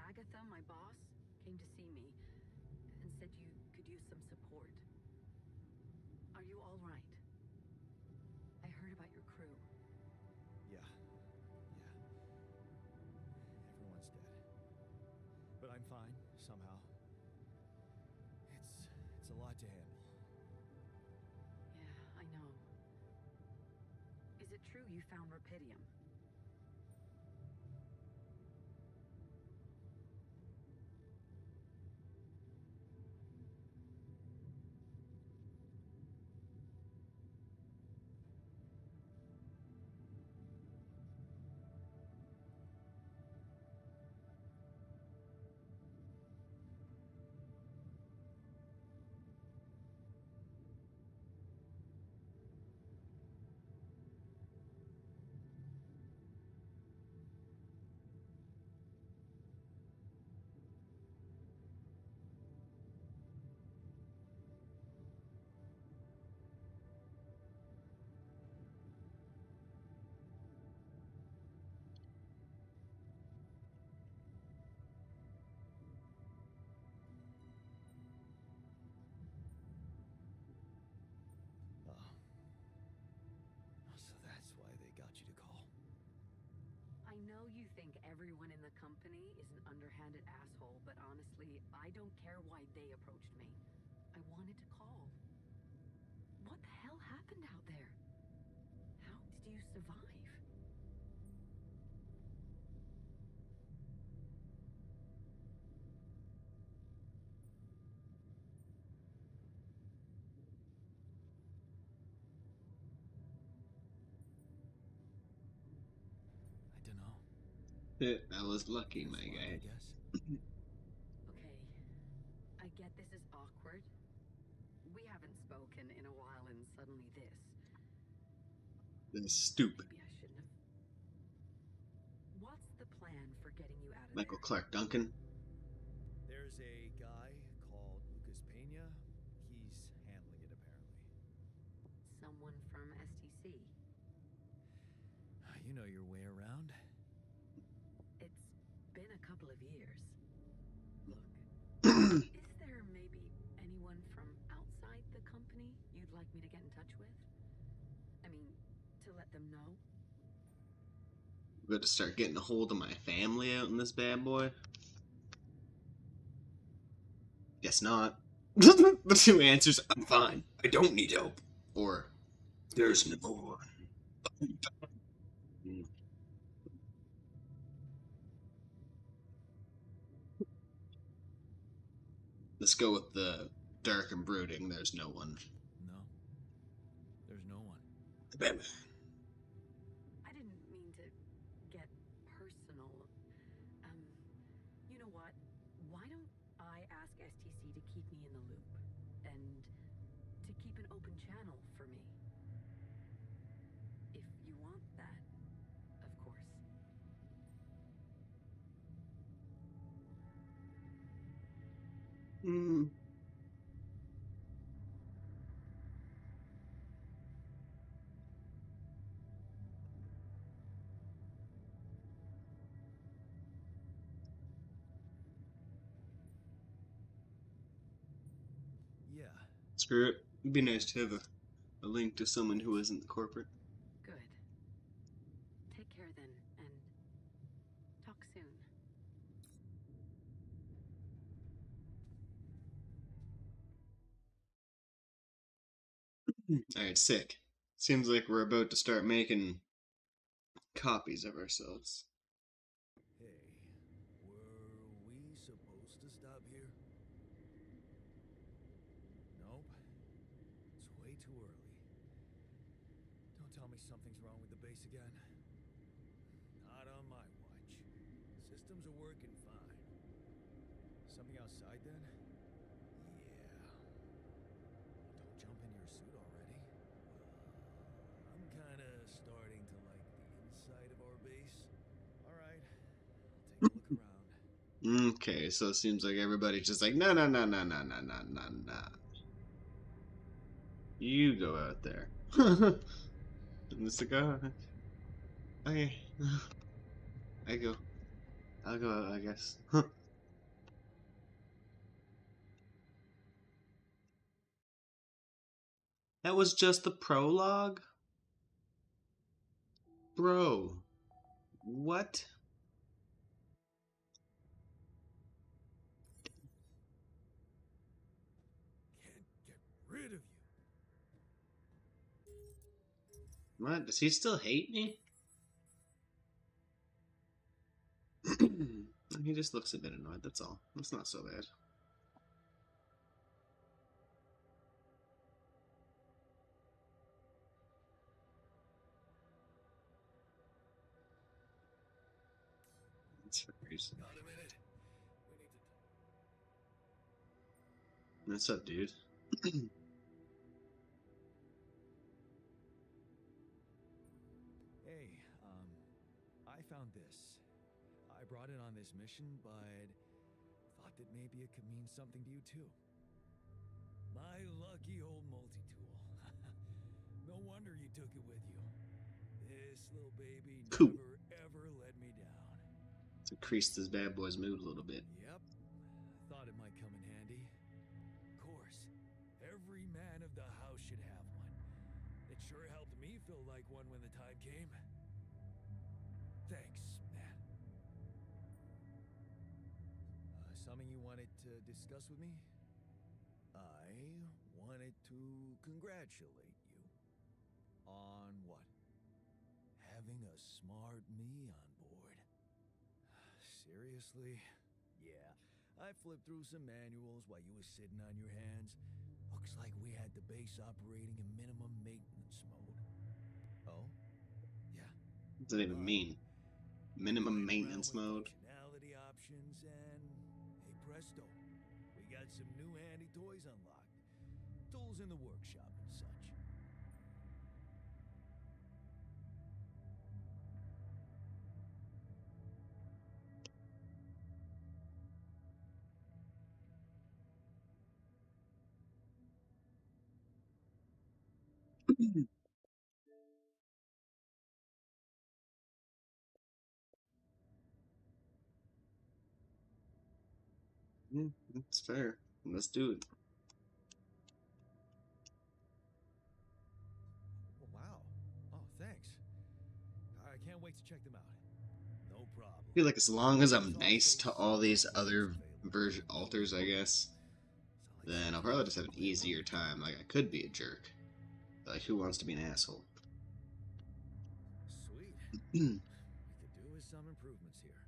Agatha, my boss, came to see me and said you could use some support. Are you all right? I heard about your crew. Yeah. Everyone's dead. But I'm fine, somehow. It's a lot to handle. Yeah, I know. Is it true you found Rapidium? So that's why they got you to call. I know you think everyone in the company is an underhanded asshole, but honestly, I don't care why they approached me. I wanted to call. What the hell happened out there? do you survive? I don't know. I was lucky, my Guess luck, guy. I guess. Okay, I get this is awkward. We haven't spoken in a while, and suddenly this. That's stupid. Maybe I shouldn't have. What's the plan for getting you out of Michael there? Clark Duncan. There's a guy called Lucas Pena. He's handling it, apparently. Someone from STC. You know your way around. It's been a couple of years. Look, is there maybe anyone from outside the company you'd like me to get in touch with? I mean, to let them know? Got to start getting a hold of my family out in this bad boy. Guess not. The two answers: I'm fine. I don't need help. Or there's no one. Let's go with the dark and brooding. There's no one. No. There's no one. Bam. I didn't mean to get personal. You know what? Why don't I ask STC to keep me in the loop? And to keep an open channel for me? If you want that, of course. Mm. Yeah. Screw it. It'd be nice to have a link to someone who isn't corporate. Good. Take care then, and talk soon. Alright, sick. Seems like we're about to start making copies of ourselves. Hey, were we supposed to stop here? Nope. It's way too early. Don't tell me something's wrong with the base again. Not on my watch. Systems are working fine. Something outside then? Yeah. Don't jump in your suit already. I'm kinda starting to like the inside of our base. Alright, I'll take a look around. Okay, so it seems like everybody's just like, no, no, no, no, no, no, no, no, no. You go out there. And it's like, oh, okay. I go. I'll go out, I guess. That was just the prologue? Bro. What? Can't get rid of you. What? Does he still hate me? He just looks a bit annoyed, that's all. That's not so bad. That's for reason. Got a minute? We need to. What's up, dude? Hey, I found this. I brought it on this mission, but thought that maybe it could mean something to you too. My lucky old multi-tool. No wonder you took it with you. This little baby Cool. never ever let me down. It's increased this bad boy's mood a little bit. Yep, thought it might come in handy. Of course, every man of the house should have one. It sure helped me feel like one when the time came. Thanks, man. Something you wanted to discuss with me? I wanted to congratulate you. On what? smart me on board. Seriously? Yeah, I flipped through some manuals while you was sitting on your hands. Looks like we had the base operating in minimum maintenance mode. Oh? Yeah. What does that even mean? Minimum maintenance mode? Functionality options and hey presto, we got some new handy toys unlocked. Tools in the workshop and such. Yeah, that's fair. Let's do it. Oh, wow. Oh, thanks. I can't wait to check them out. No problem. I feel like as long as I'm nice to all these other version alters, I guess, then I'll probably just have an easier time. Like, I could be a jerk. Like, who wants to be an asshole? Sweet. We could do with some improvements here.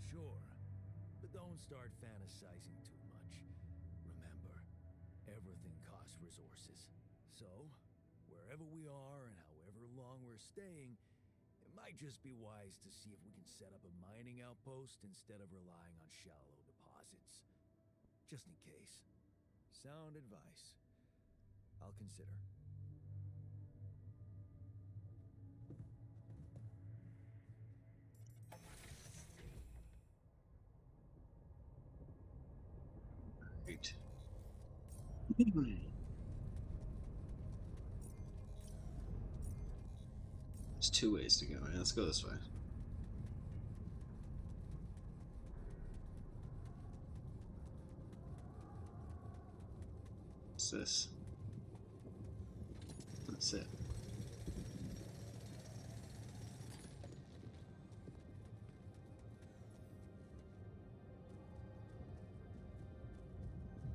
Sure, but don't start fantasizing too much. Remember, everything costs resources. So, wherever we are and however long we're staying, it might just be wise to see if we can set up a mining outpost instead of relying on shallow deposits. Just in case. Sound advice. I'll consider. Right. There's two ways to go. Yeah, let's go this way. What's this? That's it.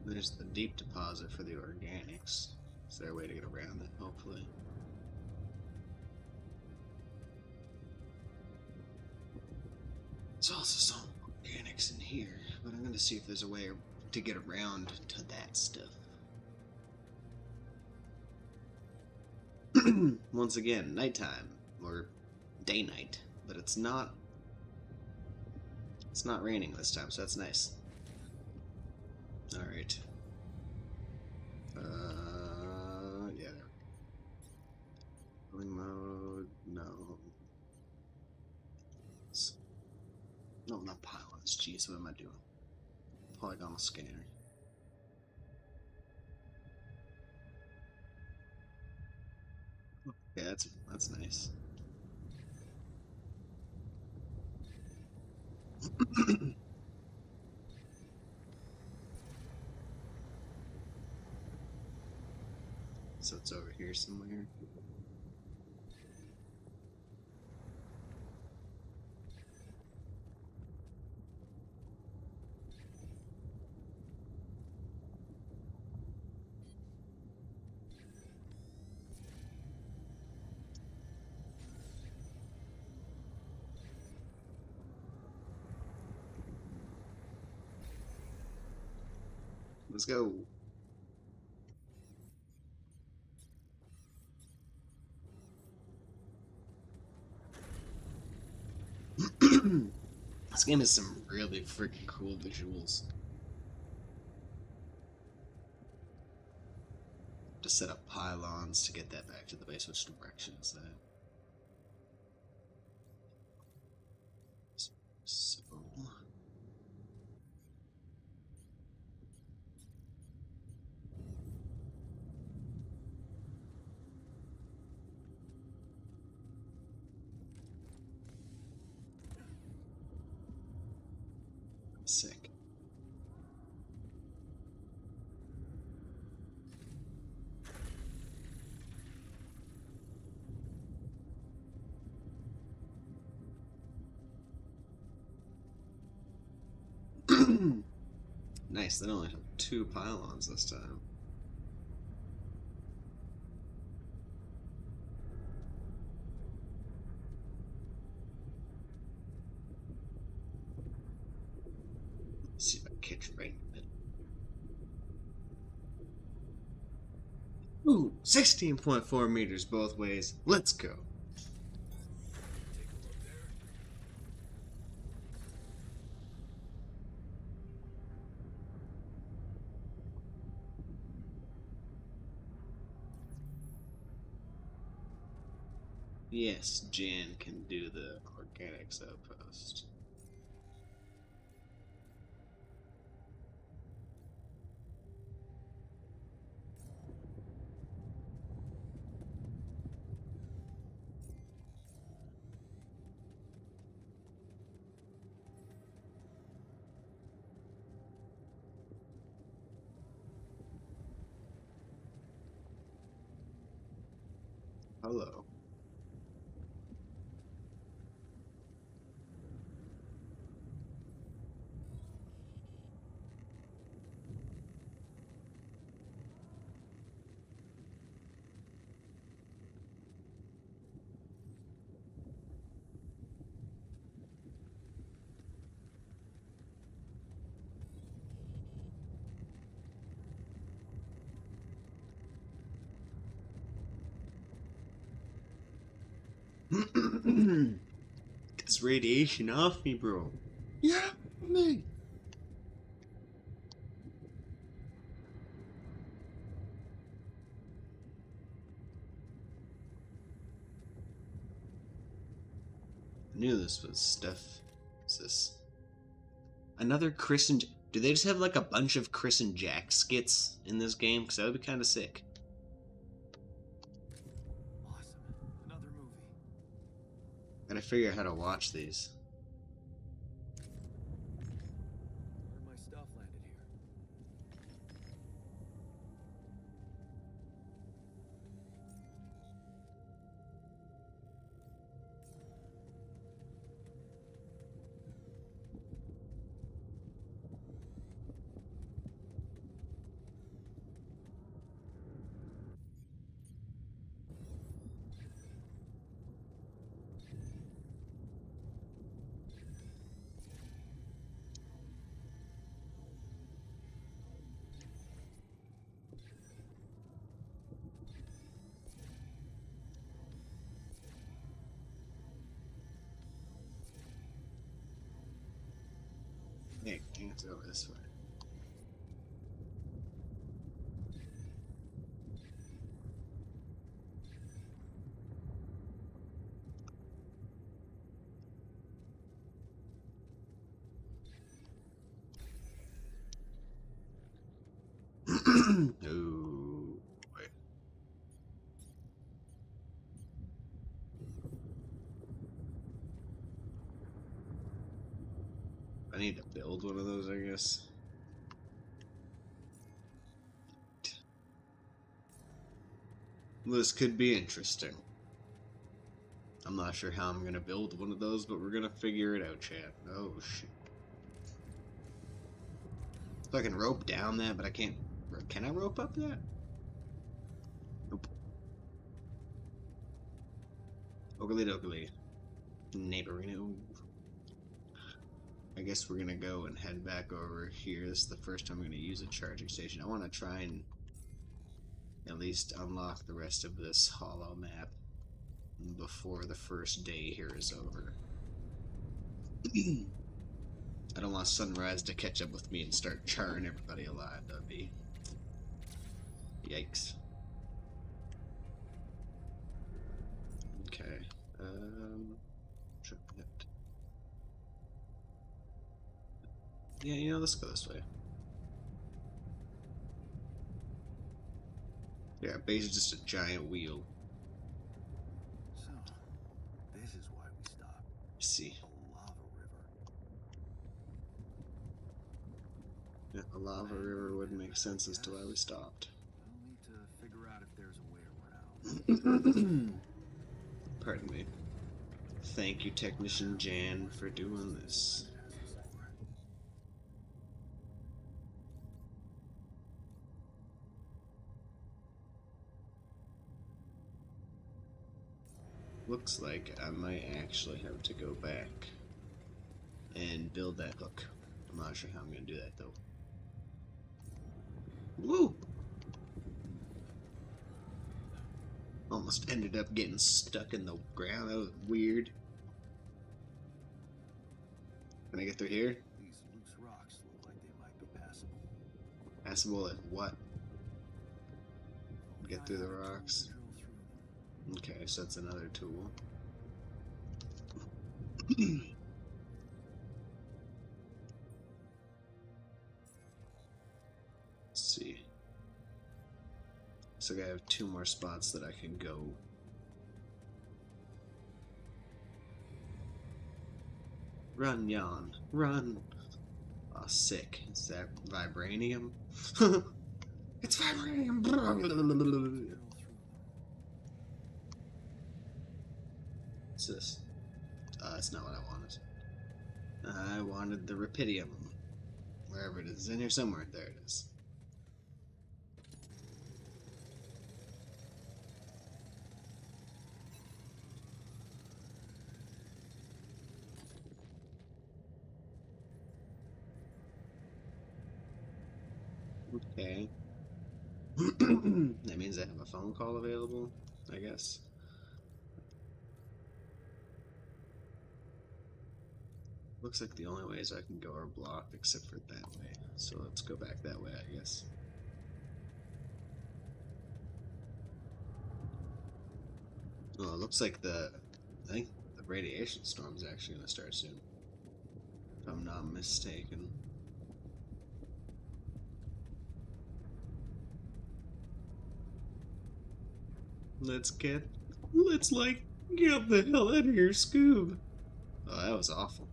There's the deep deposit for the organics. Is there a way to get around it, hopefully? There's also some organics in here, but I'm gonna see if there's a way to get around to that stuff. Once again, nighttime, or day-night, but it's not raining this time, so that's nice. Alright. Yeah. Rolling mode, no. No, not pylons, jeez, what am I doing? Polygonal scanner. Yeah, that's nice. So it's over here somewhere. Let's go. This game has some really freaking cool visuals. To set up pylons to get that back to the base. Which direction is that? So... Sick. Nice, they only have 2 pylons this time. 16.4 meters both ways. Let's go. Take a look there. Yes, Jan can do the organics outpost. Hello. Get this radiation off me, bro. Yeah, me. I knew this was stuff. What's this? Another Chris and... Do they just have like a bunch of Chris and Jack skits in this game? Because that would be kind of sick. Awesome. Another movie. Gotta figure out how to watch these. Where my stuff landed here. Hey, let's go this way. Oh, wait. I need to build one of those, I guess. This could be interesting. I'm not sure how I'm gonna build one of those, but we're gonna figure it out, chat. Oh, shit. So I can rope down that, but I can't... Can I rope up that? Nope. Ogly doggly. Neighborino. I guess we're gonna go and head back over here. This is the first time I'm gonna use a charging station. I want to try and at least unlock the rest of this hollow map before the first day here is over. I don't want Sunrise to catch up with me and start charring everybody alive. That'd be... Yikes. Okay. Sure, yep. Yeah, you know, let's go this way. Yeah, our base is just a giant wheel. So, this is why we stopped. Let's see. A lava river. Yeah, a lava river would make sense as to why we stopped. We'll need to figure out if there's a way around. Pardon me. Thank you, Technician Jan, for doing this. Looks like I might actually have to go back and build that hook. I'm not sure how I'm going to do that, though. Woo! Almost ended up getting stuck in the ground. That was weird. Can I get through here? These loose rocks look like they might be passable. Passable at what? Only Get I through the have a tool to rocks. drill through them. Okay, so that's another tool. Let's see. So I have 2 more spots that I can go. Run, Yon. Run. Oh, sick. Is that vibranium? It's vibranium! Drill through them. What's this? That's not what I wanted. I wanted the Rapidium. Wherever it is. In here somewhere. There it is. Okay. That means I have a phone call available, I guess. Looks like the only ways I can go are blocked except for that way. So let's go back that way, I guess. Oh, it looks like I think the radiation storm's actually gonna start soon. If I'm not mistaken. Let's get the hell out of here, Scoob. Oh, that was awful.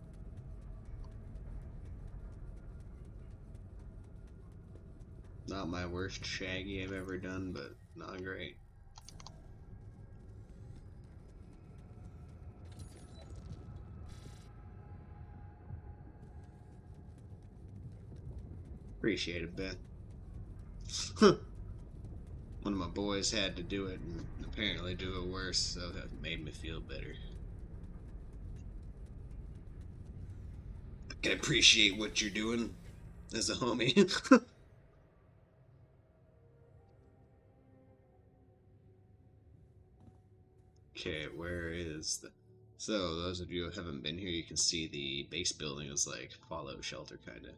Not my worst Shaggy I've ever done, but not great. Appreciate it, Ben. One of my boys had to do it and apparently do it worse, so that made me feel better. I can appreciate what you're doing as a homie. Okay, where is the... So, those of you who haven't been here, you can see the base building is like fallout shelter, kind of.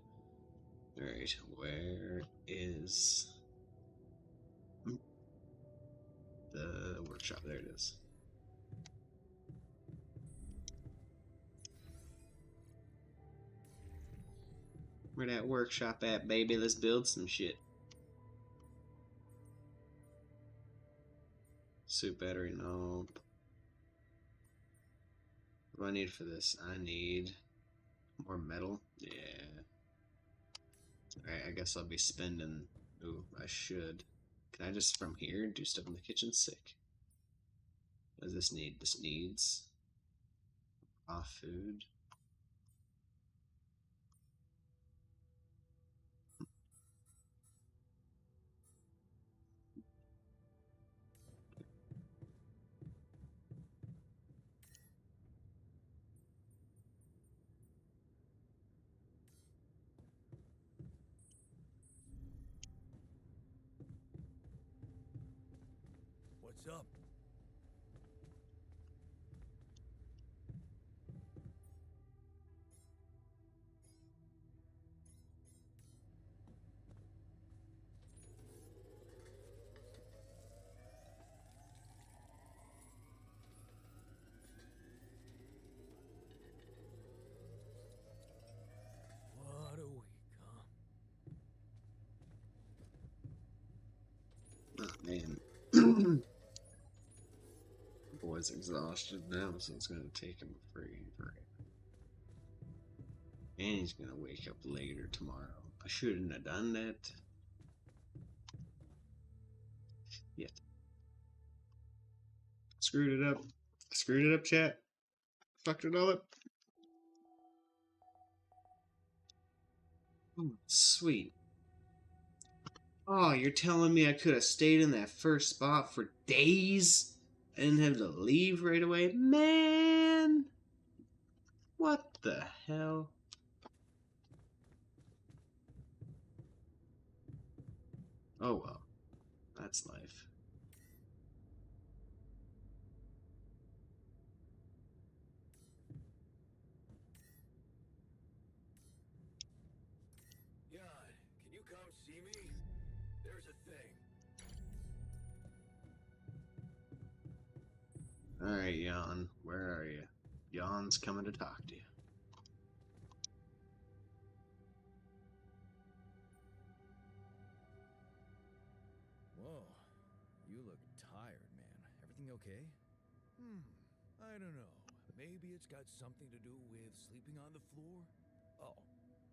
Alright, where is... the workshop? There it is. Where that workshop at, baby? Let's build some shit. Suit battery, no. What do I need for this? I need more metal. Yeah. Alright, I guess I'll be spending... Ooh, I should. Can I just, from here, do stuff in the kitchen? Sick. What does this need? This needs... raw food. What's up? What a week, huh? Oh, man. Boy's exhausted now, so it's gonna take him friggin' forever. And he's gonna wake up later tomorrow. I shouldn't have done that. Yet. Screwed it up. Screwed it up, chat. Fucked it all up. Oh, sweet. Oh, you're telling me I could have stayed in that first spot for days? I didn't have to leave right away? Man! What the hell? Oh well. That's life. thing. Alright, Jan, where are you? Jan's coming to talk to you. Whoa, you look tired, man. Everything okay? I don't know. Maybe it's got something to do with sleeping on the floor? Oh,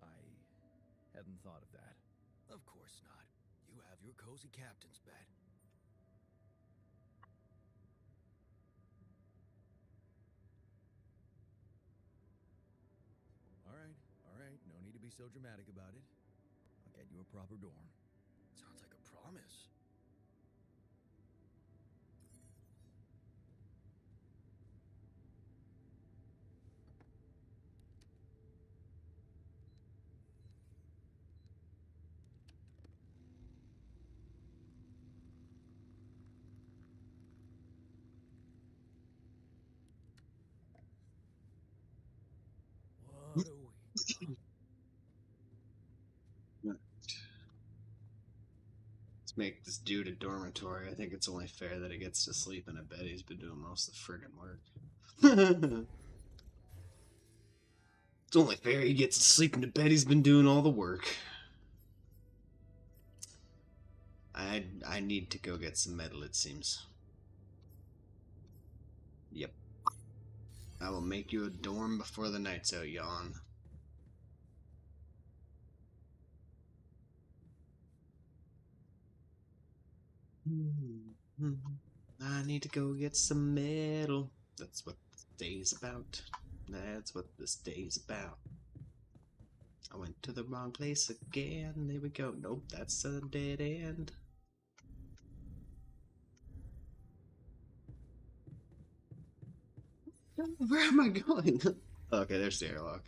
I hadn't thought of that. Of course not. You have your cozy captain's bed. All right, no need to be so dramatic about it. I'll get you a proper dorm. Sounds like a promise. What a week. Let's make this dude a dormitory. I think it's only fair that he gets to sleep in a bed. He's been doing most of the friggin' work. It's only fair he gets to sleep in a bed. He's been doing all the work. I need to go get some metal, it seems. Yep. I will make you a dorm before the night's out, Jan. I need to go get some metal. That's what this day's about. That's what this day's about. I went to the wrong place again. There we go. Nope, that's a dead end. Where am I going? Okay, there's the airlock.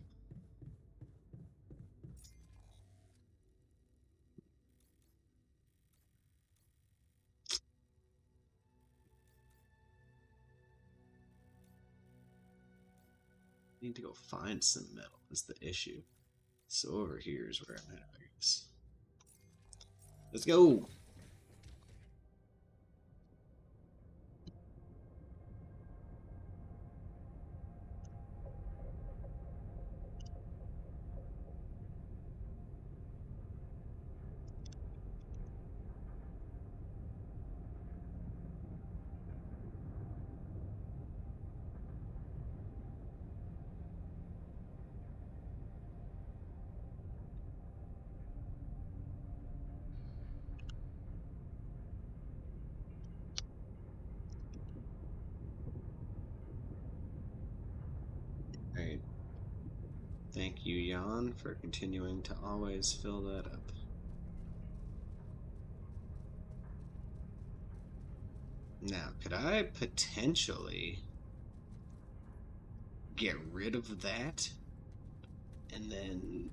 Need to go find some metal is the issue. So over here is where I'm at, I guess. Let's go! Alright. Thank you, Jan, for continuing to always fill that up. Now, could I potentially get rid of that and then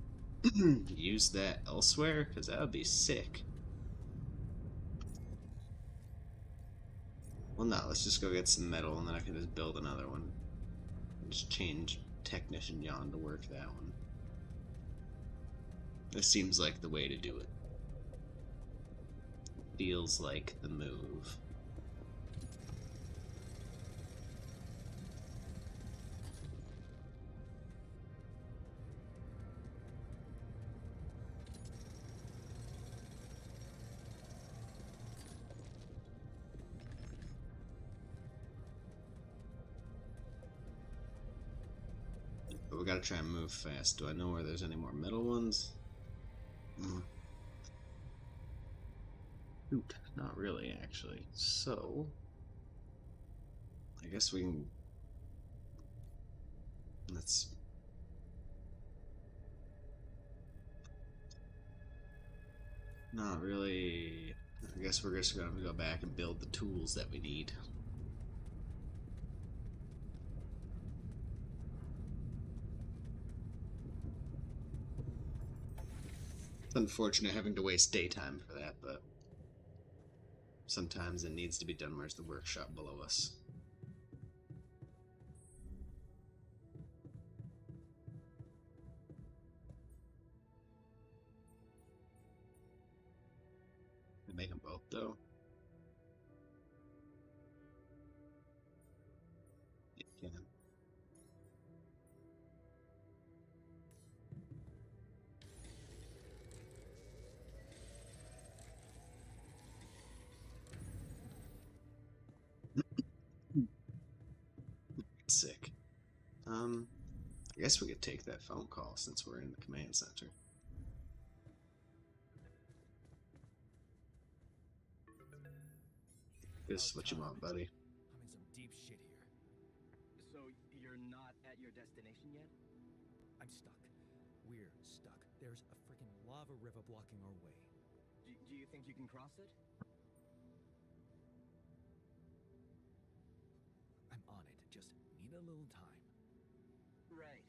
use that elsewhere? Because that would be sick. Well, no, let's just go get some metal and then I can just build another one. Just change Technician Jan to work that one. This seems like the way to do it. Feels like the move. But we gotta try and move fast. Do I know where there's any more metal ones? Shoot, not really, actually. So, I guess we can... Let's... Not really... I guess we're just gonna go back and build the tools that we need. It's unfortunate having to waste daytime for that, but sometimes it needs to be done. Where's the workshop below us? Make them both. both, though. You can. Sick. I guess we could take that phone call since we're in the command center. This is what you want, buddy. I'm in some deep shit here. So, you're not at your destination yet? I'm stuck. We're stuck. There's a freaking lava river blocking our way. Do you think you can cross it? I'm on it. Just need a little time. Right.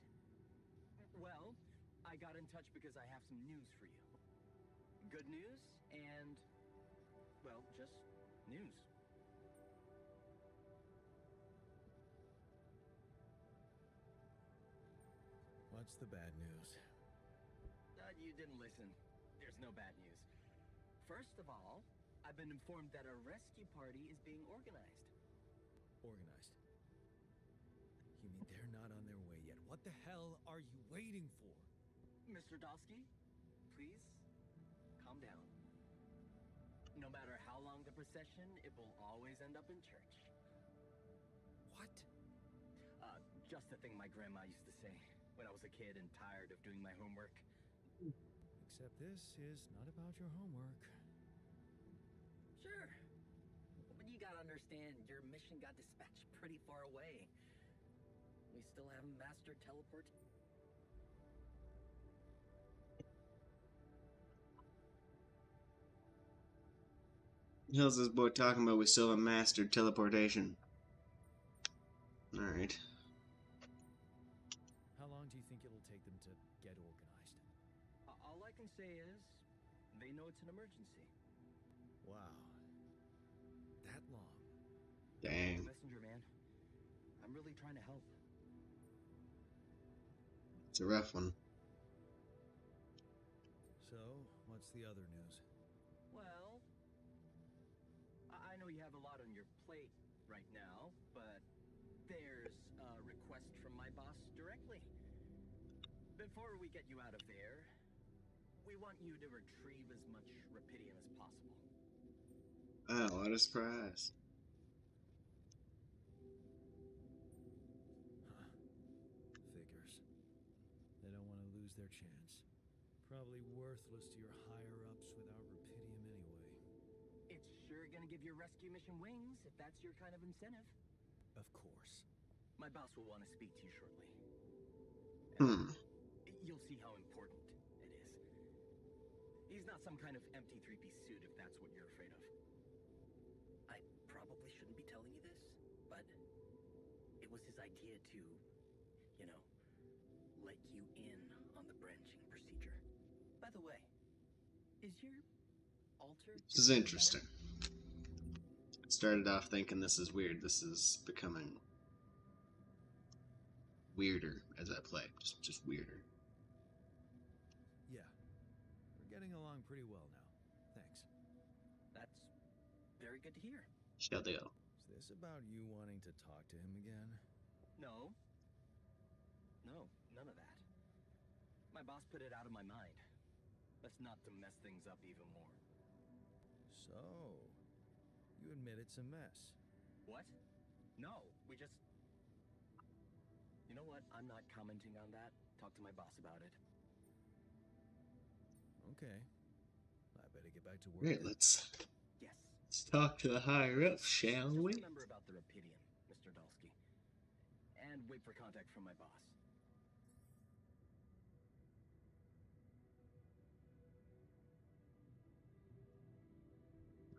Well, I got in touch because I have some news for you. Good news and, well, just news. What's the bad news? You didn't listen. There's no bad news. First of all, I've been informed that a rescue party is being organized. Organized. You mean they're not on their way yet? What the hell are you waiting for? Mr. Dosky, please, calm down. No matter how long the procession, it will always end up in church. What? Just the thing my grandma used to say when I was a kid and tired of doing my homework. Except this is not about your homework. Sure. But you gotta understand, your mission got dispatched pretty far away. We still haven't mastered teleport. The hell's this boy talking about? We still haven't mastered teleportation. Alright. How long do you think it'll take them to get organized? All I can say is, they know it's an emergency. Wow. That long? Dang. Messenger man, I'm really trying to help. It's a rough one. So, what's the other news? Well, I know you have a lot on your plate right now, but there's a request from my boss directly. Before we get you out of there, we want you to retrieve as much Rapidium as possible. Oh, what a surprise. Huh. Figures. They don't want to lose their chance. Probably worthless to your higher-ups without Rapidium anyway. It's sure gonna give your rescue mission wings, if that's your kind of incentive. Of course. My boss will want to speak to you shortly. You'll see how important it is. He's not some kind of empty three-piece suit, if that's what you're afraid of. I probably shouldn't be telling you this, but it was his idea to, you know, let you in on the branching procedure. By the way, is your altar... This is interesting. I started off thinking this is weird. This is becoming weirder as I play. Just weirder. Yeah. We're getting along pretty well now. Thanks. That's very good to hear. Shall they go? Is this about you wanting to talk to him again? No. No, none of that. My boss put it out of my mind. That's not to mess things up even more. So, you admit it's a mess. What? No, we just... You know what? I'm not commenting on that. Talk to my boss about it. Okay. I better get back to work. Right, then. let's Yes. talk to the higher ups, shall Just we? remember about the Rapidium, Mr. Dulski. And wait for contact from my boss.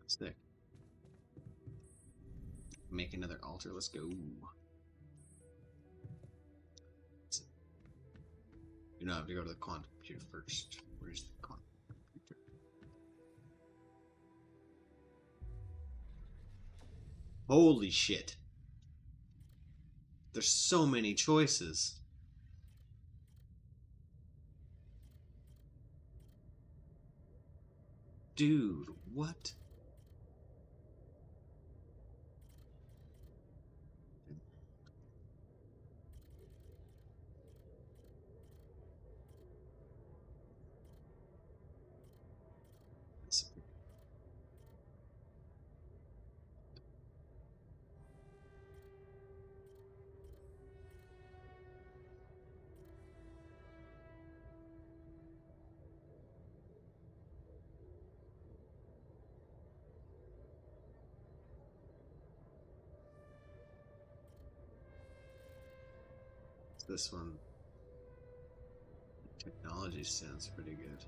Sick. Make another altar. Let's go. You know, I have to go to the quantum computer first. Where's the quantum computer? Holy shit. There's so many choices. Dude, what? This one, technology sounds pretty good.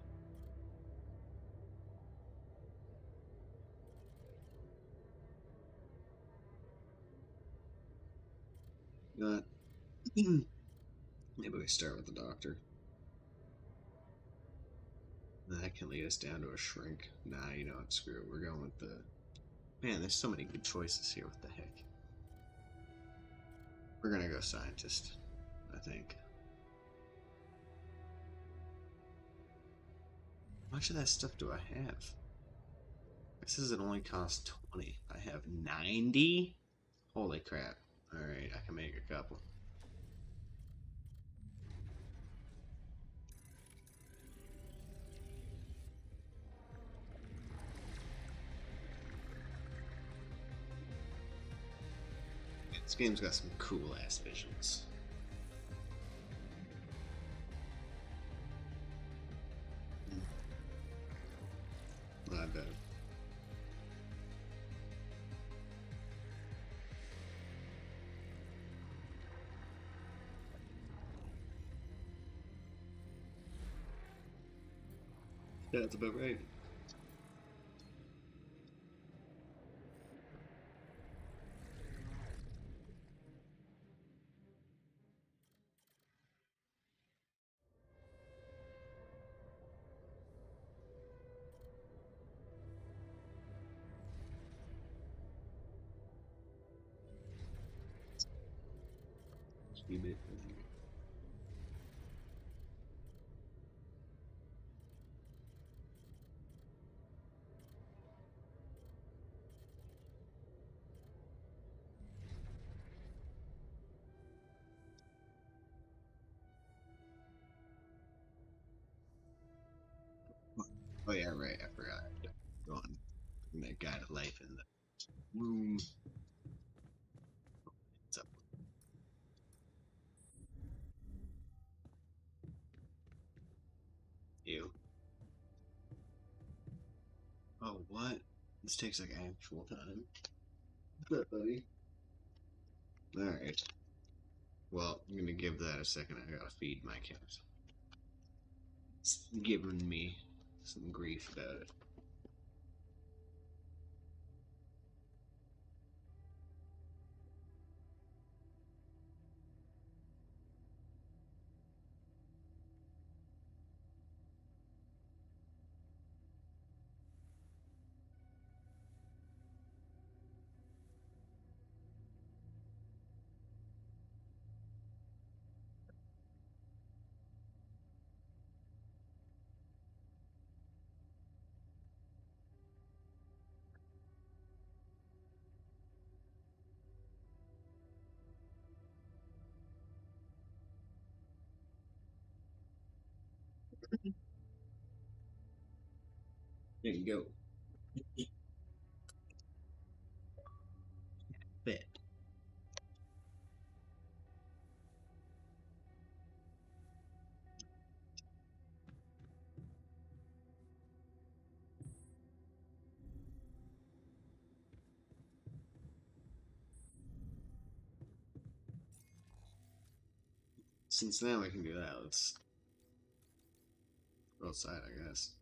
You know what? Maybe we start with the doctor. That can lead us down to a shrink. Nah, you know what? Screw it. We're going with the. Man, there's so many good choices here. What the heck? We're gonna go scientist, I think. How much of that stuff do I have? This says it only costs 20. I have 90? Holy crap. Alright, I can make a couple. This game's got some cool ass visuals. Not bad. Yeah, that's about right. Keep it. Oh yeah, right. I forgot. Go on. Bring that guy to life in the room. What's up? You. Oh, what? This takes like actual time. What's up, buddy? Alright. Well, I'm gonna give that a second. I gotta feed my cat. It's giving me some grief about it. There you go. Bet. Since now we can do that, let's go outside, I guess.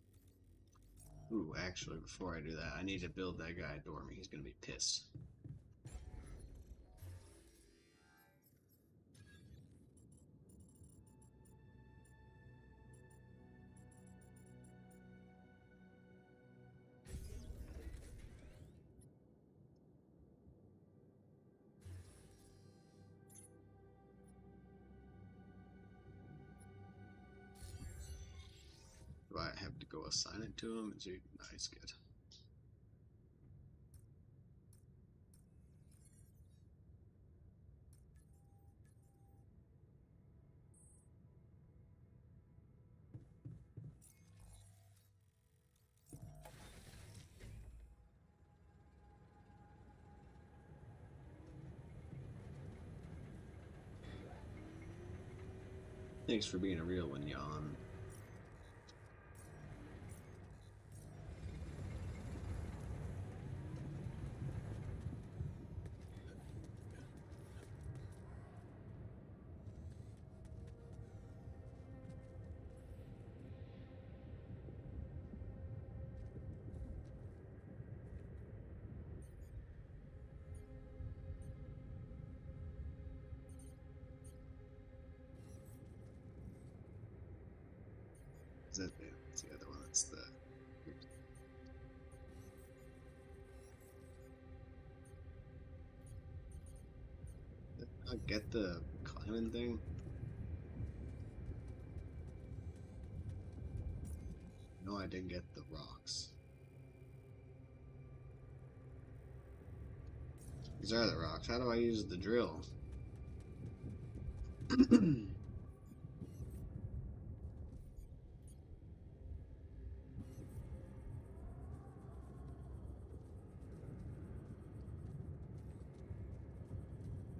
Ooh, actually, before I do that, I need to build that guy a dormy. He's gonna be pissed. Do I have to go assign it to him? Is he nice? Good. Thanks for being a real one, Jan. Is that it's the other one? It's the. Did I get the climbing thing? No, I didn't get the rocks. These are the rocks. How do I use the drill?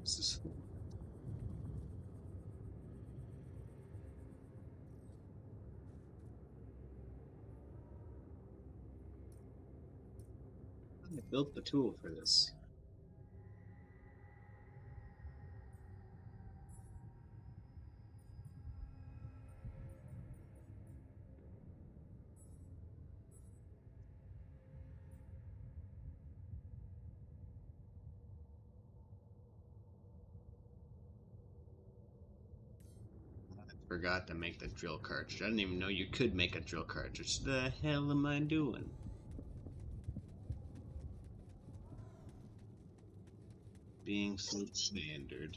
This is I built the tool for this. Forgot to make the drill cartridge. I didn't even know you could make a drill cartridge. The hell am I doing? Being so standard.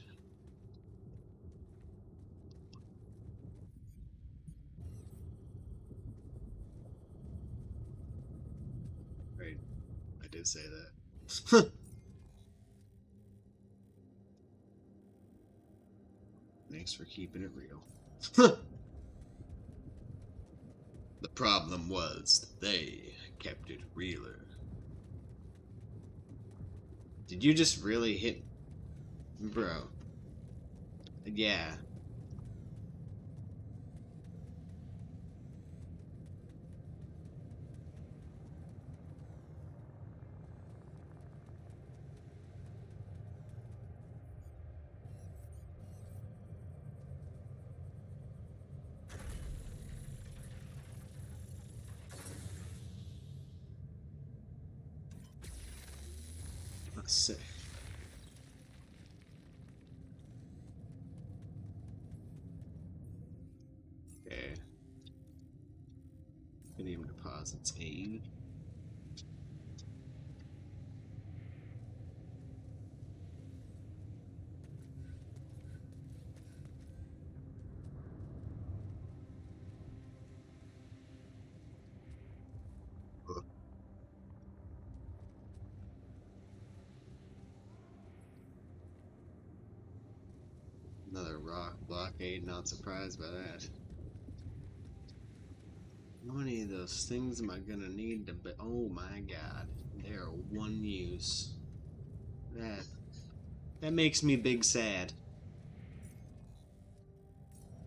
Right, I did say that. Thanks for keeping it real. The problem was they kept it realer. Did you just really hit... Bro. Yeah. That's sick. Okay. Vanadium deposits aid. Another rock blockade, not surprised by that. How many of those things am I gonna need to be? Oh my god. They're one use. That makes me big sad.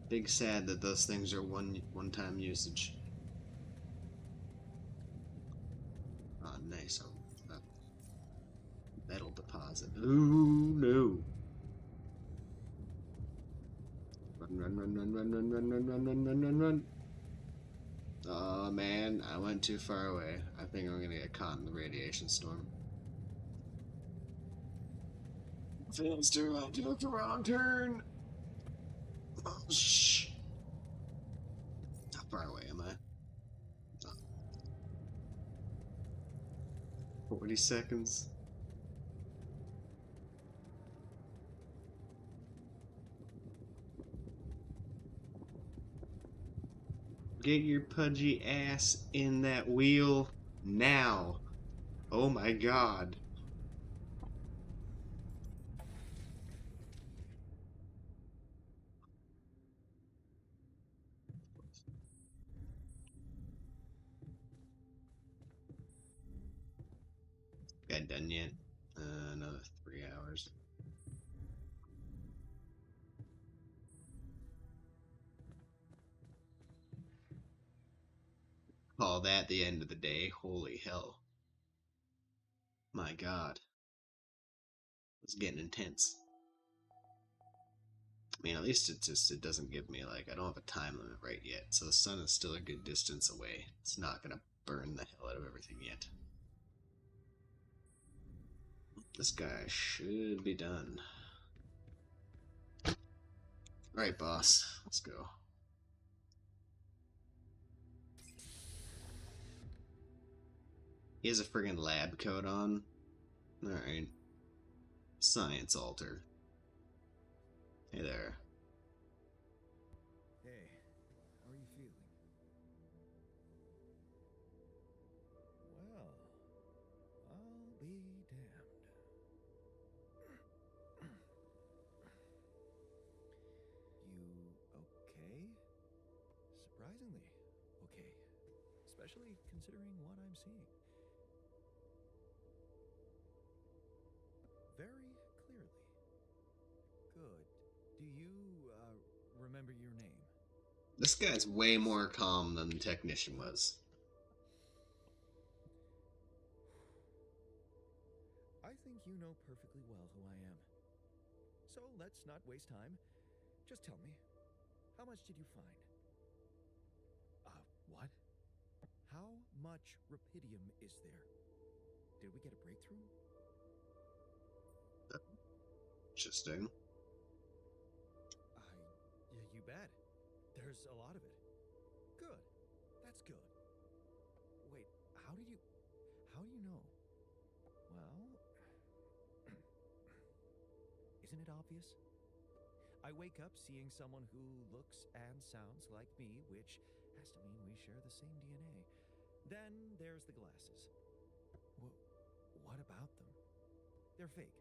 Big sad that those things are one-time usage. Oh, nice. Metal deposit. Ooh, no. Run, run, run, run, run, run, run, run, run, run, run, run. Oh man, I went too far away. I think I'm gonna get caught in the radiation storm. Feels too I took the wrong turn. Oh, shh. How far away am I? 40 seconds. Get your pudgy ass in that wheel now. Oh my god. Got done yet? Another 3 hours. Call that the end of the day. Holy hell. My god. It's getting intense. I mean, at least it doesn't give me, like, I don't have a time limit right yet, so the sun is still a good distance away. It's not gonna burn the hell out of everything yet. This guy should be done. Alright, boss. Let's go. He has a friggin' lab coat on. Alright. Science altar. Hey there. Hey, how are you feeling? Well, I'll be damned. You okay? Surprisingly okay. Especially considering what I'm seeing. Very clearly. Good. Do you, remember your name? This guy's way more calm than the technician was. I think you know perfectly well who I am. So let's not waste time. Just tell me, how much did you find? What? How much rapidium is there? Did we get a breakthrough? Interesting. You bet. There's a lot of it. Good. That's good. Wait, how do you know? Well, isn't it obvious? I wake up seeing someone who looks and sounds like me, which has to mean we share the same DNA. Then there's the glasses. What about them? They're fake.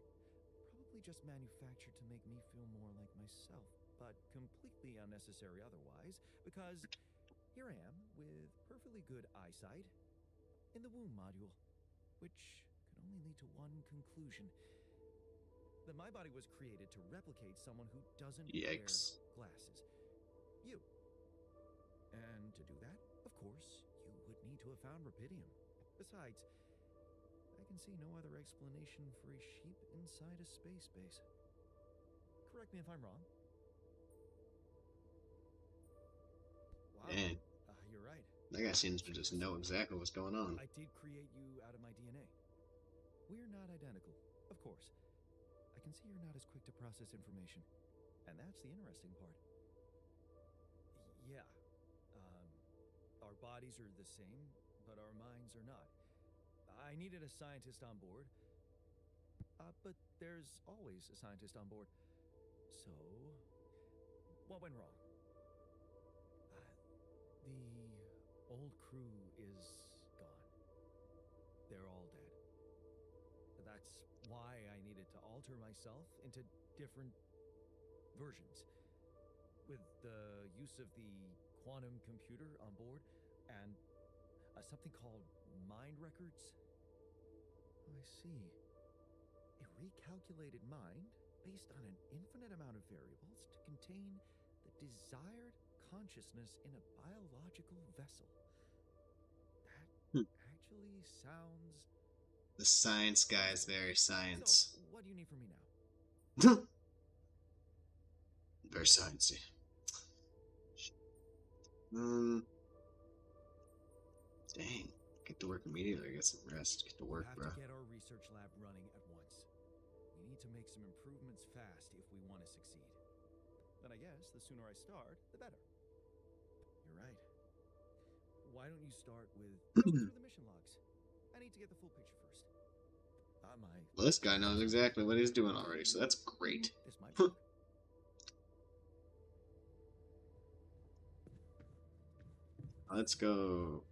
Probably just manufactured to make me feel more like myself, but completely unnecessary otherwise, because here I am with perfectly good eyesight in the womb module, which could only lead to one conclusion: that my body was created to replicate someone who doesn't Yikes. wear glasses. You. And to do that, of course, you would need to have found rapidium. Besides, I can see no other explanation for a sheep inside a space base. Correct me if I'm wrong. Wow. Dang. You're right. That guy seems to just know exactly what's going on. I did create you out of my DNA. We're not identical, of course. I can see you're not as quick to process information. And that's the interesting part. Yeah. Our bodies are the same, but our minds are not. I needed a scientist on board. But there's always a scientist on board. So, what went wrong? The old crew is gone. They're all dead. That's why I needed to alter myself into different versions. With the use of the quantum computer on board and something called mind records. Oh, I see. A recalculated mind based on an infinite amount of variables to contain the desired consciousness in a biological vessel. That actually sounds... The science guy is very science. So, what do you need from me now? Very sciencey. Dang. Get to work immediately. Get some rest. Get to work, We bro. have to get our research lab running at once. We need to make some improvements fast if we want to succeed. Then I guess the sooner I start, the better. You're right. Why don't you start with going through the mission logs? I need to get the full picture first. Well, this guy knows exactly what he's doing already, so that's great. This might work. Let's go.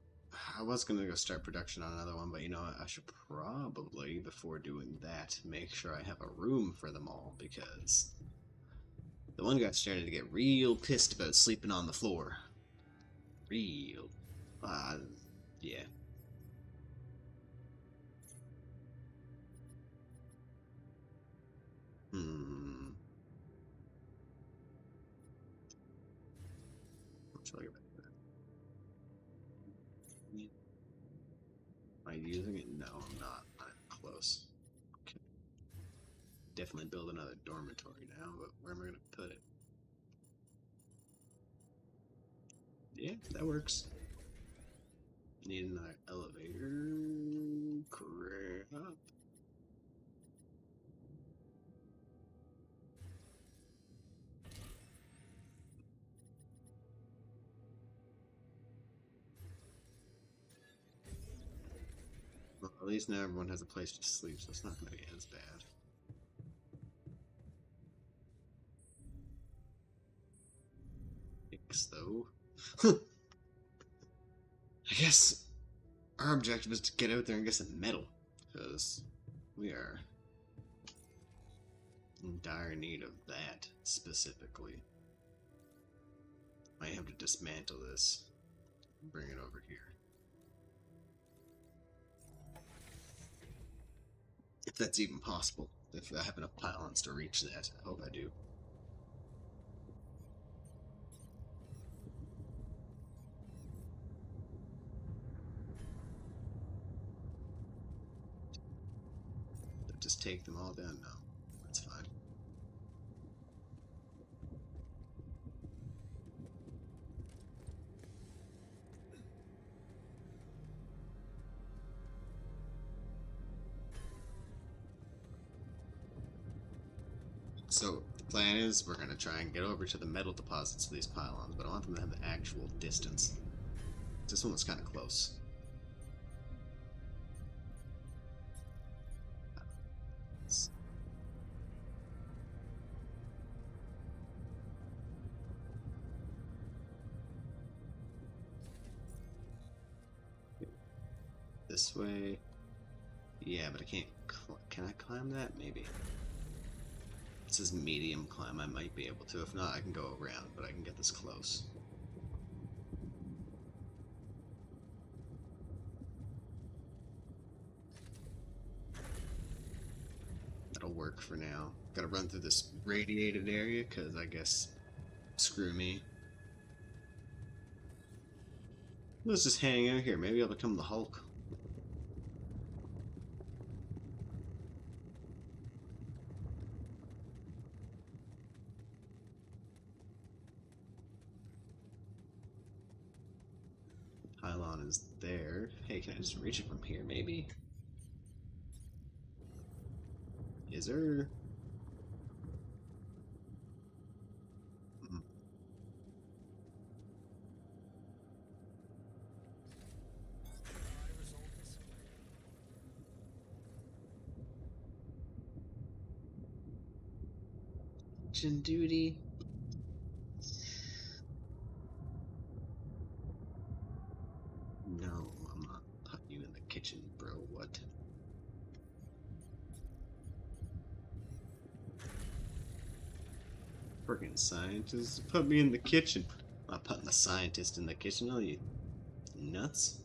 I was gonna go start production on another one, but you know what? I should probably, before doing that, make sure I have a room for them all, because the one guy started to get real pissed about sleeping on the floor. Real. Yeah. Shall I get back to that? Am I using it? No, I'm not. I'm close. Okay. Definitely build another dormitory now, but where am I going to put it? Yeah, that works. Need another elevator. Crap. least now everyone has a place to sleep, so it's not going to be as bad. Thanks, though. I guess our objective is to get out there and get some metal, because we are in dire need of that, specifically. I have to dismantle this and bring it over here. If that's even possible. If I have enough pylons to reach that. I hope I do. Just take them all down? No. That's fine. So, the plan is we're going to try and get over to the metal deposits of these pylons, but I want them to have the actual distance. This one was kind of close. This way. Yeah, but I can't. Can I climb that? Maybe. It says medium climb. I might be able to. If not, I can go around, but I can get this close. That'll work for now. Gotta run through this radiated area, because I guess. Screw me. Let's just hang out here. Maybe I'll become the Hulk. Pylon is there. Hey, can I just reach it from here, maybe? Is there... Kitchen duty? No, I'm not putting you in the kitchen, bro. What? Freaking scientist, put me in the kitchen. I'm not putting the scientist in the kitchen. Are you nuts?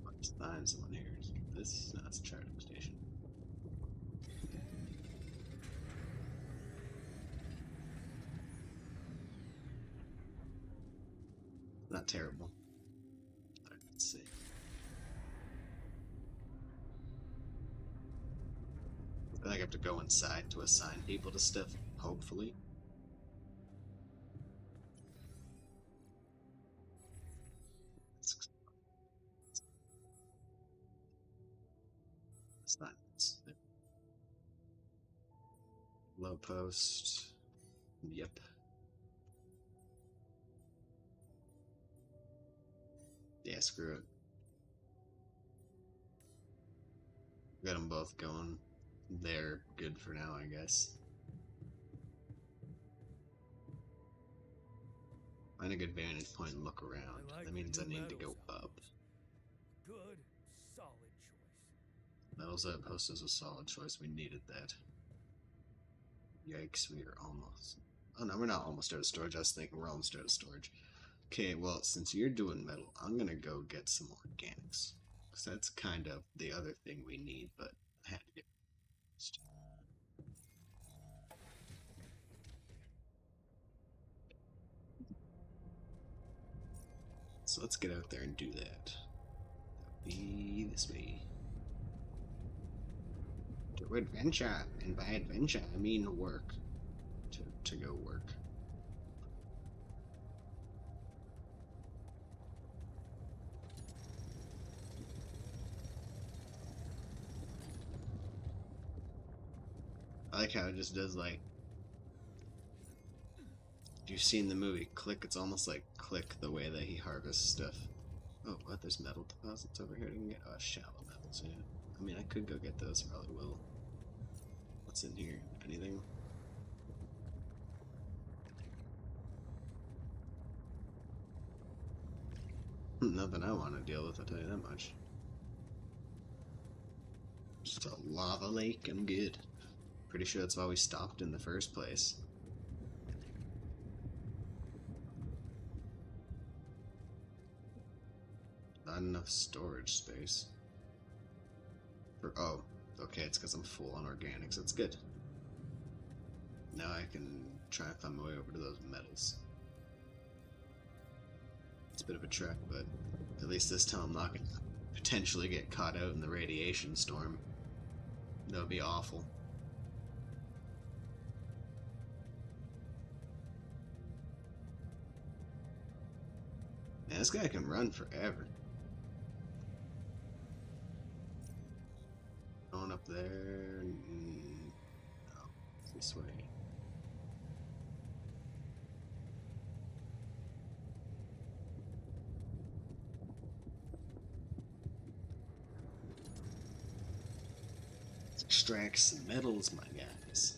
Let's find someone here. This, no, it's a charging station. Not terrible. Alright, let's see. I feel like I have to go inside to assign people to stuff, hopefully. Assignments. Low post. Yep. Yeah, screw it. Got them both going. They're good for now, I guess. Find a good vantage point and look around. That means I need to go up. Good, solid choice. Metals Outpost is a solid choice. We needed that. Yikes, we are almost... Oh no, we're not almost out of storage. I was thinking we're almost out of storage. Okay, well, since you're doing metal, I'm gonna go get some organics. Because that's kind of the other thing we need, but I had to get... So let's get out there and do that. Be this way. To adventure, and by adventure I mean work. To go work. I like how it just does like, if you've seen the movie Click, it's almost like Click the way that he harvests stuff. Oh, what? There's metal deposits over here. You can get shallow metals. Yeah. I mean, I could go get those. Probably will. What's in here? Anything? Nothing I want to deal with. I'll tell you that much. Just a lava lake. I'm good. Pretty sure that's why we stopped in the first place. Not enough storage space. Oh, okay, it's because I'm full on organics. That's good. Now I can try and find my way over to those metals. It's a bit of a trek, but at least this time I'm not going to potentially get caught out in the radiation storm. That would be awful. Man, this guy can run forever. Going up there. No, this way. Let's extract some metals, my guys.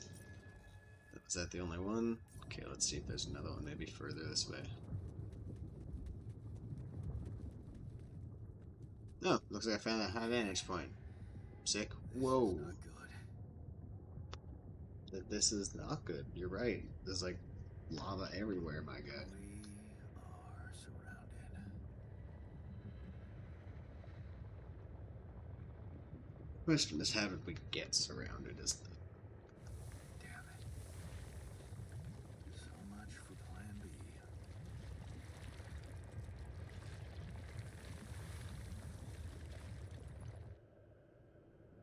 Was that the only one? Okay, let's see if there's another one, maybe further this way. No, looks like I found a high vantage point. Sick. Whoa. Not good. This is not good. You're right. There's like lava everywhere, my guy. We are surrounded. Question is, how did we get surrounded? Is the Damn it. So much for plan B.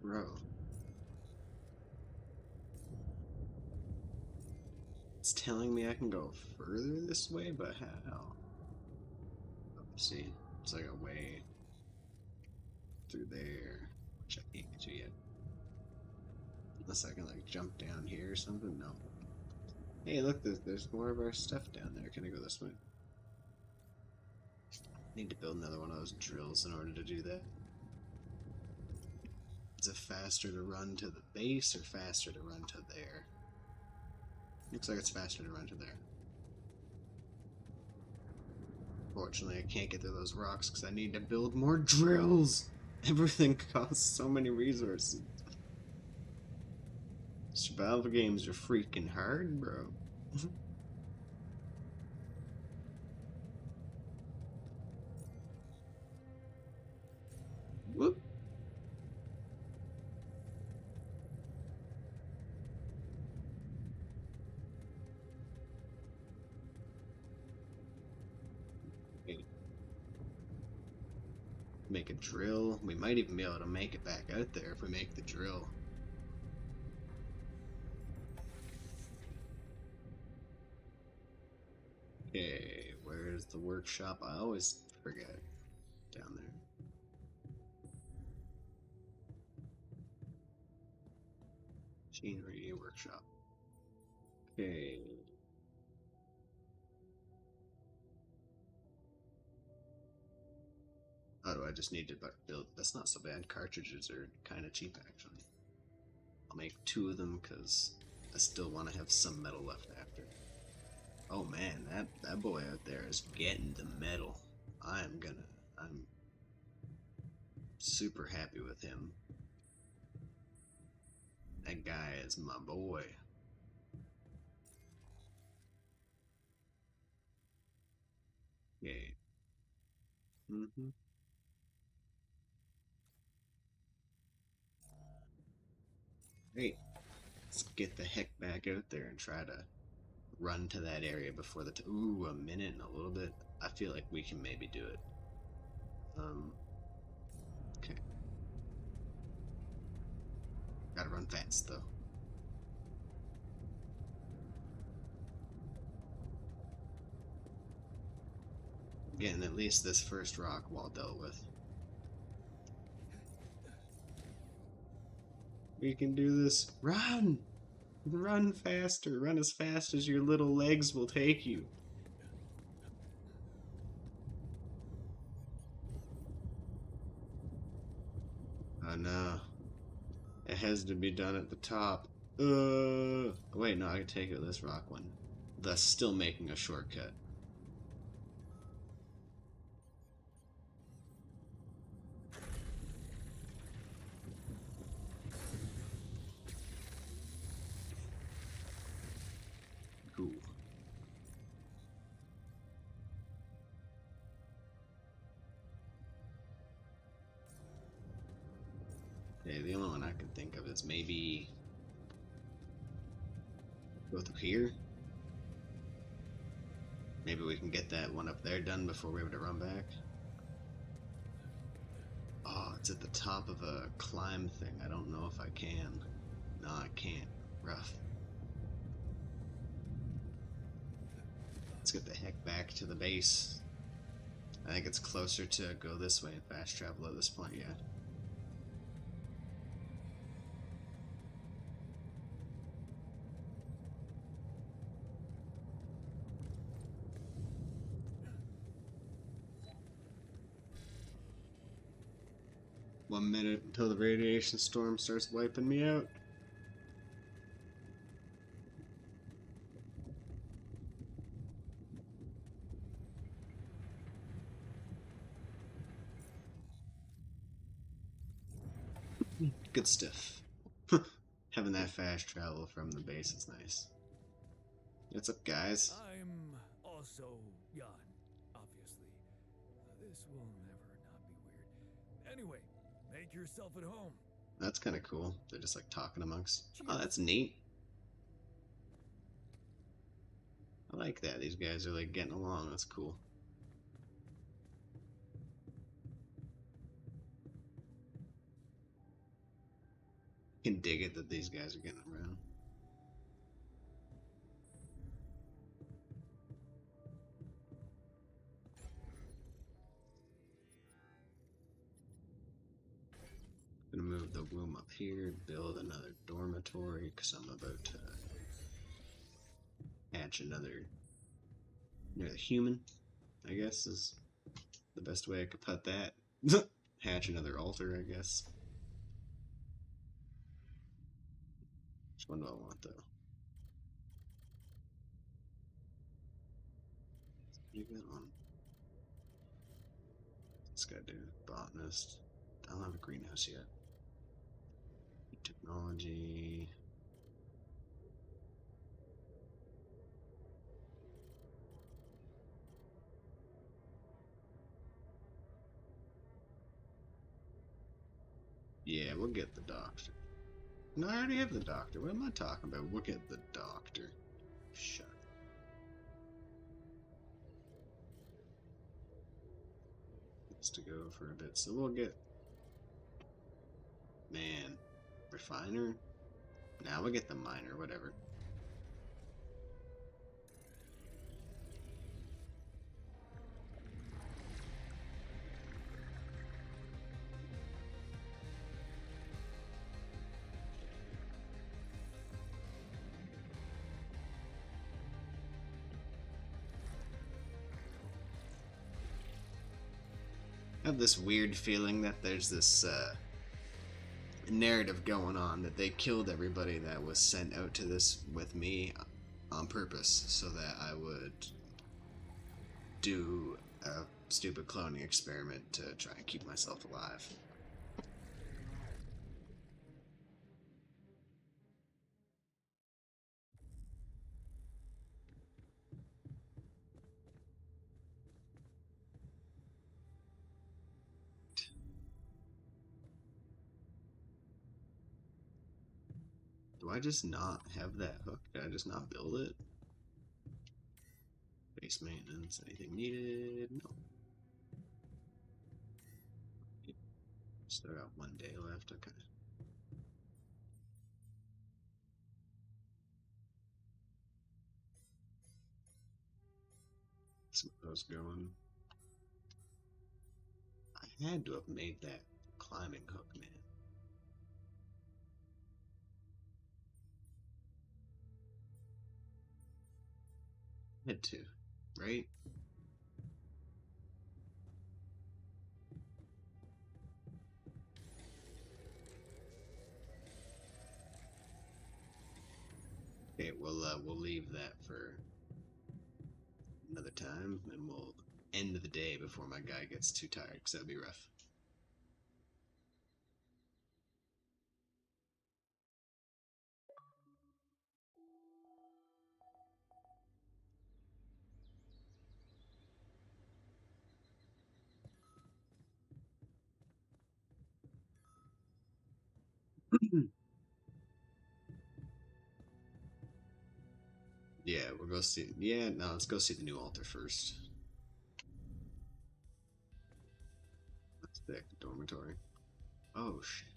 bro? It's telling me I can go further this way, but how? Let's see. It's like a way through there, which I can't get to yet. Unless I can like jump down here or something. No. Hey, look, there's more of our stuff down there. Can I go this way? Need to build another one of those drills in order to do that. Is it faster to run to the base or faster to run to there? Looks like it's faster to run to there. Fortunately, I can't get to those rocks because I need to build more drills. Everything costs so many resources. Survival games are freaking hard, bro. Whoop. Make a drill. We might even be able to make it back out there if we make the drill. Okay, where's the workshop? I always forget. Down there. Machinery workshop. Okay. Oh, do I just need to build? That's not so bad. Cartridges are kind of cheap, actually. I'll make 2 of them because I still want to have some metal left after. Oh man, that boy out there is getting the metal. I'm super happy with him. That guy is my boy. Okay. Great. Let's get the heck back out there and try to run to that area before the ooh, a minute and a little bit. I feel like we can maybe do it. Okay. Gotta run fast though. Getting at least this first rock wall dealt with. We can do this. Run! Run faster. Run as fast as your little legs will take you. Oh no. It has to be done at the top. Wait, no, I can take it with this rock one. Thus still making a shortcut. Cool. Okay, the only one I can think of is maybe go through here. Maybe we can get that one up there done before we're able to run back. Oh, it's at the top of a climb thing. I don't know if I can. No, I can't. Rough. Let's get the heck back to the base. I think it's closer to go this way and fast travel at this point, yeah. One minute until the radiation storm starts wiping me out. Good stuff. Having that fast travel from the base is nice. What's up, guys? I'm also Jan, obviously. This will never not be weird. Anyway, make yourself at home. That's kind of cool. They're just like talking amongst. Oh, that's neat. I like that. These guys are like getting along. That's cool. I can dig it that these guys are getting around. Gonna move the womb up here, build another dormitory, because I'm about to hatch another human, I guess is the best way I could put that. Hatch another altar, I guess. Which one do I want, though? Pretty good one. This guy do botanist. I don't have a greenhouse yet. Technology. Yeah, we'll get the doctor. No, I already have the doctor. What am I talking about? We'll get the doctor. Shut up. It's to go for a bit, so we'll get... Man. Refiner? Now we'll get the miner, whatever. I have this weird feeling that there's this narrative going on that they killed everybody that was sent out to this with me on purpose so that I would do a stupid cloning experiment to try and keep myself alive. Do I just not have that hook? Did I just not build it? Base maintenance, anything needed? No. Still got 1 day left, okay. Some of those going. I had to have made that climbing hook, man. Had to, right? Okay, we'll leave that for another time, and we'll end the day before my guy gets too tired, because that'd be rough. Yeah, we'll go see. Yeah, no, let's go see the new altar first. That's the dormitory. Oh shit!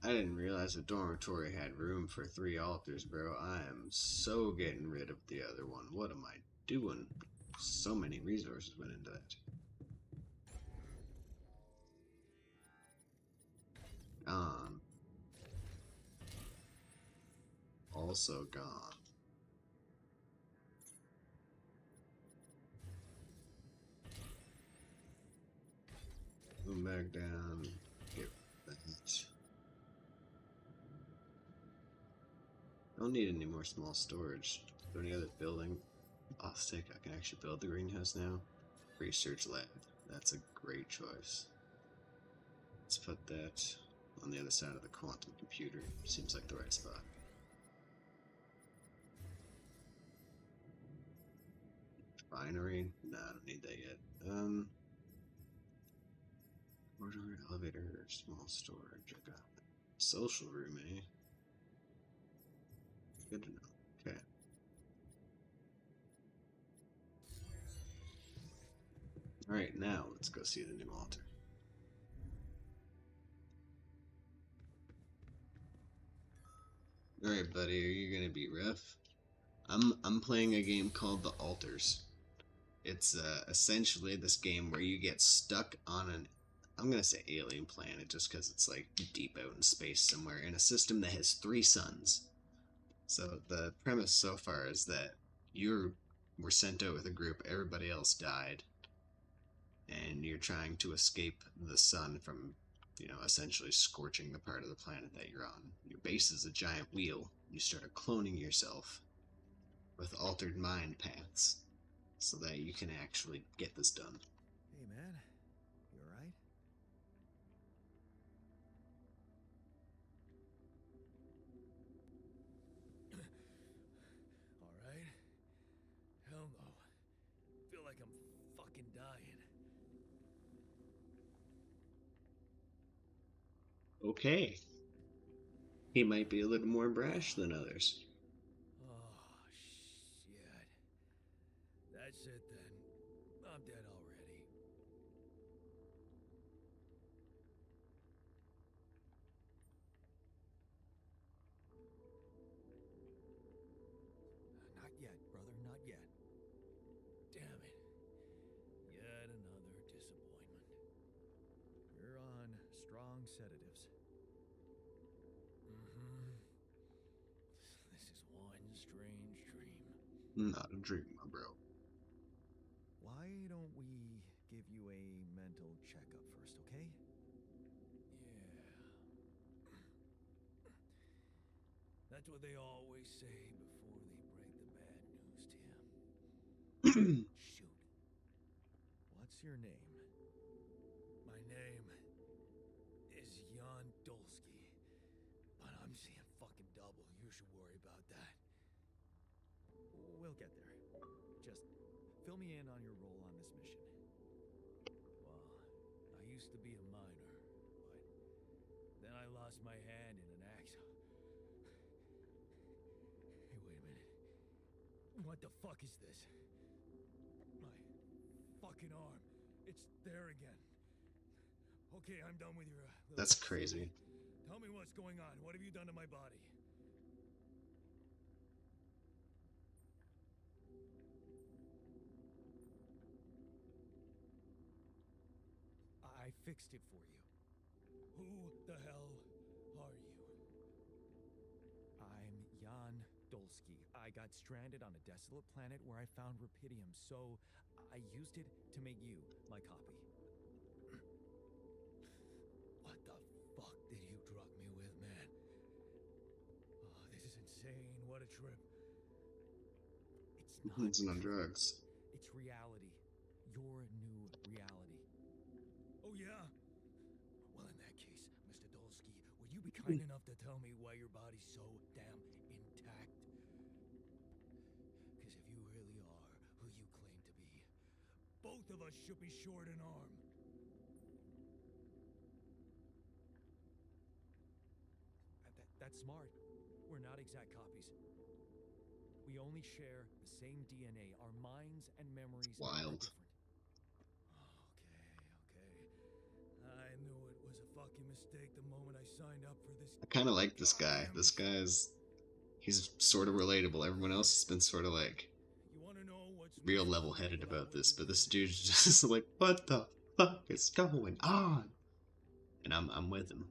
I didn't realize the dormitory had room for 3 altars, bro. I am so getting rid of the other one. What am I doing? So many resources went into that. Gone. Also gone. Move back down. Get that. Don't need any more small storage. Is there any other building? Oh, sick. I can actually build the greenhouse now. Research lab. That's a great choice. Let's put that on the other side of the quantum computer. Seems like the right spot. Refinery? Nah, I don't need that yet. Corridor, elevator, small storage. I got that. Social room, eh? Good to know. Okay. Alright, now let's go see the new altar. Alright, buddy, are you gonna be rough? I'm playing a game called The Altars. It's essentially this game where you get stuck on an, I'm gonna say alien planet just because it's like deep out in space somewhere in a system that has 3 suns. So the premise so far is that you were sent out with a group, everybody else died, and you're trying to escape the sun from, essentially scorching the part of the planet that you're on. Your base is a giant wheel. You start cloning yourself with altered mind paths so that you can actually get this done. Hey, man. You alright? Alright? Hell no. Feel like I'm fucking dying. Okay. He might be a little more brash than others. Oh, shit. That's it then. I'm dead already. Not yet, brother, not yet. Damn it. Yet another disappointment. You're on strong sedatives. Mm-hmm. This is one strange dream. Not a dream, my bro. Why don't we give you a mental checkup first, okay? Yeah. That's what they always say before they break the bad news to you. Shoot. What's your name? My name is Jan Dolsky, but I'm seeing fucking double. You should worry about that. We'll get there. Just fill me in on your role on this mission. Well, I used to be a miner, but then I lost my hand in an accident. Hey, wait a minute. What the fuck is this? My fucking arm. It's there again. Okay, I'm done with your little That's crazy. Tell me what's going on. What have you done to my body? I fixed it for you. Who the hell are you? I'm Jan Dolsky. Dolsky. I got stranded on a desolate planet where I found Rapidium, so I used it to make you my copy. What the fuck did you drug me with, man? Oh, this is insane. What a trip. It's not He's on truth. drugs. It's reality. Your new reality. Oh, yeah? Well, in that case, Mr. Dolsky, would you be kind enough to tell me why your body's so damn intact? Because if you really are who you claim to be, both of us should be short an arm. That's smart. We're not exact copies. We only share the same DNA. Our minds and memories are Wild. different. Okay. I knew it was a fucking mistake the moment I signed up for this. I kind of like this guy. goddamn This mission. guy's, he's sort of relatable. Everyone else has been sort of like You want to know what's real most level-headed cool about this, but this what dude's just like, what the fuck is going on? And I'm with him.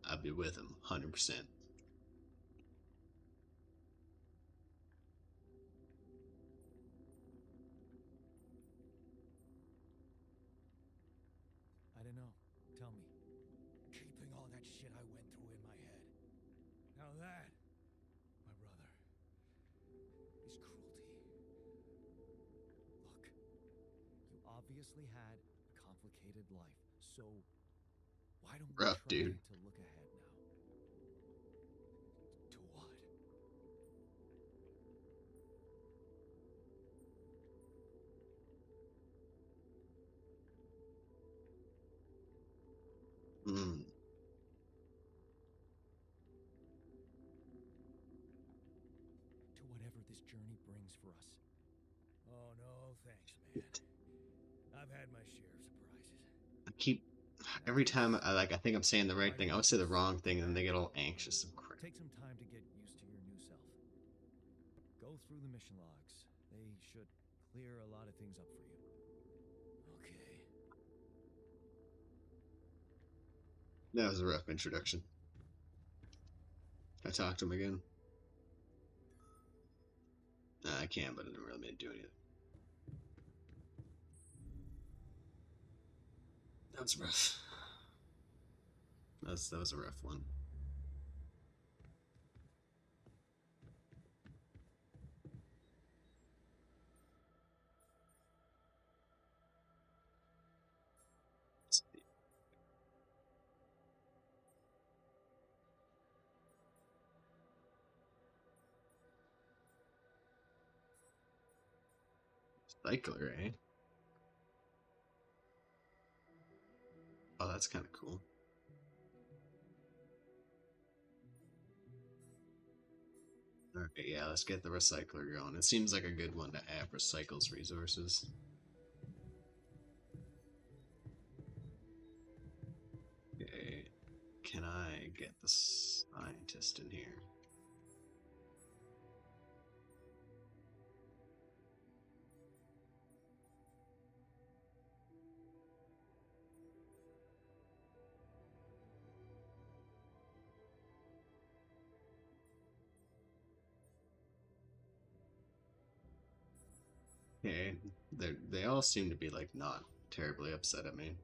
I'll be with him 100%. I don't know. Tell me. keeping all that shit I went through in my head. Now that, my brother, is cruelty. Look, you obviously had a complicated life, so why don't we Rough, try dude. to look ahead now? To what? Mm. To whatever this journey brings for us. Oh no, thanks, man. I've had my share of surprises. I keep every time I think I'm saying the right thing, I would say the wrong thing, and then they get all anxious and crap. Take some time to get used to your new self. Go through the mission logs. They should clear a lot of things up for you. Okay. That was a rough introduction. Can I talk to him again? Nah, I can, but I didn't really mean to do anything. That was rough. That was a rough one. Cycler, eh? Oh, that's kind of cool. Alright, yeah, let's get the recycler going. It seems like a good one to have, recycles resources. Okay, can I get the scientist in here? Okay, they all seem to be like not terribly upset at me.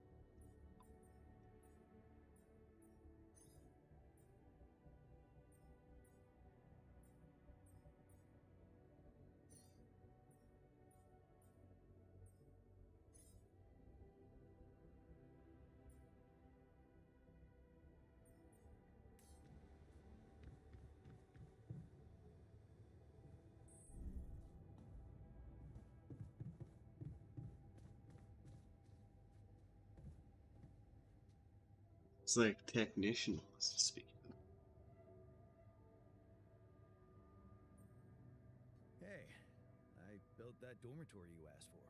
It's like technician wants to speak. Hey, I built that dormitory you asked for.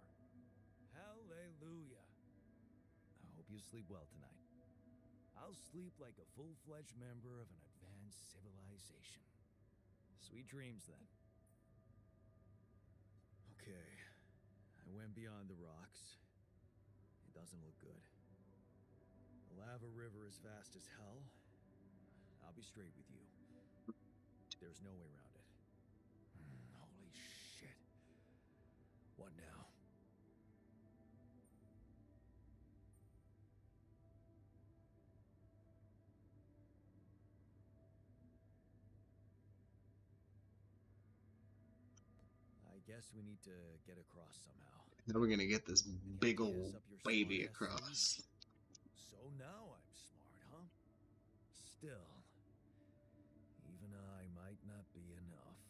Hallelujah. I hope you sleep well tonight. I'll sleep like a full-fledged member of an advanced civilization. Sweet dreams, then. Okay, I went beyond the rocks. It doesn't look good. The lava river is fast as hell. I'll be straight with you. There's no way around it. What now? I guess we need to get across somehow. How are we gonna get this Any big ideas old up your baby smart-ass across? sleeve? So now I'm smart, huh? Still, even I might not be enough.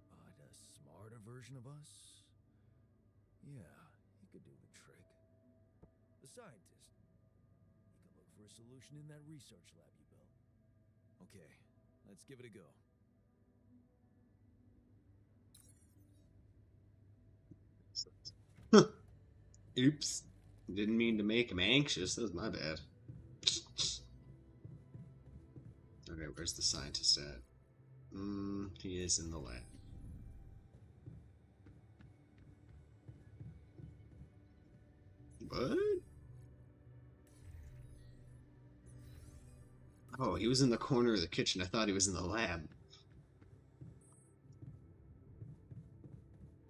But a smarter version of us? Yeah, he could do the trick. The scientist. He could look for a solution in that research lab you built. Okay, let's give it a go. Oops. Didn't mean to make him anxious. That was my bad. Okay, where's the scientist at? He is in the lab. What? Oh, he was in the corner of the kitchen. I thought he was in the lab.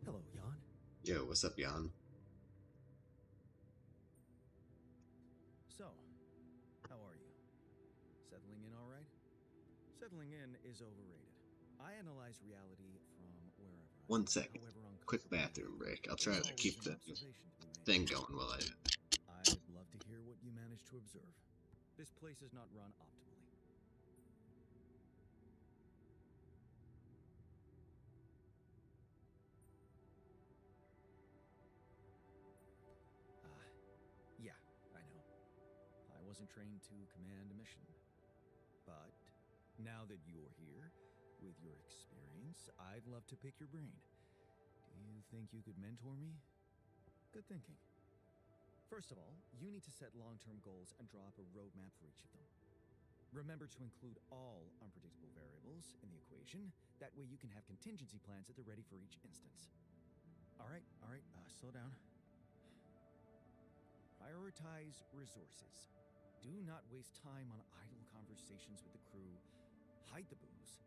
Hello, Jan. Yo, what's up, Jan? So, how are you? Settling in all right? Settling in is overrated. I analyze reality from wherever. One second. Quick bathroom break. I'll try to keep the thing going while I... I'd love to hear what you managed to observe. This place is not run optimally. Yeah, I know. I wasn't trained to command a mission. But now that you're here, with your experience, I'd love to pick your brain. Do you think you could mentor me? Good thinking. First of all, you need to set long-term goals and draw up a roadmap for each of them. Remember to include all unpredictable variables in the equation. That way you can have contingency plans at the ready for each instance. All right, slow down. Prioritize resources. Do not waste time on idle conversations with the crew. Hide the booze.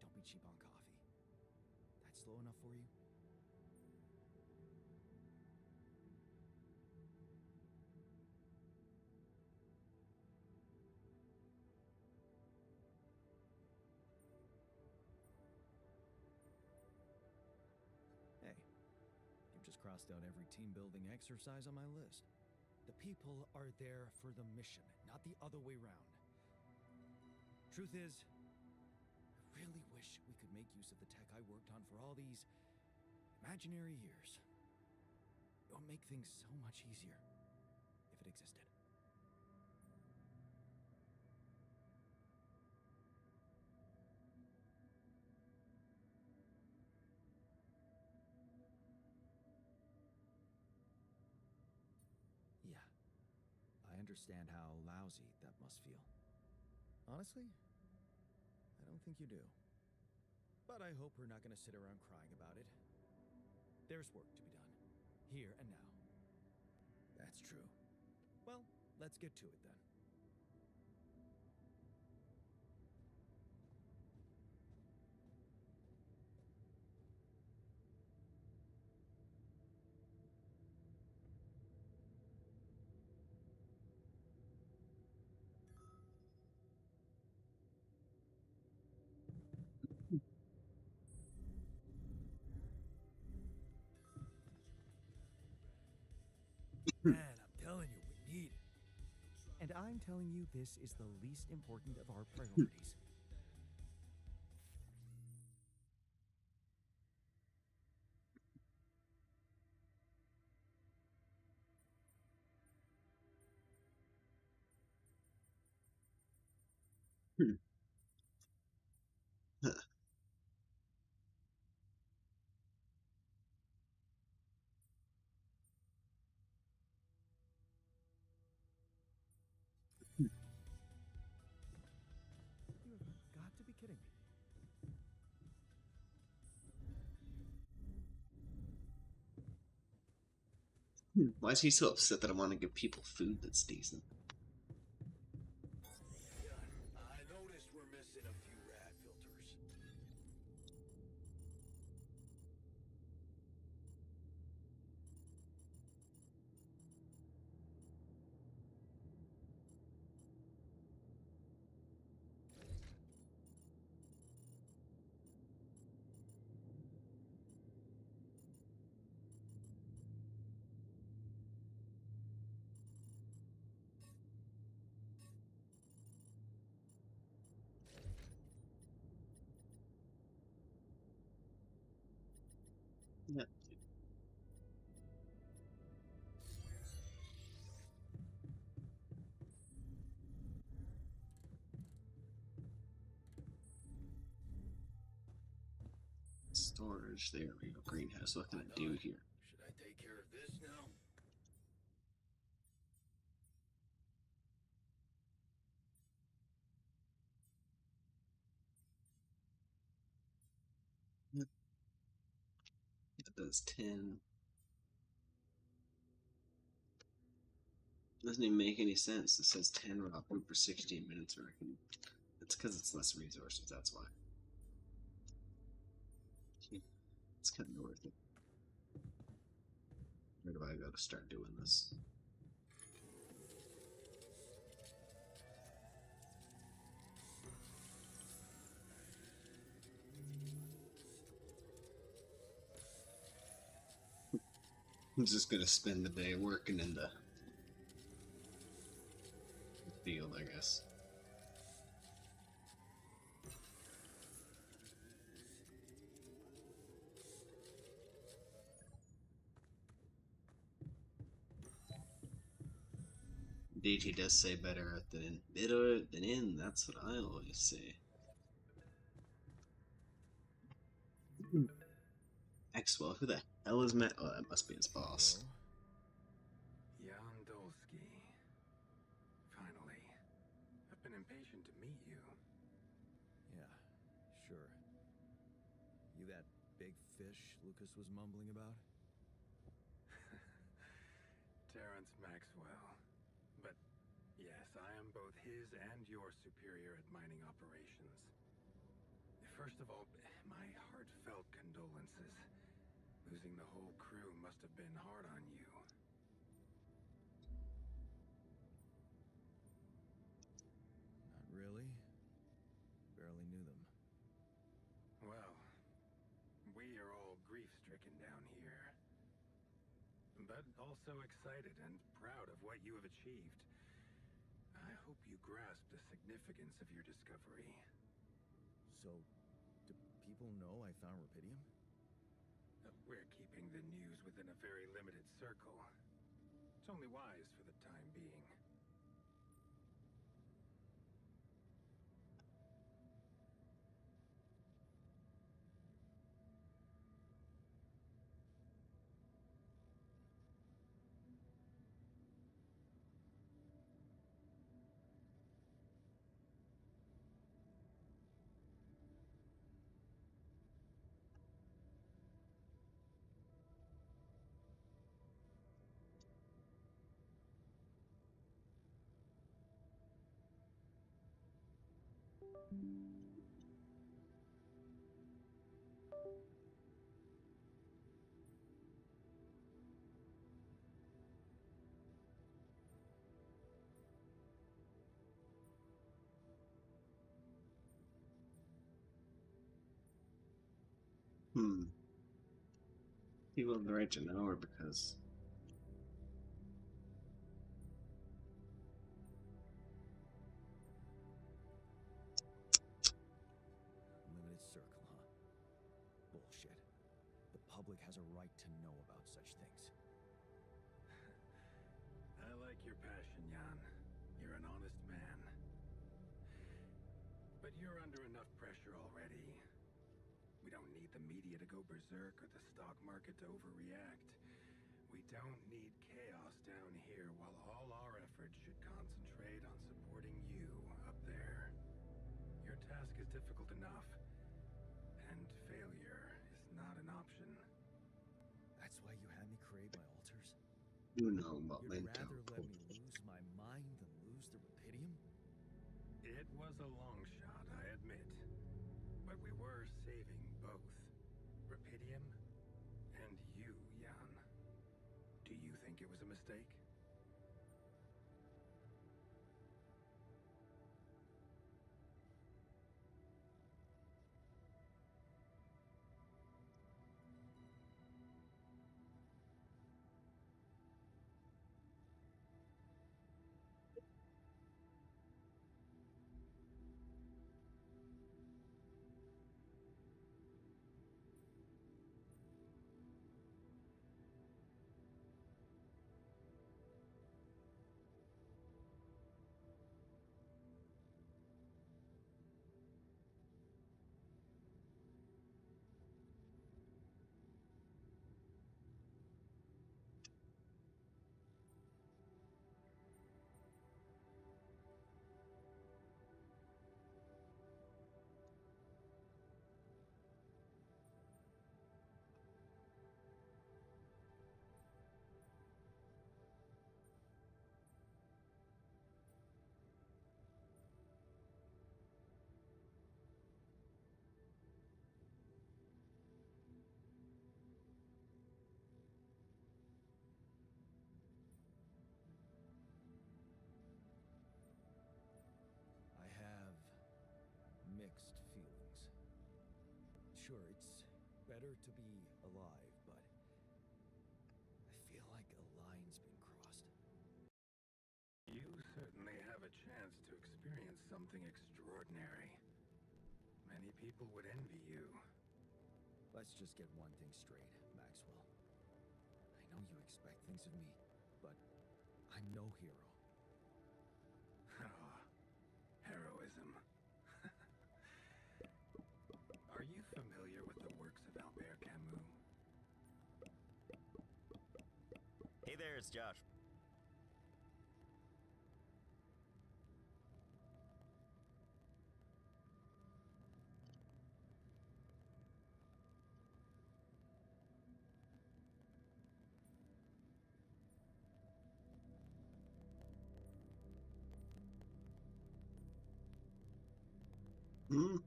Don't be cheap on coffee. That's slow enough for you? Hey, you've just crossed out every team-building exercise on my list. The people are there for the mission, not the other way round. Truth is, I really wish we could make use of the tech I worked on for all these imaginary years. It would make things so much easier if it existed. Yeah, I understand how lousy that must feel. Honestly, I don't think you do. But I hope we're not going to sit around crying about it. There's work to be done, here and now. That's true. Well, let's get to it then. Man, I'm telling you, we need it. And I'm telling you, this is the least important of our priorities. You've got to be kidding me. Why is he so upset that I want to give people food that's decent? I noticed we're missing a few rad filters. Storage. There we go. Greenhouse. What can I do here? Should I take care of this now? That does 10. Doesn't even make any sense. It says 10 raw food for 16 minutes. I reckon it's because it's less resources. That's why. It's kind of worth it. Where do I go to start doing this? I'm just gonna spend the day working in the field, I guess. DT does say better out than in. Better than in, that's what I always say. Maxwell, who the hell is Matt? Oh, that must be his boss. Jan Dolsky. Finally. I've been impatient to meet you. Yeah, sure. You that big fish Lucas was mumbling about? Terrence Maxwell. But yes, I am both his and your superior at mining operations. First of all, my heartfelt condolences. Losing the whole crew must have been hard on you. Not really. Barely knew them. Well, we are all grief-stricken down here. But also excited and proud of what you have achieved. I hope you grasp the significance of your discovery. So, do people know I found Rapidium? We're keeping the news within a very limited circle. It's only wise for the time being. People have the right to know, or because Limited circle, huh? Bullshit. The public has a right to know about such things. I like your passion, Jan. You're an honest man. But you're under enough pressure already. We don't need the media to go berserk or the stock market to overreact. We don't need chaos down here while all our efforts should concentrate on supporting you up there. Your task is difficult enough, and failure is not an option. That's why you had me create my altars? you know what You'd went down. rather let me lose my mind than lose the Rapidium? It was a long shot, I admit. But we were saving both. Rapidium and you, Jan. Do you think it was a mistake? mixed feelings. Sure, it's better to be alive, but I feel like a line's been crossed. You certainly have a chance to experience something extraordinary. Many people would envy you. Let's just get one thing straight, Maxwell. I know you expect things of me, but I'm no hero. Ah, heroism. Are you familiar with the works of Albert Camus? Hey there, it's Josh. Hmm?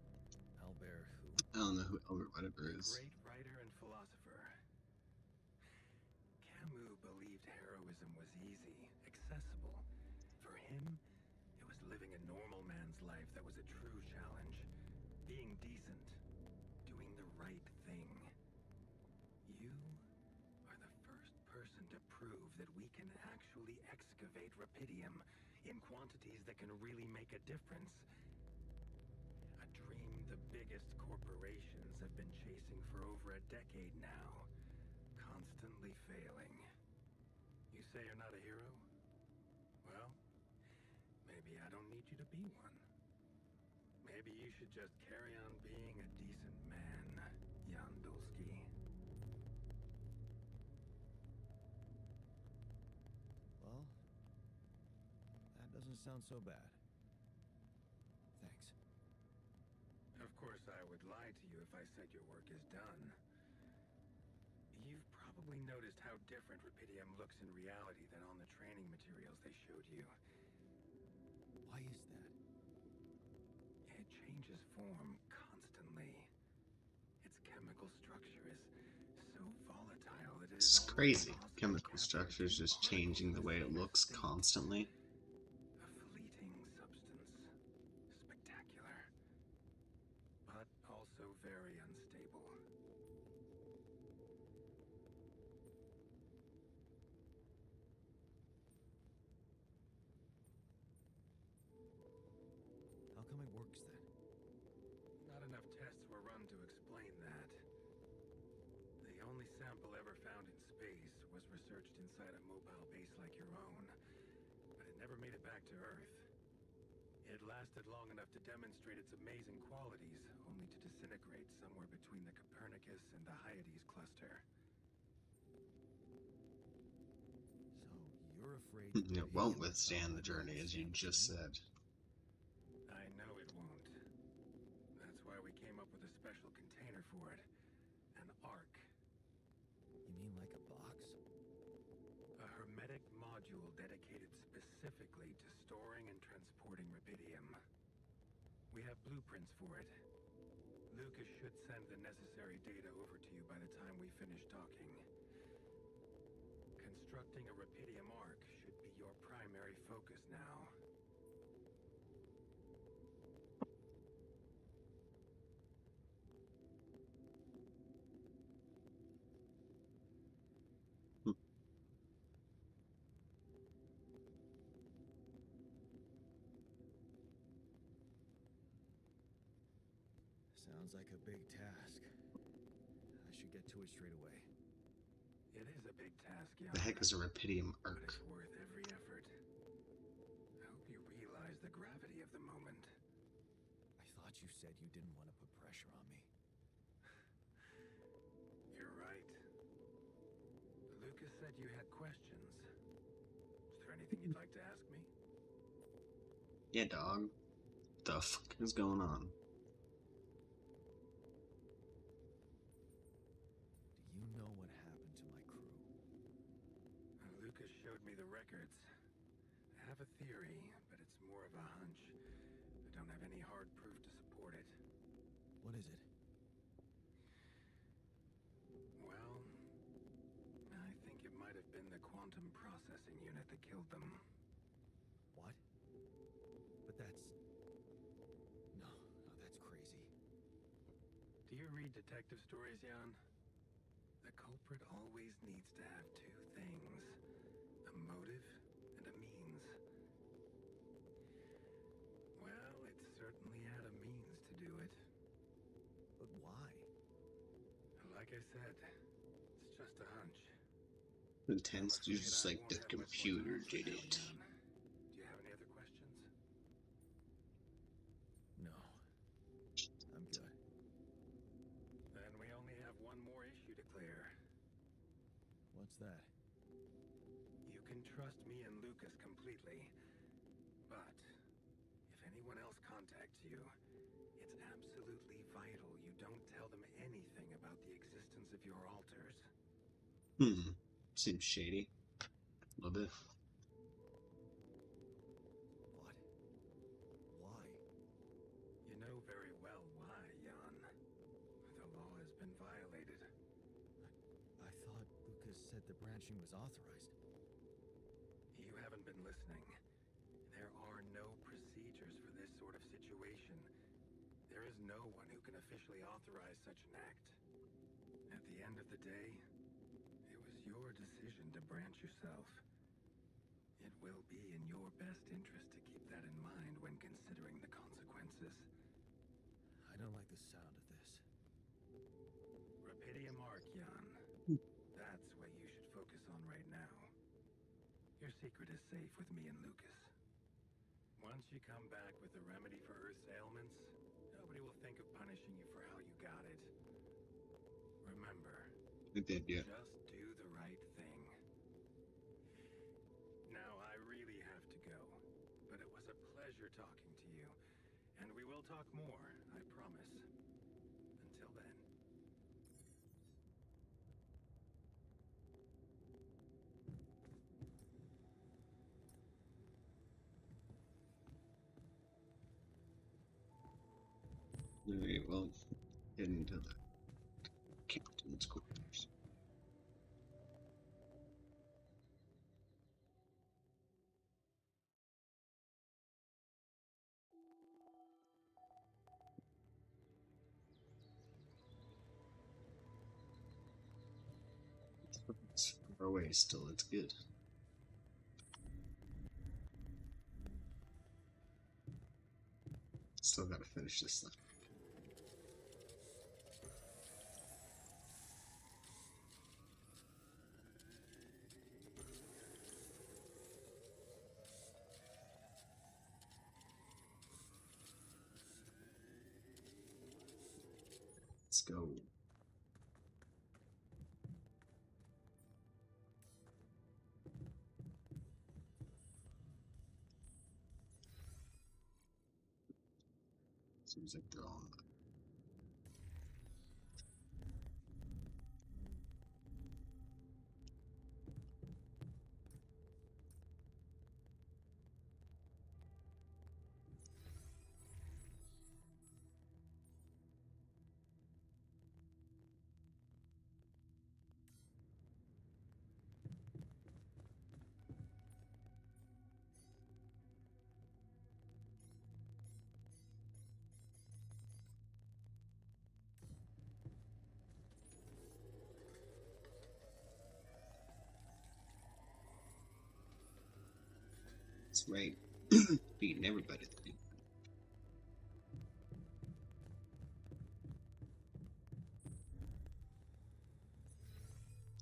Albert who? I don't know who Albert whatever A is. great writer and philosopher. Camus believed heroism was easy, accessible. For him, it was living a normal man's life that was a true challenge. Being decent. Doing the right thing. You are the first person to prove that we can actually excavate Rapidium in quantities that can really make a difference. A dream the biggest corporations have been chasing for over a decade now. Constantly failing. You say you're not a hero? Well, maybe I don't need you to be one. Maybe you should just carry on being a decent man, Yandolski. Well, that doesn't sound so bad. Thanks. Of course, I would lie to you if I said your work is done. You've probably noticed how different Rapidium looks in reality than on the training materials they showed you. Why is that? It changes form constantly. Its chemical structure is so volatile that it is It's almost crazy. impossible to Chemical capture structure is two just particles changing in the way it same looks state. constantly. A fleeting substance. Spectacular. But also very unstable. How come it works then? Not enough tests were run to explain that. The only sample ever found in space was researched inside a mobile base like your own, but it never made it back to Earth. It lasted long enough to demonstrate its amazing qualities, only to disintegrate somewhere between the Copernicus and the Hyades cluster. So you're afraid that It won't Rapidium is withstand the something journey, as you stand just for? said. I know it won't. That's why we came up with a special container for it. An Ark. You mean like a box? A hermetic module dedicated specifically to storing and transporting Rapidium. We have blueprints for it. Lucas should send the necessary data over to you by the time we finish talking. Constructing a Rapidium Ark should be your primary focus now. Sounds like a big task. I should get to it straight away. It is a big task, The heck is a Rapidium but Ark? it's worth every effort. I hope you realize the gravity of the moment. I thought you said you didn't want to put pressure on me. You're right. Lucas said you had questions. Is there anything you'd like to ask me? Yeah, dog. The fuck is going on? Do you know what happened to my crew? Lucas showed me the records. I have a theory, but it's more of a hunch. I don't have any hard proof to support it. What is it? Well, I think it might have been the quantum processing unit that killed them. What? But that's... No, that's crazy. read detective stories, Jan? The culprit always needs to have two things. A motive and a means. Well, it certainly had a means to do it. But why? Like I said, it's just a hunch. It tends to just like the computer did it. Do you have any other questions? No. I'm good. Then we only have one more issue to clear. What's that? You can trust me and Lucas completely, but if anyone else contacts you, it's absolutely vital you don't tell them anything about the existence of your altars. Seems shady. A little bit. What? Why? You know very well why, Jan. The law has been violated. I thought Lucas said the branching was authorized. You haven't been listening. There are no procedures for this sort of situation. There is no one who can officially authorize such an act. At the end of the day, it was your decision to branch yourself. It will be in your best interest to keep that in mind when considering the consequences. I don't like the sound of this. Rapidium Arc, Jan. That's what you should focus on right now. Your secret is safe with me and Lucas. Once you come back with a remedy for Earth's ailments, nobody will think of punishing you for how you got it. Remember, It did, yeah. just do the right thing. Now, I really have to go, but it was a pleasure talking to you. And we will talk more, I promise. Until then. Alright, well, heading to the captain's quarters. It's far away still, it's good. Still gotta finish this thing. Let's go. Seems like they're all. That's right. Beating everybody.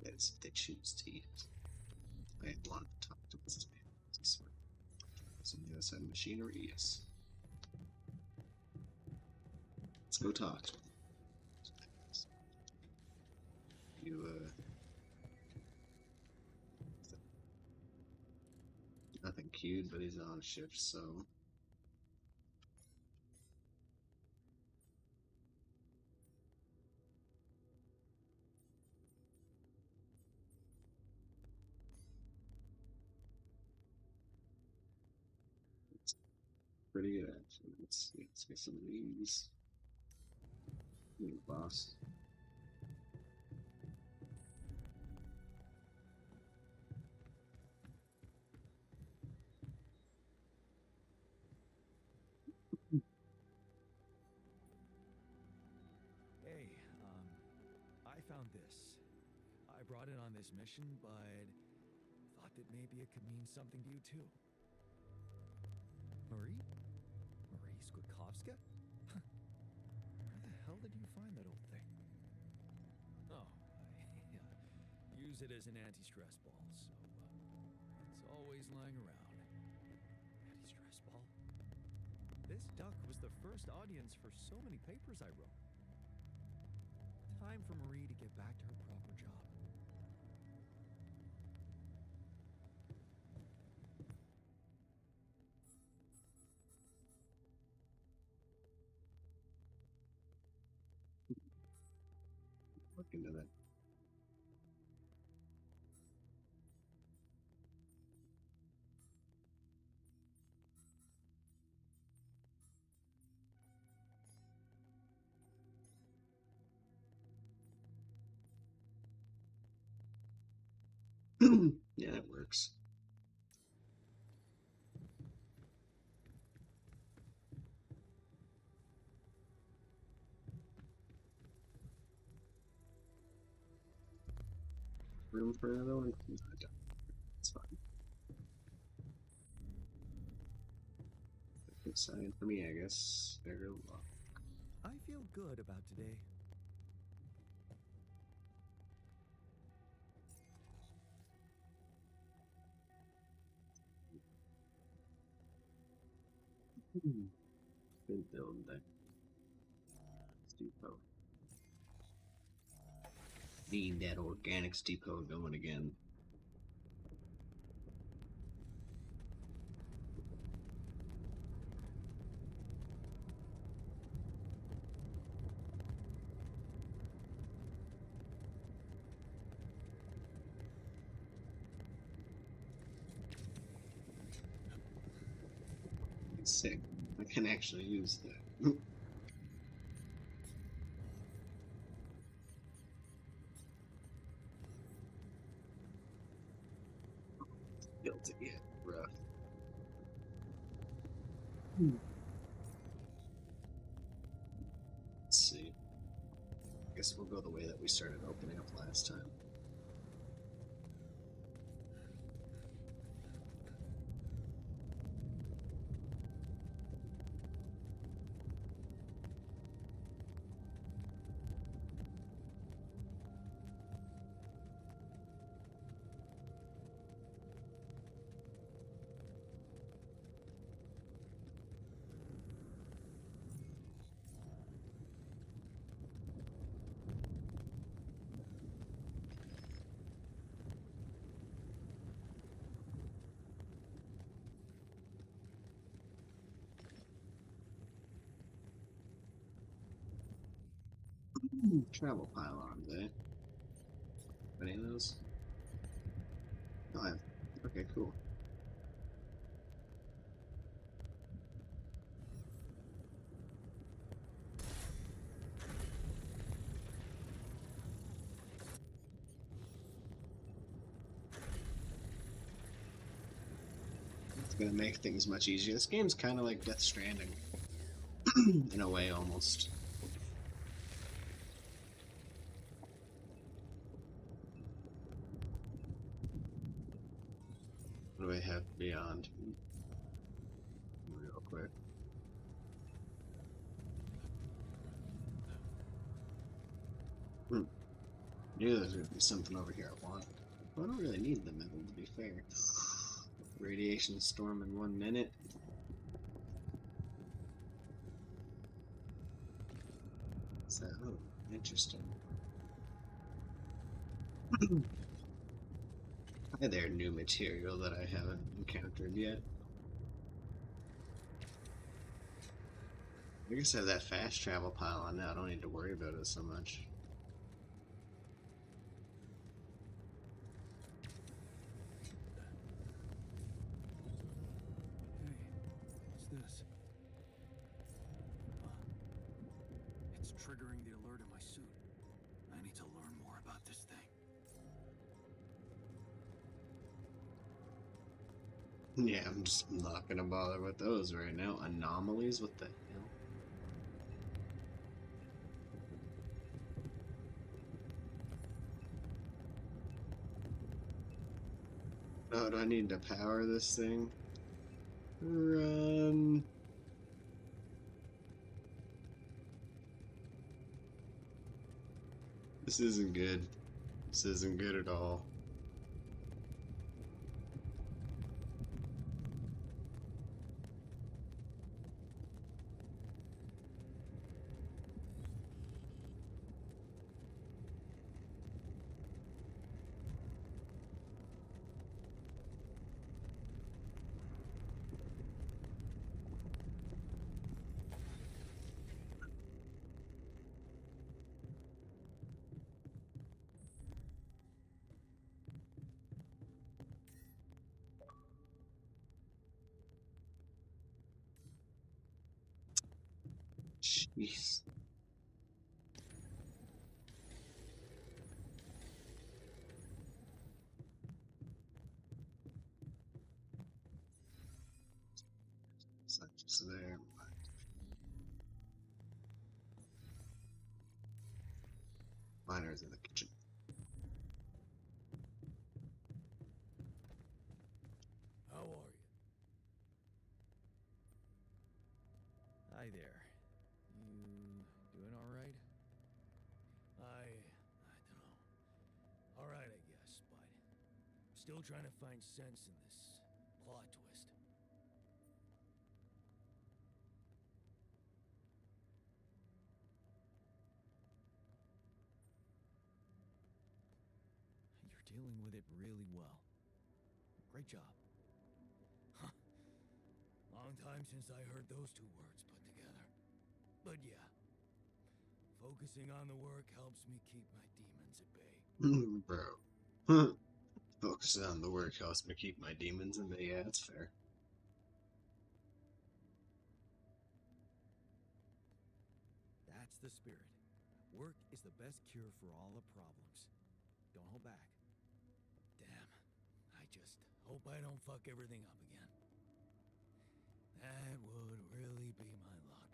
That's addictions to use. I want to talk to this man. It's on the other side of machinery, yes. Let's go talk to him. You, nothing cute, but he's on shift, so. It's pretty good, actually. Let's see. Let's get some of these. New boss. Hey, brought in on this mission, but thought that maybe it could mean something to you too. Marie? Marie Skłodowska? Where the hell did you find that old thing? Oh, I use it as an anti-stress ball, so it's always lying around. Anti-stress ball? This duck was the first audience for so many papers I wrote. Time for Marie to get back to her proper job. Look into that. Yeah, it works. Room for another one? No, I don't. It's fine. Good sign for me, I guess. Better luck. I feel good about today. Good build there. Depot. Need that organics depot going again. It's sick. I can actually use that. Built to get rough. Let's see. I guess we'll go the way that we started opening up last time. Travel pylons, eh? Any of those? Oh, I have. Okay, cool. It's gonna make things much easier. This game's kind of like Death Stranding. In a way, almost. What do I have beyond? Real quick. Knew there was gonna be something over here I wanted. Well, I don't really need the metal, to be fair. Radiation storm in 1 minute. So, oh, interesting. Hi there, new material that I haven't encountered yet. I guess I have that fast travel pylon now. I don't need to worry about it so much. Hey, what's this? It's triggering the alert in my suit. I need to learn more about this thing. Yeah, I'm just not gonna bother with those right now. Anomalies? What the hell? I need to power this thing. Run. This isn't good. This isn't good at all. Jeez. It's not just there. Miner's in the kitchen. How are you? Hi there. You doing all right? I don't know. All right, I guess, but still trying to find sense in this plot twist. You're dealing with it really well. Great job. Huh. Long time since I heard those two words put together. But yeah, focusing on the work helps me keep my demons at bay. Bro. Focusing on the work helps me keep my demons in bay. Yeah, that's fair. That's the spirit. Work is the best cure for all the problems. Don't hold back. Damn. I just hope I don't fuck everything up again. That would really be my luck.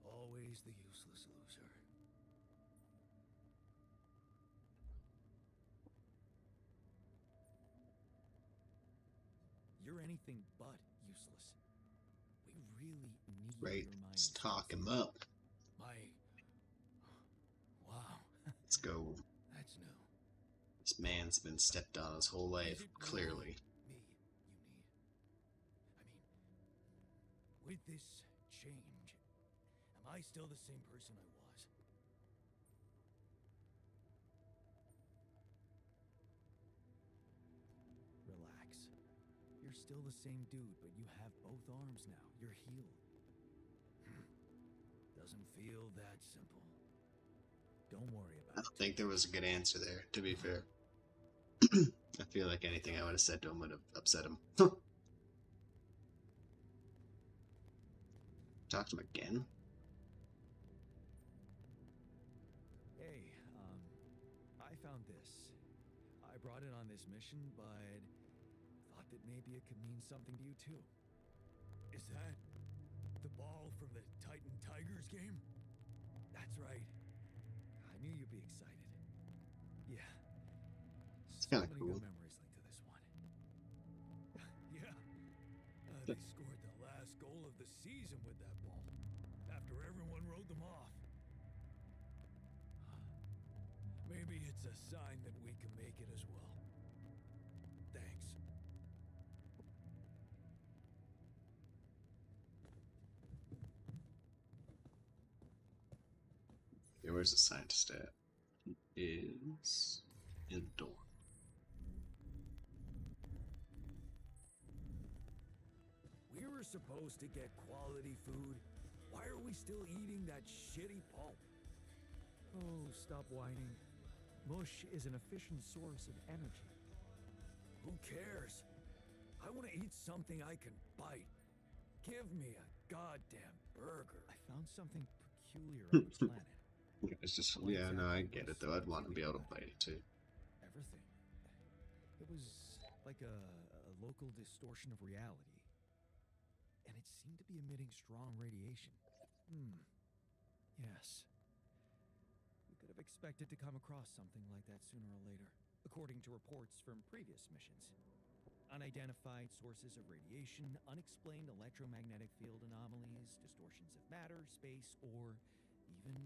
Always the useless loser. You're anything but useless. We really need Right. your mind. Let's talk him up. Wow. Let's go. That's new. This man's been stepped on his whole life, Is it clearly. really me you need? I mean, with this change, am I still the same person I was? Relax. You're still the same dude, but you have both arms now. You're healed. Doesn't feel that simple. Don't worry I about don't it. think there was a good answer there, to be fair. I feel like anything I would have said to him would have upset him. Talk to him again? Hey, I found this. I brought it on this mission, but thought that maybe it could mean something to you too. Is that the ball from the Titan Tigers game? That's right. I knew you'd be excited. Yeah. It's kinda So many cool. good memories linked to this one. Yeah. They scored the last goal of the season with that ball after everyone wrote them off. Maybe it's a sign that we can make it as well. Thanks. Yeah, where's the scientist at? He is in the door. We were supposed to get quality food. Why are we still eating that shitty pulp? Oh, stop whining. Mush is an efficient source of energy. Who cares? I want to eat something I can bite. Give me a goddamn burger. I found something peculiar on the planet. It's just, yeah, no, I get it though. I'd want to be able to bite it too. Everything. It was like a local distortion of reality. And it seemed to be emitting strong radiation. Yes. We could have expected to come across something like that sooner or later, according to reports from previous missions. unidentified sources of radiation, unexplained electromagnetic field anomalies, distortions of matter, space, or even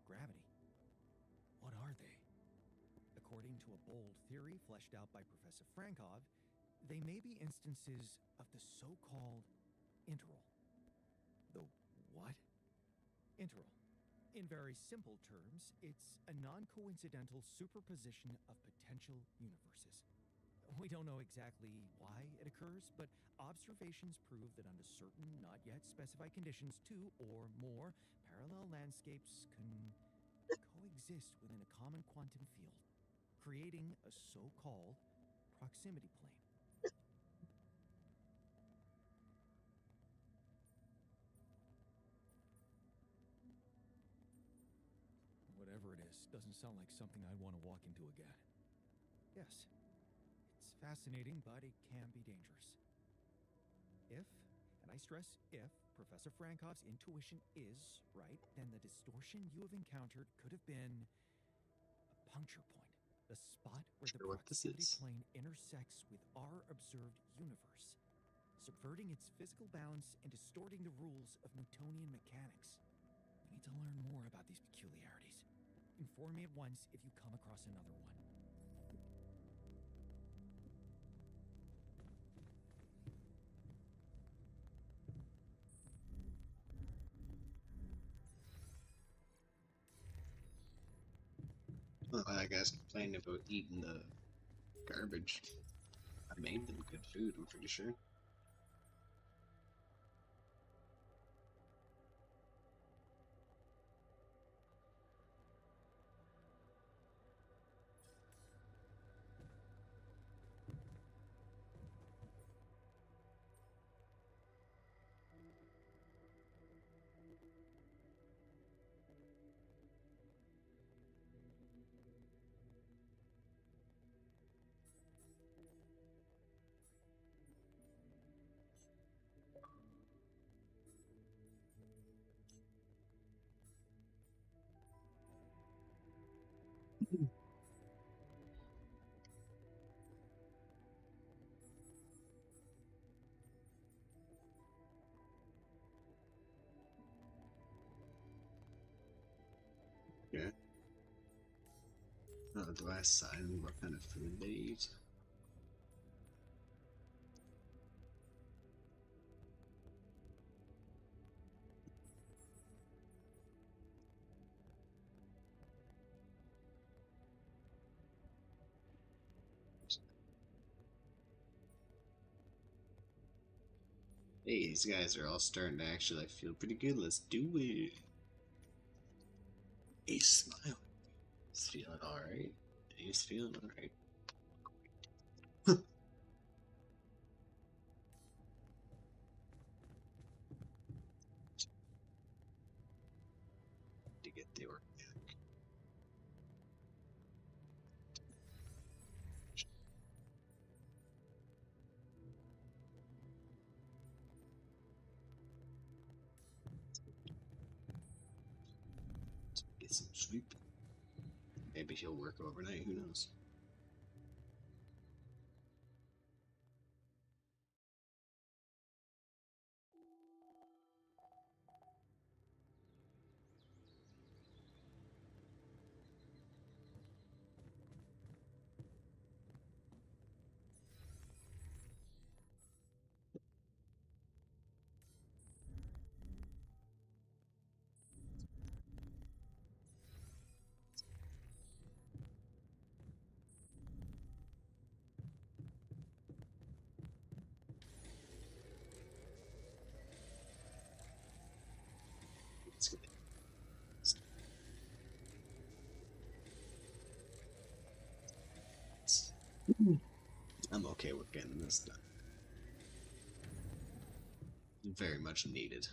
gravity. What are they? According to a bold theory fleshed out by Professor Frankov, they may be instances of the so-called interval. The what? Interval. In very simple terms, it's a non-coincidental superposition of potential universes. We don't know exactly why it occurs, but observations prove that under certain, not yet specified conditions, two or more parallel landscapes can coexist within a common quantum field, creating a so-called proximity plane. Whatever it is, doesn't sound like something I'd want to walk into again. Yes, it's fascinating, but it can be dangerous. If, and I stress if, Professor Frankov's intuition is right, then the distortion you have encountered could have been a puncture point, the spot where the proximity plane intersects with our observed universe, subverting its physical balance and distorting the rules of Newtonian mechanics. We need to learn more about these peculiarities. Inform me at once if you come across another one. Well, that guy's complaining about eating the garbage. I made them good food, I'm pretty sure. Okay. Do I assign what kind of food they eat? Hey, these guys are all starting to actually like, feel pretty good. Let's do it. He's smiling. He's feeling alright. He's feeling alright. To get the organic. Get some sleep. Maybe he'll work overnight, who knows? It's good. I'm okay with getting this done. Very much needed.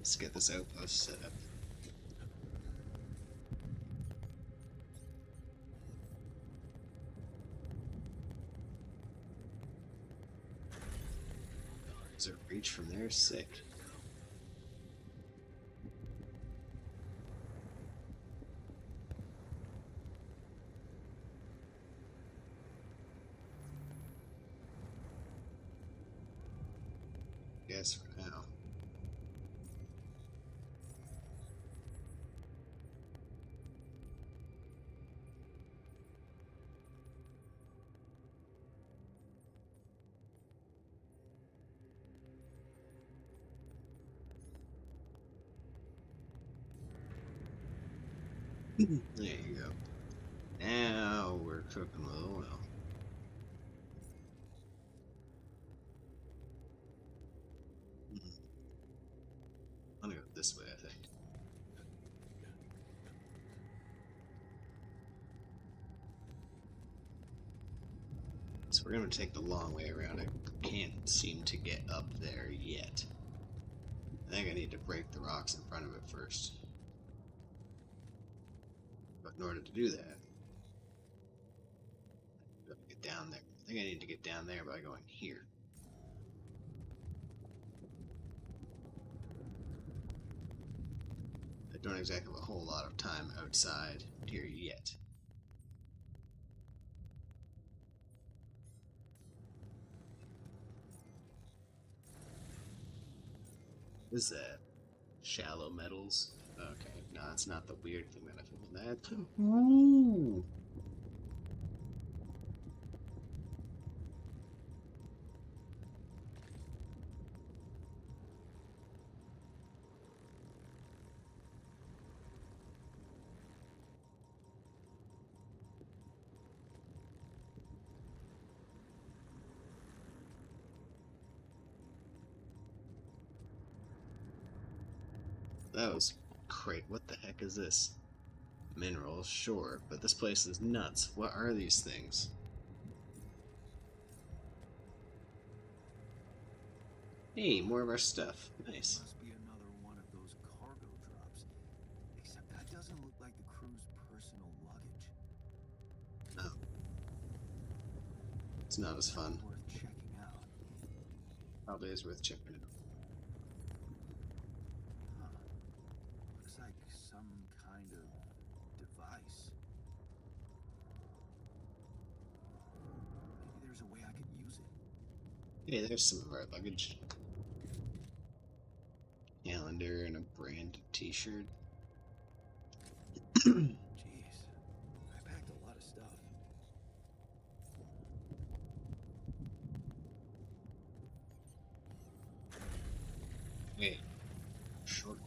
Let's get this outpost set up. Is there reach from there? Sick. Guess for now. There you go. Now we're cooking with oil. I'm gonna go this way, I think. So we're gonna take the long way around. I can't seem to get up there yet. I think I need to break the rocks in front of it first. But in order to do that, I gotta get down there. I think I need to get down there by going here. I don't exactly have a whole lot of time outside here yet. What is that? Shallow metals? Okay, no, it's not the weird thing that I feel. That. Ooh! That was great. What the heck is this? Minerals, sure, but this place is nuts. What are these things? Hey, more of our stuff. Nice. Must be another one of those cargo drops. Except that doesn't look like the crew's personal luggage. No. It's not as fun. Worth checking out. Probably is worth checking out. Huh. Looks like some kind of device. Maybe there's a way I could use it. Hey, there's some of our luggage. Calendar and a branded t-shirt. Jeez. I packed a lot of stuff. Wait. Short.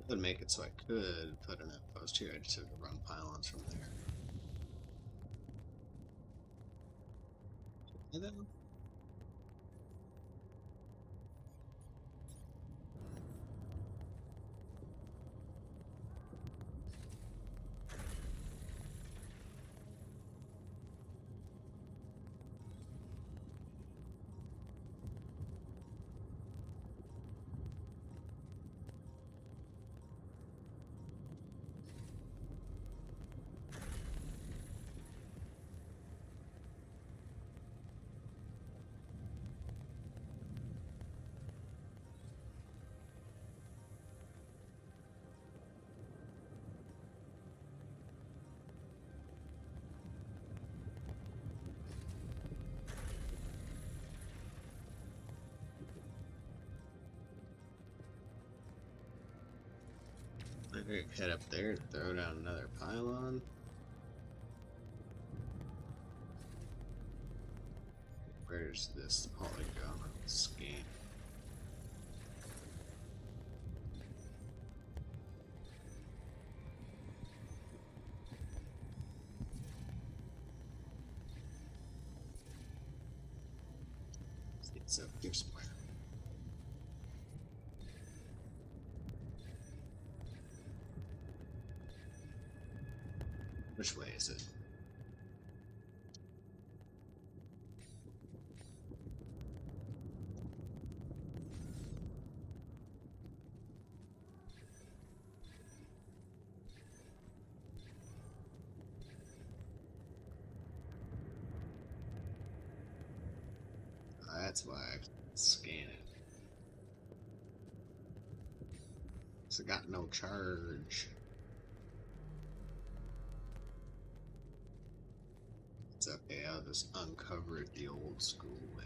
That would make it so I could put an outpost here. I just have to run pylons from there. And then I could head up there, throw down another pylon. Where's this polygon scan? It's up here somewhere. Which way is it? That's why I scan it. So I got no charge. It's okay, I'll just uncover it the old school way.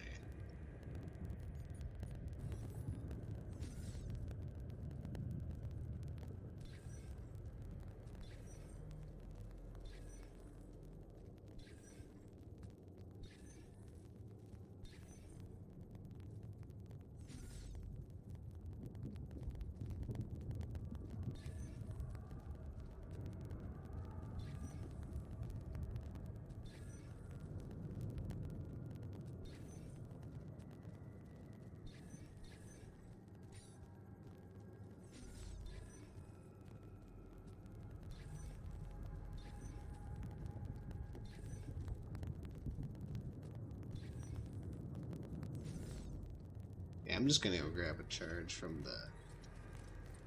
Yeah, I'm just gonna go grab a charge from the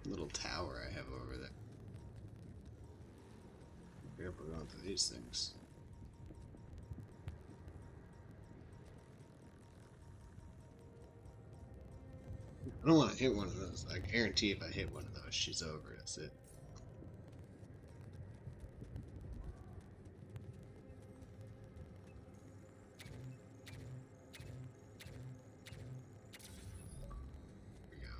little tower I have over there. Careful going through these things. I don't want to hit one of those. I guarantee if I hit one of those, she's over. That's it. There we go.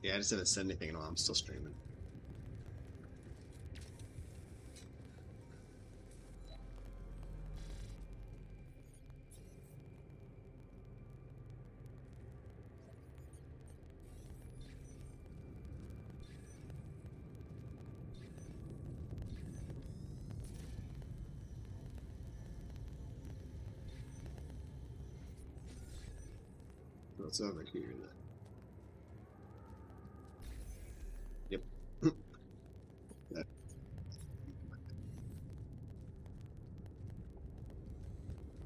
Yeah, I just haven't said anything in a while. I'm still streaming. What's over here then? Yep. That-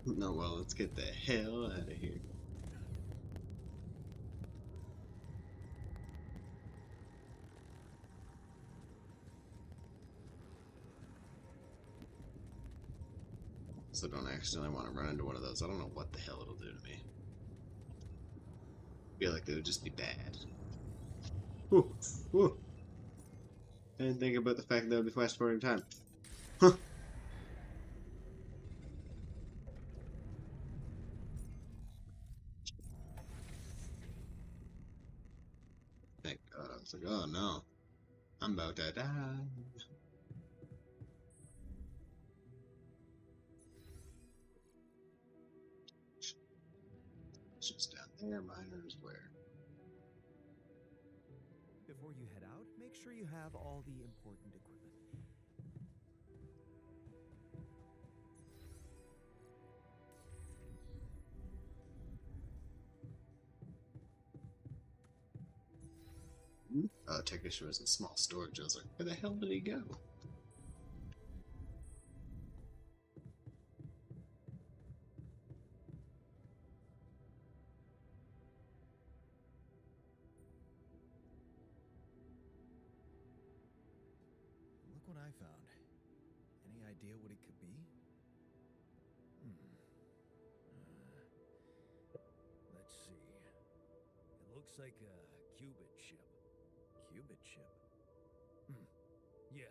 No, well, let's get the hell out of here. So don't accidentally want to run into one of those. I don't know what the hell it'll do to me. I feel like it would just be bad. Whew. Whew. I didn't think about the fact that it would be fast forwarding time. Huh. Thank God. I was like, oh no. I'm about to die. Shit's down there, miners where? Before you head out, make sure you have all the important equipment. Technician was in small storage. I was like, where the hell did he go? Look what I found. Any idea what it could be? Let's see. It looks like a qubit chip. Qubit chip? Yeah.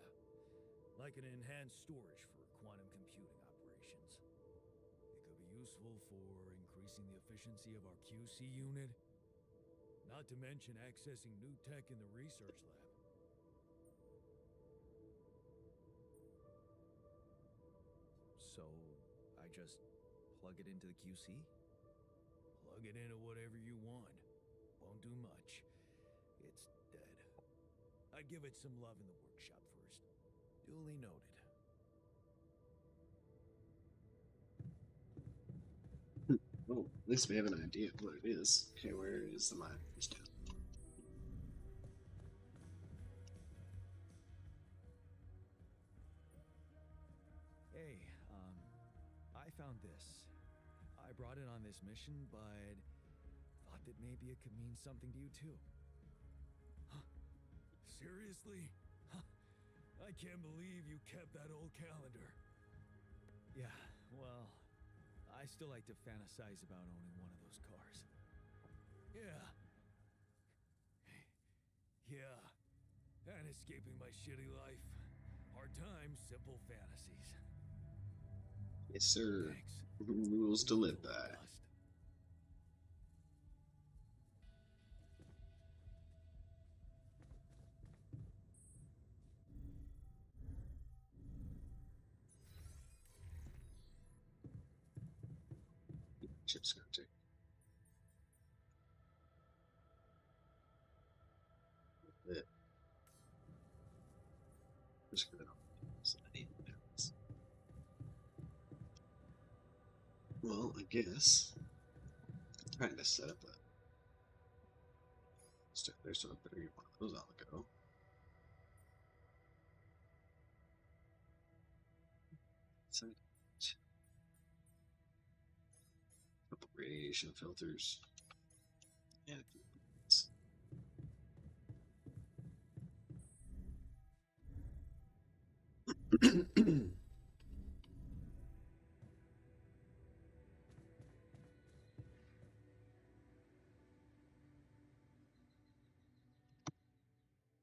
Like an enhanced storage for quantum computing operations. It could be useful for increasing the efficiency of our QC unit. Not to mention accessing new tech in the research lab. So, I just plug it into the QC? Plug it into whatever you want. Won't do much. It's dead. I'd give it some love in the workshop first. Duly noted. Oh, at least we have an idea of what it is. Okay, where is the mine? It's down. Hey, I found this. I brought it on this mission, but thought that maybe it could mean something to you too. Huh? Seriously? Huh? I can't believe you kept that old calendar. Yeah, well, I still like to fantasize about owning one of those cars. Yeah. Yeah. And escaping my shitty life. Hard times, simple fantasies. Yes, sir. Thanks. Rules to live by. Dust. Chip's gonna take. Yeah. Just gonna. So I need balance. Well, I guess. Trying to set up a. There's sort of better get one of those on the go. So, couple radiation filters. And a few lights.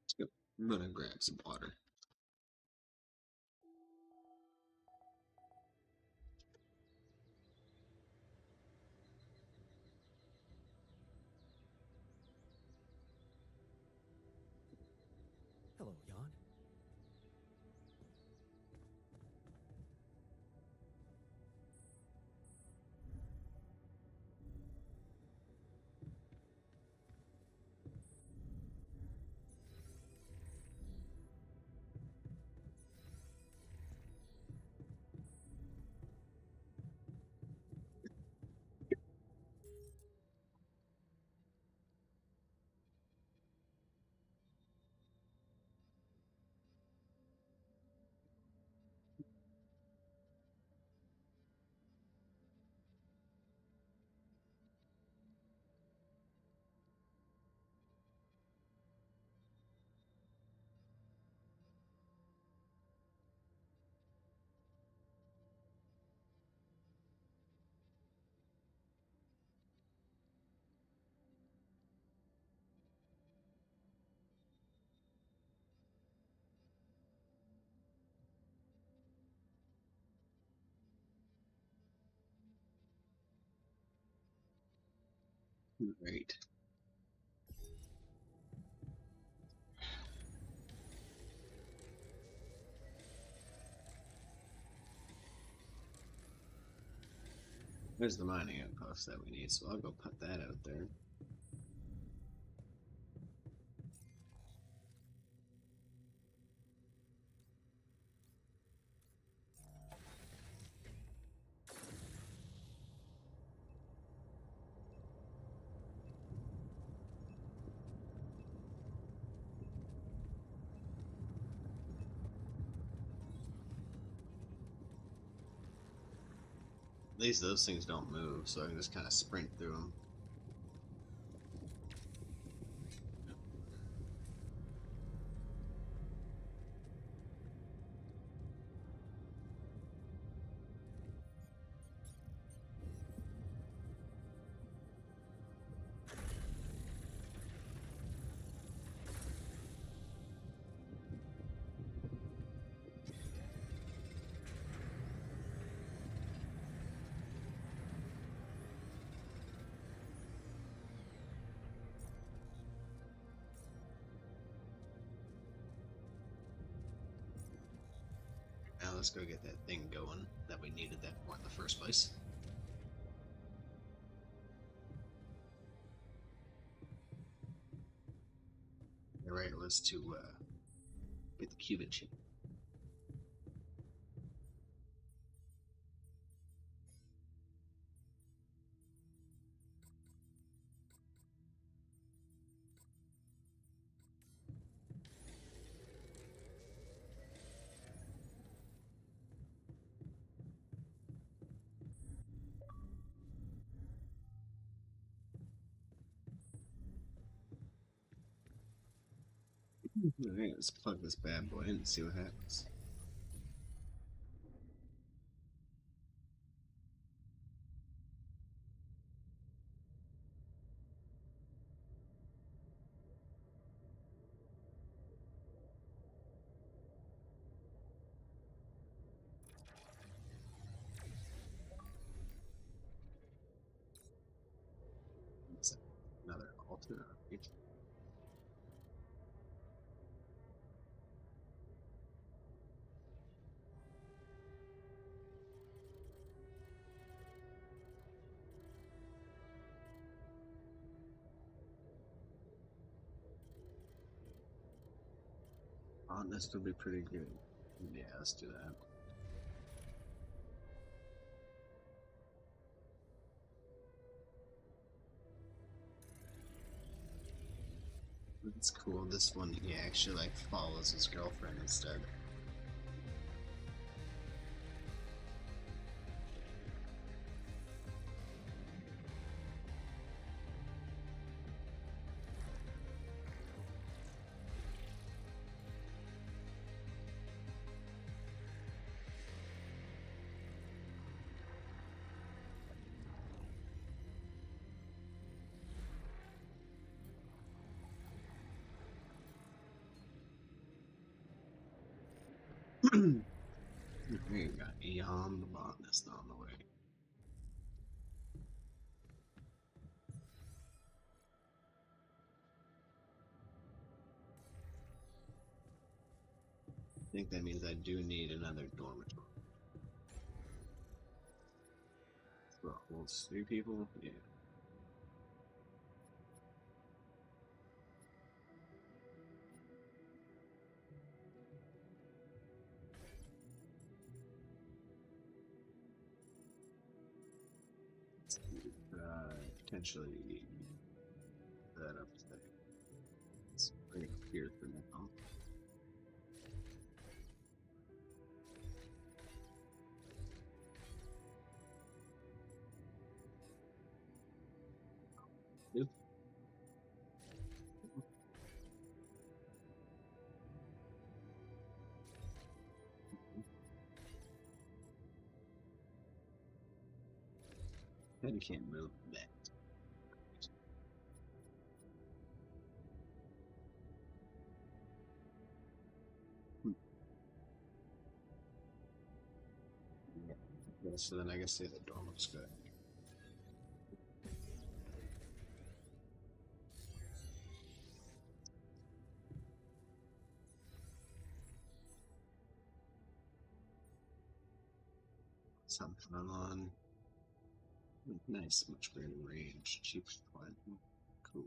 Let's go. I'm gonna grab some water. Hello, Jan. Right. There's the mining outpost that we need, so I'll go put that out there. At least those things don't move, so I can just kind of sprint through them. Now let's go get that thing going that we needed that for in the first place. Alright, let's to get the Cuban chip. Alright, let's plug this bad boy in and see what happens. Is that another altar? Oh, this would be pretty good. Yeah, let's do that. It's cool. This one, he actually like follows his girlfriend instead. We got Eon the botanist on the way. I think that means I do need another dormitory. So, holds 3 people? Yeah. Potentially that up there. Let's bring it up here for now. Yep. And you can't move that. Yeah, so then I guess the other door looks good. Something on. Nice, much greater range. Cheap supply. Cool.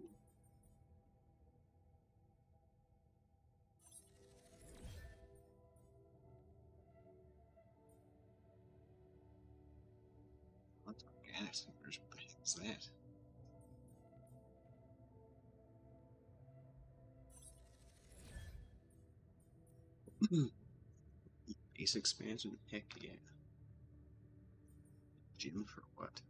What's organic snippers? What the heck is that? Base expansion? Heck yeah. Gym for what?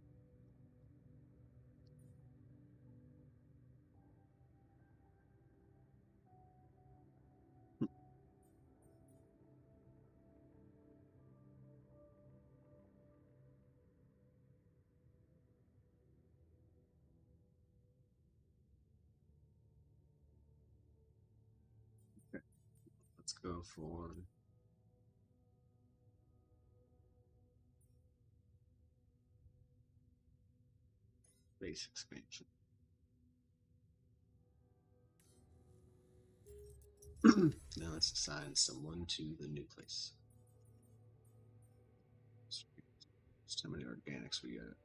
Okay. Let's go for base expansion. Now let's assign someone to the new place. Just how many organics we got?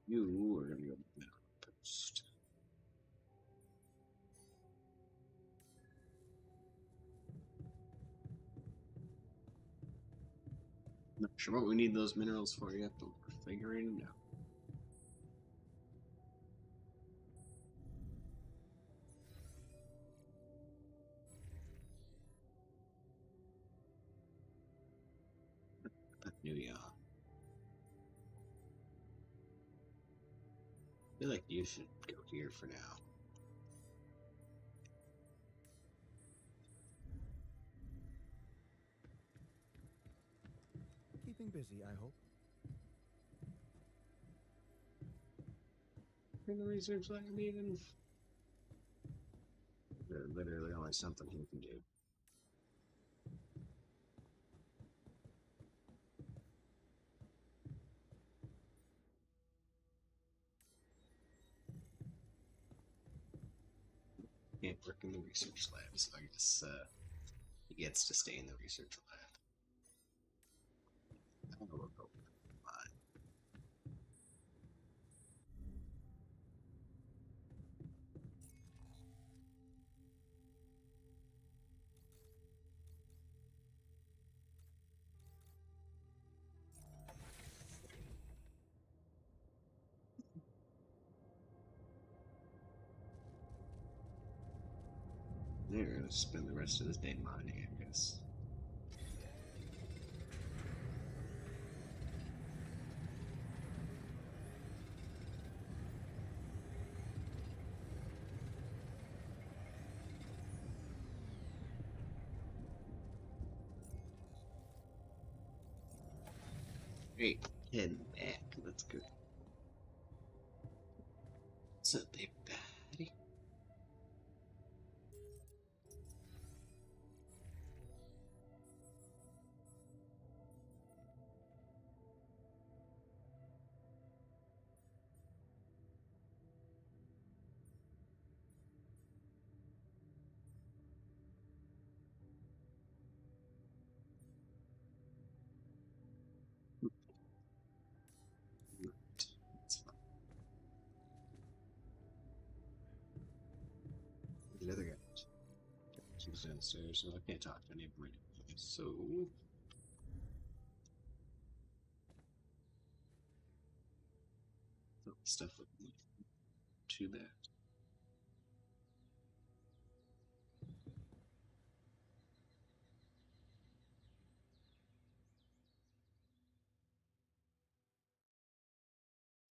You are gonna go mineral post. Not sure what we need those minerals for yet, but we're figuring it out. New York. I feel like you should go here for now. Keeping busy, I hope. In the research lab even. There's literally only something he can do. Can't work in the research lab, so I guess he gets to stay in the research lab. I don't know what goes on. They're gonna spend the rest of this day mining, I guess. Great, heading back. Let's go. What's up, big daddy? That's fine. The other guy. She's downstairs, so I can't talk to any of them right now. So. Stuff with me. Too bad.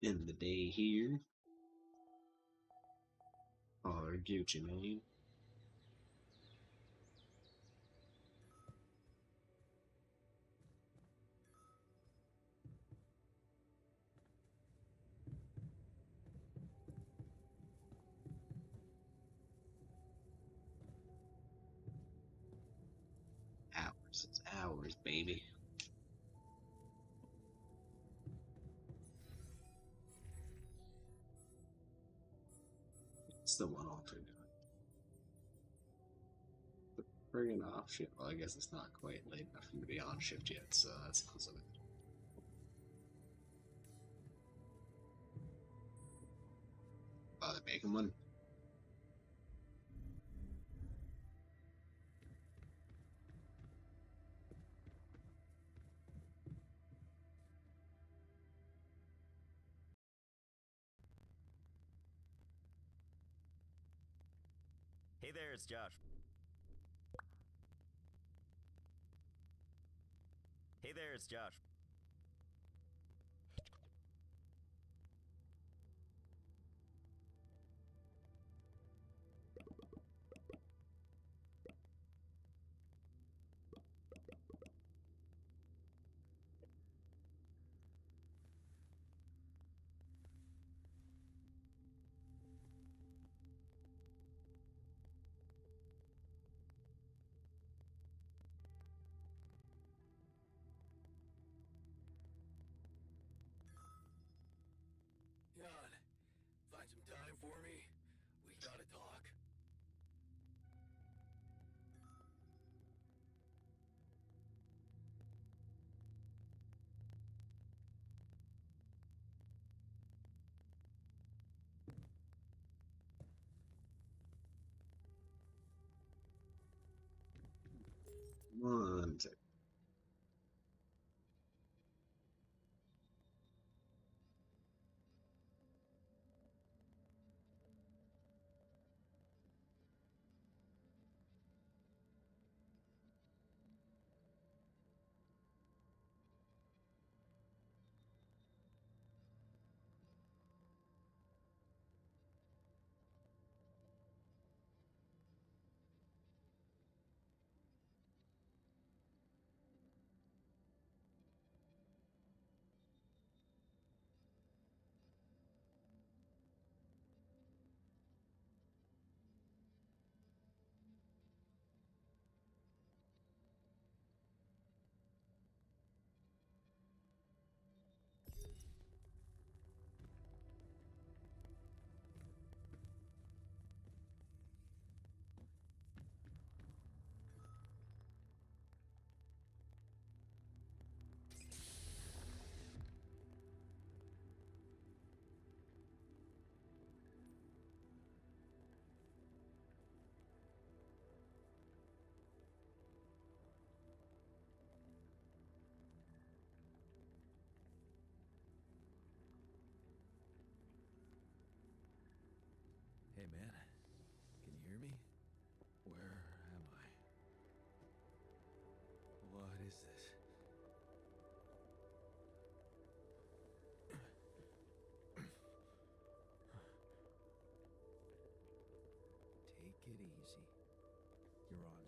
End the day here. Oh, Gucci, man. Hours. It's hours, baby. It's the one alter doing. Bringing off shift. Well, I guess it's not quite late enough for him to be on shift yet, so that's close of it. Bother making one. Hey there, it's Josh. Hey there, it's Josh. Jan, find some time for me? We gotta talk. One sec.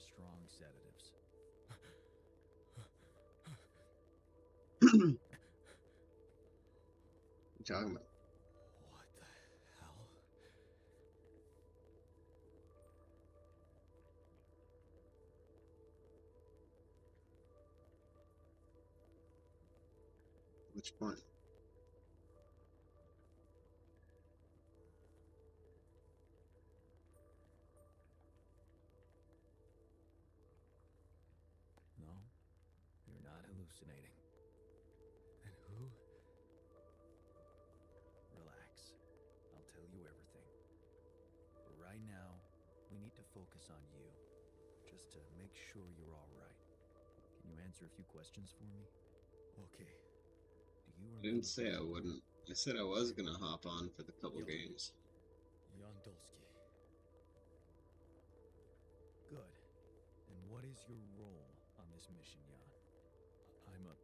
strong sedatives. What are you talking about? What the hell? Which one? No, you're not hallucinating. And who? Relax. I'll tell you everything. But right now, we need to focus on you. Just to make sure you're all right. Can you answer a few questions for me? Okay. Do you I didn't say I wouldn't. I said I was gonna hop on for the couple Yo. games. Jan Dulski. Good. And what is your role on this mission, Jan? I'm a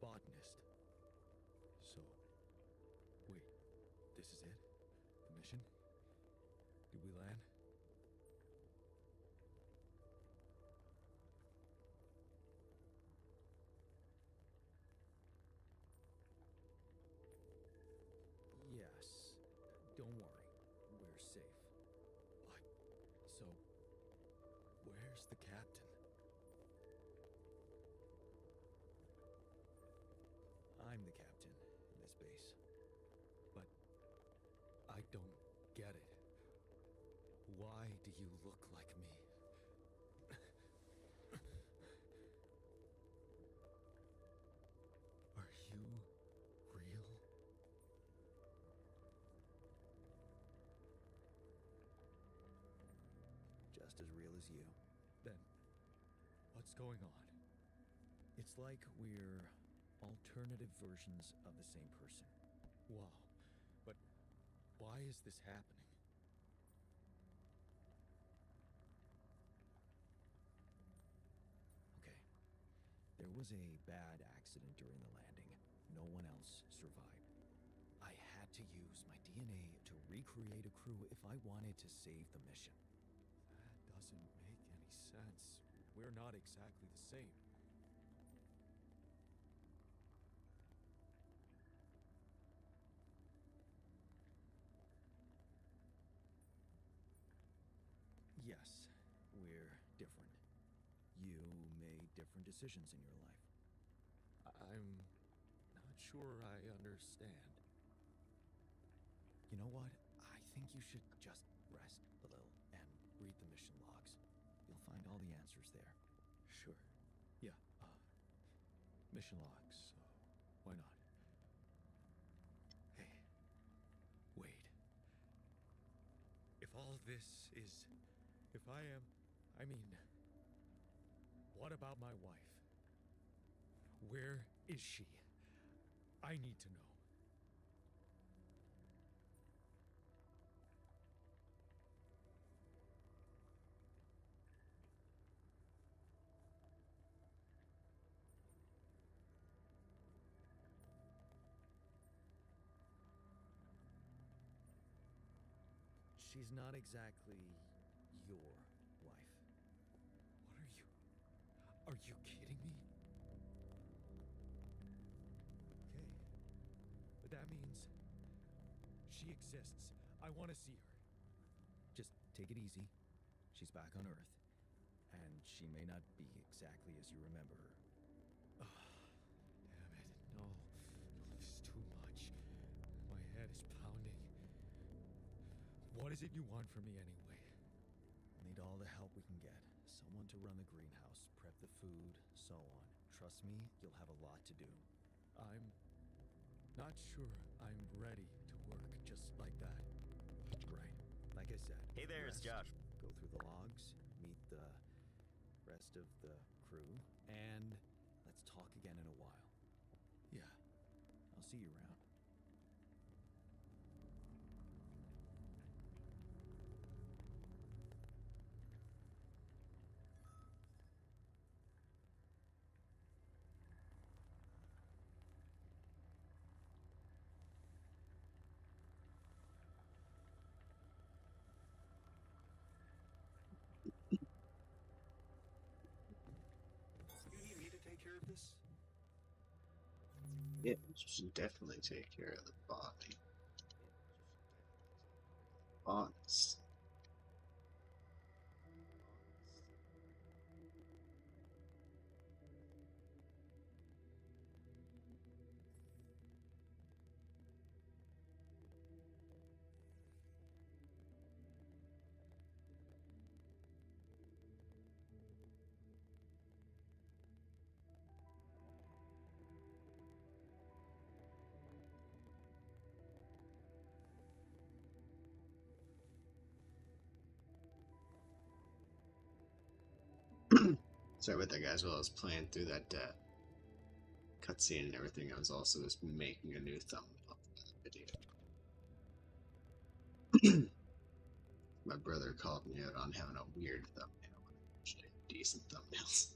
botanist. So, wait, this is it? The mission? Did we land? Yes. Don't worry. We're safe. What? So, where's the captain? I'm the captain in this base. But I don't get it. Why do you look like me? Are you real? Just as real as you. Then, what's going on? It's like we're alternative versions of the same person. Wow. But why is this happening? Okay. There was a bad accident during the landing. No one else survived. I had to use my DNA to recreate a crew if I wanted to save the mission. That doesn't make any sense. We're not exactly the same. Yes, we're different. You made different decisions in your life. I'm not sure I understand. You know what? I think you should just rest a little and read the mission logs. You'll find all the answers there. Sure. Yeah, mission logs. Why not? Hey, wait. If all this is... If I am... I mean... What about my wife? Where is she? I need to know. She's not exactly your wife. What are you... Are you kidding me? Okay. But that means... she exists. I want to see her. Just take it easy. She's back on Earth. And she may not be exactly as you remember her. Damn it. No. No, this is too much. My head is pounding. What is it you want from me anyway? Need all the help we can get. Someone to run the greenhouse, prep the food, so on. Trust me, you'll have a lot to do. I'm not sure I'm ready to work just like that. Right. Like I said. Hey there, it's rest, Josh. Go through the logs, meet the rest of the crew, and let's talk again in a while. Yeah. I'll see you around. Yeah, you should definitely take care of the body. Honest. Sorry about that, guys. While I was playing through that cutscene and everything, I was also just making a new thumbnail for the video. My brother called me out on having a weird thumbnail when I usually have decent thumbnails.